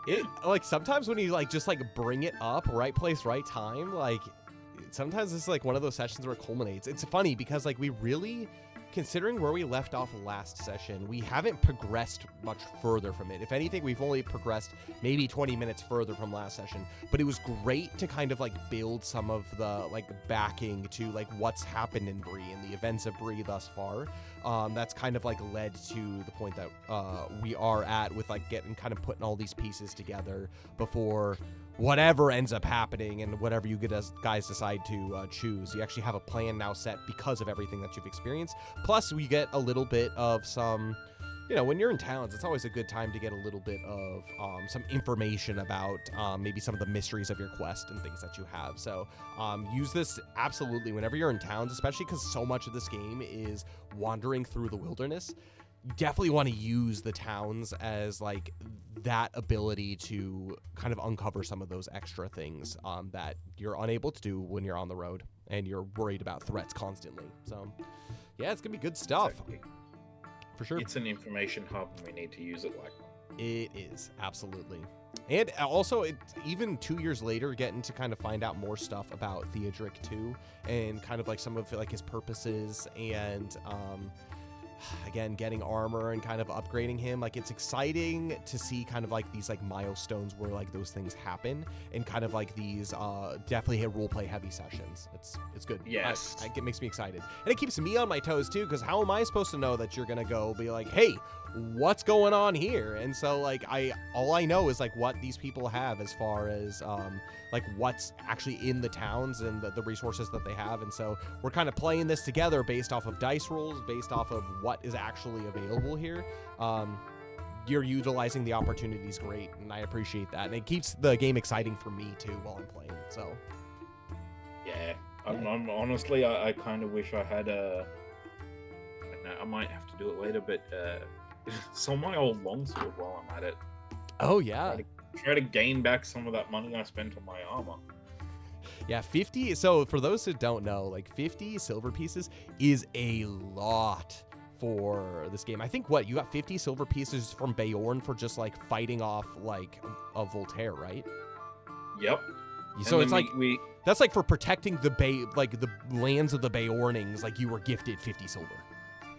S1: It like sometimes when you like just like bring it up, right place, right time, like sometimes it's like one of those sessions where it culminates. It's funny because like we really, considering where we left off last session, we haven't progressed much further from it. If anything, we've only progressed maybe 20 minutes further from last session, but it was great to kind of like build some of the like backing to like what's happened in Bree and the events of Bree thus far. That's kind of like led to the point that we are at with like getting kind of putting all these pieces together before whatever ends up happening and whatever you guys decide to choose. You actually have a plan now set because of everything that you've experienced. Plus, we get a little bit of some, you know, when you're in towns, it's always a good time to get a little bit of some information about maybe some of the mysteries of your quest and things that you have. So use this absolutely whenever you're in towns, especially because so much of this game is wandering through the wilderness. You definitely want to use the towns as like that ability to kind of uncover some of those extra things that you're unable to do when you're on the road and you're worried about threats constantly. So yeah, it's gonna be good stuff.
S2: exactly.
S1: For sure.
S2: It's an information hub, and we need to use it like one.
S1: It is, absolutely. And also, even 2 years later, getting to kind of find out more stuff about Theodric too, and kind of like some of like his purposes and again, getting armor and kind of upgrading him. Like, it's exciting to see kind of like these like milestones where like those things happen, and kind of like these definitely hit roleplay heavy sessions. It's good.
S3: Yes.
S1: It makes me excited, and it keeps me on my toes too, because how am I supposed to know that you're gonna go be like, hey, what's going on here? And so like all I know is like what these people have as far as like what's actually in the towns and the resources that they have. And so we're kind of playing this together based off of dice rolls, based off of what is actually available here. You're utilizing the opportunities great, and I appreciate that, and it keeps the game exciting for me too while I'm playing. So
S3: Yeah, I'm honestly, I kind of wish I had a. I might have to do it later, but sell my old longsword while I'm at it.
S1: oh yeah,
S3: Try to gain back some of that money I spent on my armor.
S1: yeah, 50. So for those who don't know, like 50 silver pieces is a lot for this game. I think you got 50 silver pieces from Beorn for just like fighting off like a Voltaire, right?
S3: Yep.
S1: So
S3: And
S1: it's
S3: then
S1: like that's like for protecting the the lands of the Beornings. Like you were gifted 50 silver.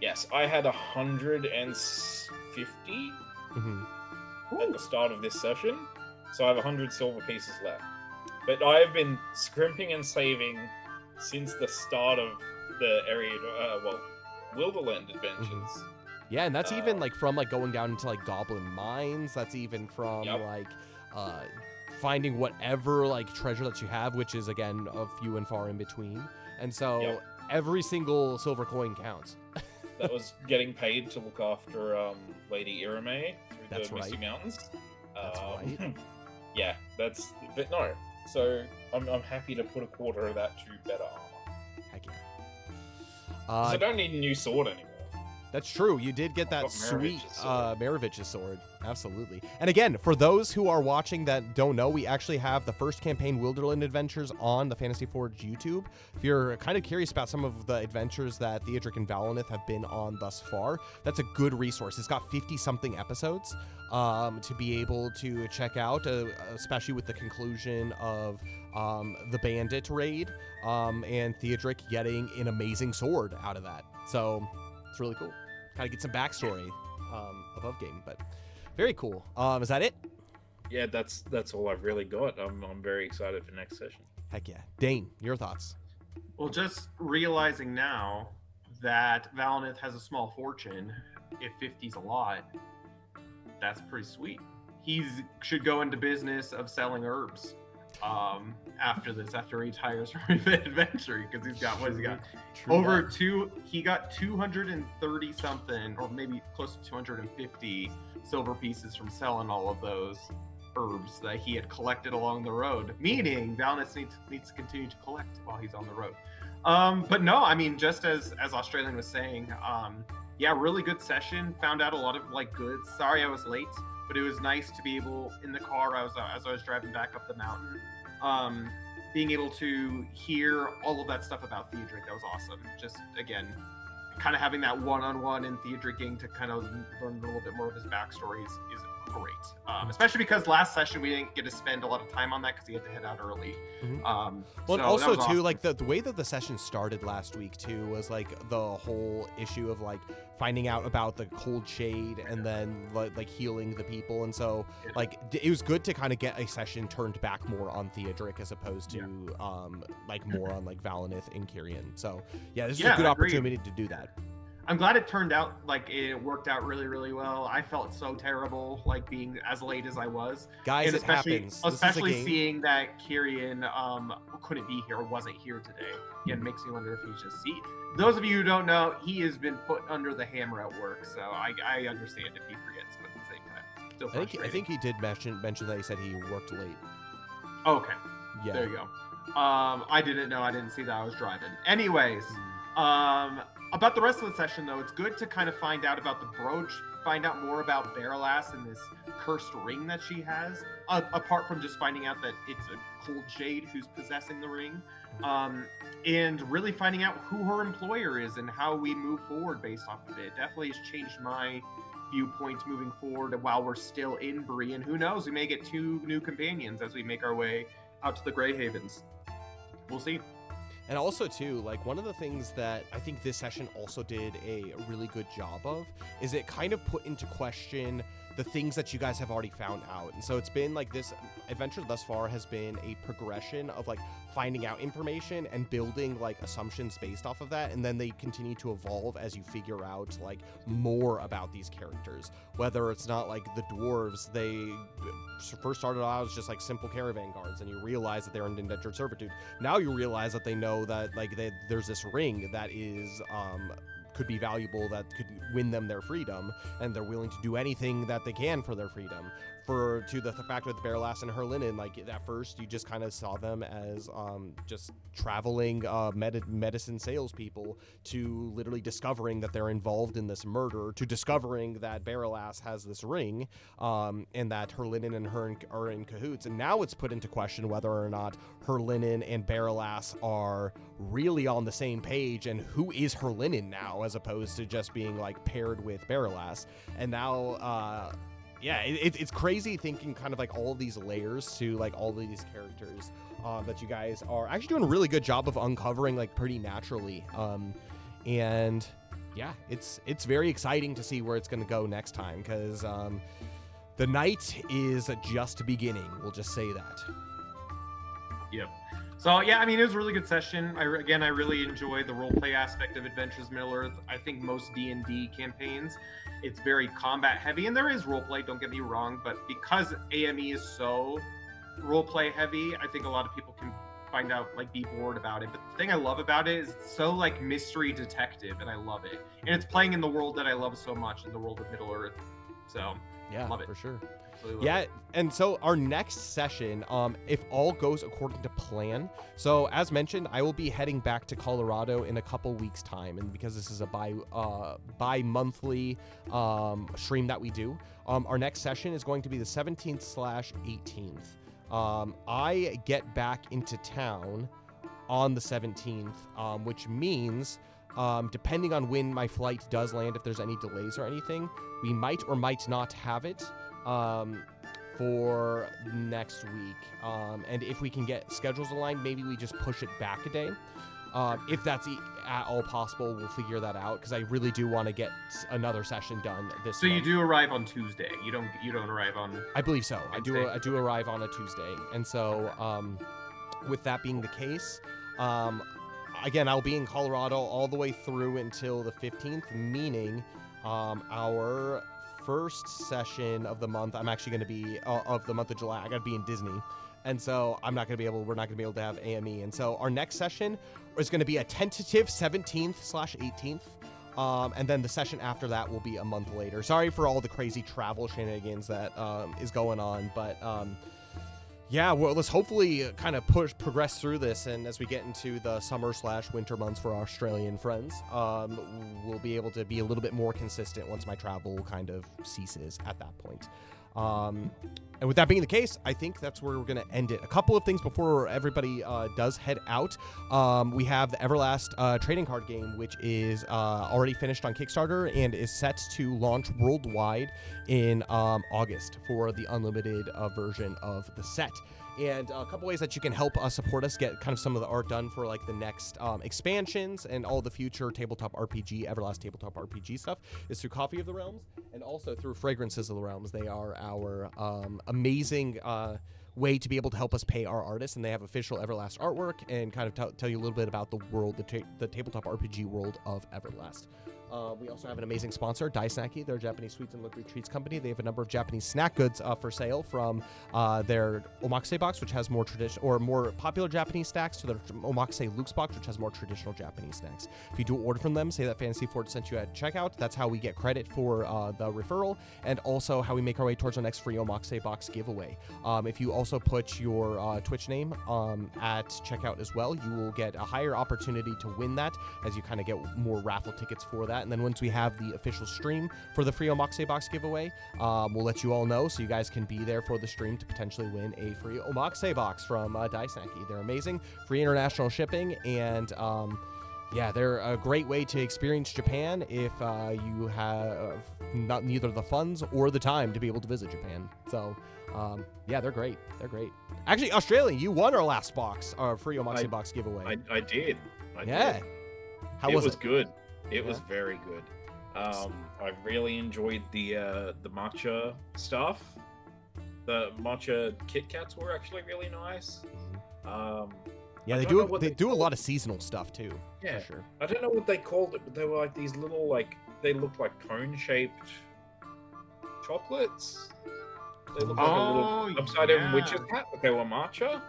S3: Yes, I had 150
S1: Mm-hmm.
S3: at the start of this session, so I have 100 silver pieces left. But I have been scrimping and saving since the start of the area, Wilderland adventures.
S1: Yeah, and that's even like from like going down into like Goblin Mines. That's even from
S3: Yep.
S1: like finding whatever like treasure that you have, which is again a few and far in between. And so
S3: Yep.
S1: every single silver coin counts.
S3: That was getting paid to look after Lady Irame through
S1: That's
S3: the Misty
S1: right.
S3: Mountains.
S1: That's right.
S3: Yeah, but no. So I'm happy to put a quarter of that to better armor.
S1: Heck yeah.
S3: 'Cause I don't need a new sword anymore.
S1: That's true. You did get
S3: I've
S1: that
S3: got
S1: sweet
S3: Maravich's sword.
S1: Maravich's sword. Absolutely. And again, for those who are watching that don't know, we actually have the first campaign Wilderland Adventures on the Fantasy Forge YouTube. If you're kind of curious about some of the adventures that Theodric and Valinith have been on thus far, that's a good resource. It's got 50-something episodes to be able to check out, especially with the conclusion of the Bandit raid and Theodric getting an amazing sword out of that. So it's really cool. Kind of get some backstory above game, but very cool. Is that it?
S3: Yeah, that's all I've really got. I'm very excited for next session.
S1: Heck yeah. Dane, your thoughts?
S4: Well, just realizing now that Valinith has a small fortune, if 50's a lot, that's pretty sweet. He should go into business of selling herbs after this, after he retires from adventure, because he's got, what has he got? He got 230 something, or maybe close to 250 silver pieces from selling all of those herbs that he had collected along the road, meaning Valinith needs to continue to collect while he's on the road. But no, I mean, just as Australian was saying, yeah, really good session. Found out a lot of like goods. Sorry I was late, but it was nice to be able, in the car as I was driving back up the mountain, being able to hear all of that stuff about Theodric. That was awesome. Just again, kind of having that one-on-one in Theodric to kind of learn a little bit more of his backstory is great. Especially because last session we didn't get to spend a lot of time on that because he had to head out early.
S1: Well,
S4: so
S1: and also
S4: that was
S1: too,
S4: awesome.
S1: like the way that the session started last week too was like the whole issue of like finding out about the cold shade and then like healing the people, and so like it was good to kind of get a session turned back more on Theodric as opposed to like more on like Valinith and Kyrian. So yeah, this is a good opportunity to do that.
S4: I'm glad it turned out like it worked out really, really well. I felt so terrible like being as late as I was.
S1: Guys,
S4: and
S1: it happens.
S4: Especially seeing that Kyrian couldn't be here or wasn't here today. Again, makes me wonder if he's just those of you who don't know, he has been put under the hammer at work, so I understand if he forgets, but at the same time, still frustrating.
S1: I think he did mention that he said he worked late.
S4: Okay.
S1: Yeah.
S4: There you go. I didn't know. I didn't see that I was driving. Anyways, about the rest of the session, though, it's good to kind of find out about the brooch, find out more about Baralas and this cursed ring that she has, apart from just finding out that it's a cold shade who's possessing the ring, and really finding out who her employer is and how we move forward based off of it. Definitely has changed my viewpoint moving forward while we're still in Bree, and who knows, we may get 2 new companions as we make our way out to the Grey Havens. We'll see.
S1: And also, too, like, one of the things that I think this session also did a really good job of is it kind of put into question the things that you guys have already found out. And so it's been like this adventure thus far has been a progression of like finding out information and building like assumptions based off of that. And then they continue to evolve as you figure out like more about these characters. Whether it's not like the dwarves, they first started out as just like simple caravan guards, and you realize that they're in indentured servitude. Now you realize that they know that like there's this ring that is could be valuable, that could win them their freedom, and they're willing to do anything that they can for their freedom. To the fact with Bearlass and her linen, like at first you just kind of saw them as just traveling medicine salespeople, to literally discovering that they're involved in this murder, to discovering that Bearlass has this ring, and that her linen and her are in cahoots. And now it's put into question whether or not her linen and Bearlass are really on the same page, and who is her linen now, as opposed to just being like paired with Bearlass. And now yeah, it's crazy thinking kind of like all of these layers to like all of these characters that you guys are actually doing a really good job of uncovering like pretty naturally. And yeah, it's very exciting to see where it's going to go next time, because the night is just beginning. We'll just say that.
S4: Yep. So yeah, I mean, it was a really good session. I really enjoyed the roleplay aspect of Adventures Middle Earth. I think most D&D campaigns, it's very combat heavy, and there is roleplay, don't get me wrong, but because AME is so roleplay heavy, I think a lot of people can find out, like, be bored about it. But the thing I love about it is it's so like mystery detective, and I love it. And it's playing in the world that I love so much, in the world of Middle Earth. So
S1: yeah,
S4: love it.
S1: For sure.
S4: Yeah,
S1: and so our next session, if all goes according to plan, so as mentioned, I will be heading back to Colorado in a couple weeks' time, and because this is a bi-monthly stream that we do, our next session is going to be the 17th/18th. I get back into town on the 17th, which means, depending on when my flight does land, if there's any delays or anything, we might or might not have it for next week. And if we can get schedules aligned, maybe we just push it back a day. If that's at all possible, we'll figure that out, because I really do want to get another session done this
S4: So
S1: month.
S4: you do arrive on Tuesday. You don't arrive on...
S1: I believe so. I do arrive on a Tuesday. And so with that being the case, again, I'll be in Colorado all the way through until the 15th, meaning our first session of the month, I'm actually going to be of the month of July, I got to be in Disney, and so we're not going to be able to have AME. And so our next session is going to be a tentative 17th/18th, and then the session after that will be a month later. Sorry for all the crazy travel shenanigans that is going on, but yeah, well, let's hopefully kind of progress through this, and as we get into the summer/winter months for our Australian friends, we'll be able to be a little bit more consistent once my travel kind of ceases at that point. And with that being the case, I think that's where we're going to end it. A couple of things before everybody does head out. We have the Everlast trading card game, which is already finished on Kickstarter and is set to launch worldwide in August for the unlimited version of the set. And a couple ways that you can help support us get kind of some of the art done for like the next expansions and all the future tabletop RPG, Everlast tabletop RPG stuff is through Coffee of the Realms, and also through Fragrances of the Realms. They are our amazing way to be able to help us pay our artists, and they have official Everlast artwork and kind of tell you a little bit about the world, the tabletop RPG world of Everlast. We also have an amazing sponsor, Daisaki. They're a Japanese sweets and liquid treats company. They have a number of Japanese snack goods for sale, from their omakase box, which has more traditional or more popular Japanese snacks, to their omakase luxe box, which has more traditional Japanese snacks. If you do order from them, say that Fantasy Ford sent you at checkout. That's how we get credit for the referral, and also how we make our way towards our next free omakase box giveaway. If you also put your Twitch name at checkout as well, you will get a higher opportunity to win that, as you kind of get more raffle tickets for that. And then once we have the official stream for the free omakase box giveaway, we'll let you all know, so you guys can be there for the stream to potentially win a free omakase box from Daisaki. They're amazing, free international shipping, and Yeah, they're a great way to experience Japan if you have neither the funds or the time to be able to visit Japan. So, yeah, they're great. They're great. Actually, Australia, you won our last box, our free Omakase box giveaway.
S3: I did. I
S1: Yeah.
S3: did.
S1: How
S3: it
S1: was
S3: was
S1: it?
S3: good. It
S1: Yeah.
S3: was very good. I really enjoyed the matcha stuff. The matcha Kit Kats were actually really nice.
S1: Yeah,
S3: I
S1: they
S3: don't know
S1: do.
S3: what
S1: They
S3: they
S1: do a
S3: call
S1: lot
S3: it.
S1: of seasonal stuff too.
S3: Yeah.
S1: For sure.
S3: I don't know what they called it, but they were like these little they looked like cone-shaped chocolates. They looked like a
S4: Oh,
S3: little upside-down
S4: yeah.
S3: witch's hat, but they were matcha.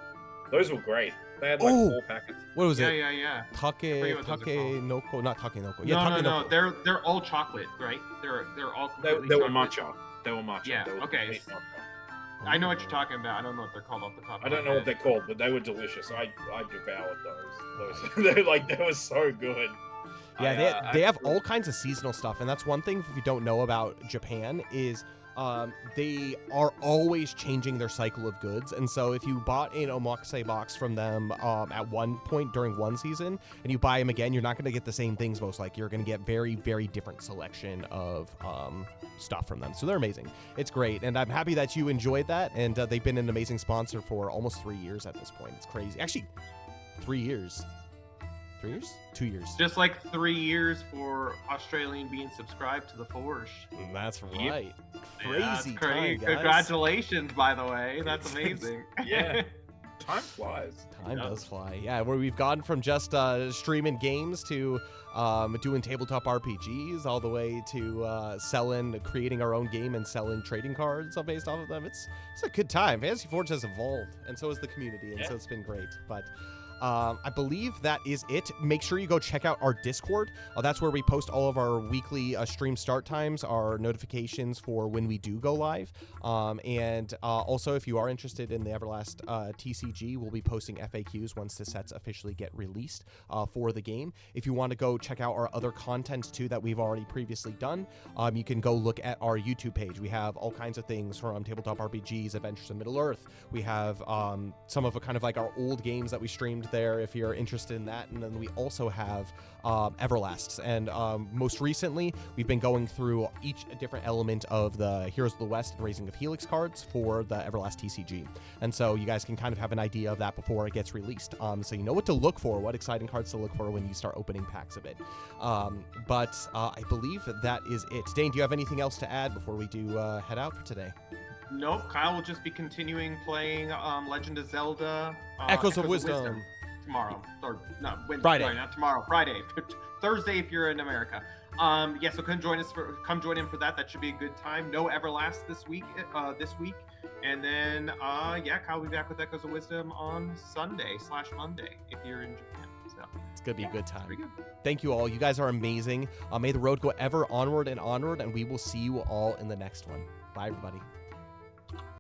S3: Those were great. They had like
S1: Oh!
S3: 4 packets.
S1: What was
S4: Yeah,
S1: it?
S4: yeah, yeah.
S1: Take
S4: what those are
S1: Noko, not Take Noko. Yeah,
S4: No,
S1: Take
S4: no,
S1: Noko.
S4: no. They're all chocolate, right? They're all
S3: They
S4: completely
S3: were
S4: chocolate.
S3: matcha. They were matcha.
S4: Yeah,
S3: They were
S4: okay.
S3: complete matcha.
S4: I know what you're talking about. I don't know what they're called off the top of
S3: I
S4: my
S3: don't know what
S4: head.
S3: they're called, but they were delicious. I devoured those. They were so good.
S1: Yeah, they have all kinds of seasonal stuff, and that's one thing if you don't know about Japan is they are always changing their cycle of goods. And so if you bought an omakase box from them at one point during one season and you buy them again, you're not going to get the same things most likely. You're going to get very, very different selection of stuff from them. So they're amazing. It's great. And I'm happy that you enjoyed that. And they've been an amazing sponsor for almost 3 years at this point. It's crazy. Actually, 3 years. 3 years? 2 years.
S4: Just like 3 years for Australian being subscribed to the Forge.
S1: That's right.
S4: Yeah, that's
S1: Crazy
S4: crazy.
S1: time, guys.
S4: Congratulations, by the way. That's amazing.
S3: Yeah. Time flies.
S1: Time
S4: Yeah.
S1: does fly. Yeah, where we've gone from just streaming games to doing tabletop RPGs all the way to creating our own game and selling trading cards based off of them. It's a good time. Fantasy Forge has evolved, and so has the community, and so it's been great. But I believe that is it. Make sure you go check out our Discord. That's where we post all of our weekly stream start times, our notifications for when we do go live. And also, if you are interested in the Everlast TCG, we'll be posting FAQs once the sets officially get released for the game. If you want to go check out our other content too that we've already previously done, you can go look at our YouTube page. We have all kinds of things from tabletop RPGs, Adventures in Middle-earth. We have some of kind of like our old games that we streamed there if you're interested in that. And then we also have Everlasts. And most recently, we've been going through each different element of the Heroes of the West and Raising of Helix cards for the Everlast TCG. And so you guys can kind of have an idea of that before it gets released. So you know what to look for, what exciting cards to look for when you start opening packs of it. But I believe that is it. Dane, do you have anything else to add before we do head out for today?
S4: Nope, Kyle will just be continuing playing Legend of Zelda
S1: Echoes of Wisdom.
S4: Tomorrow. Or not Wednesday,
S1: Friday.
S4: sorry, not tomorrow. Friday. Thursday if you're in America. Yeah, so come join in for that. That should be a good time. No Everlast this week. And then yeah, Kyle will be back with Echoes of Wisdom on Sunday/Monday if you're in Japan. So
S1: It's going to be a good time.
S4: pretty good.
S1: Thank you all. You guys are amazing. May the road go ever onward and onward, and we will see you all in the next one. Bye, everybody.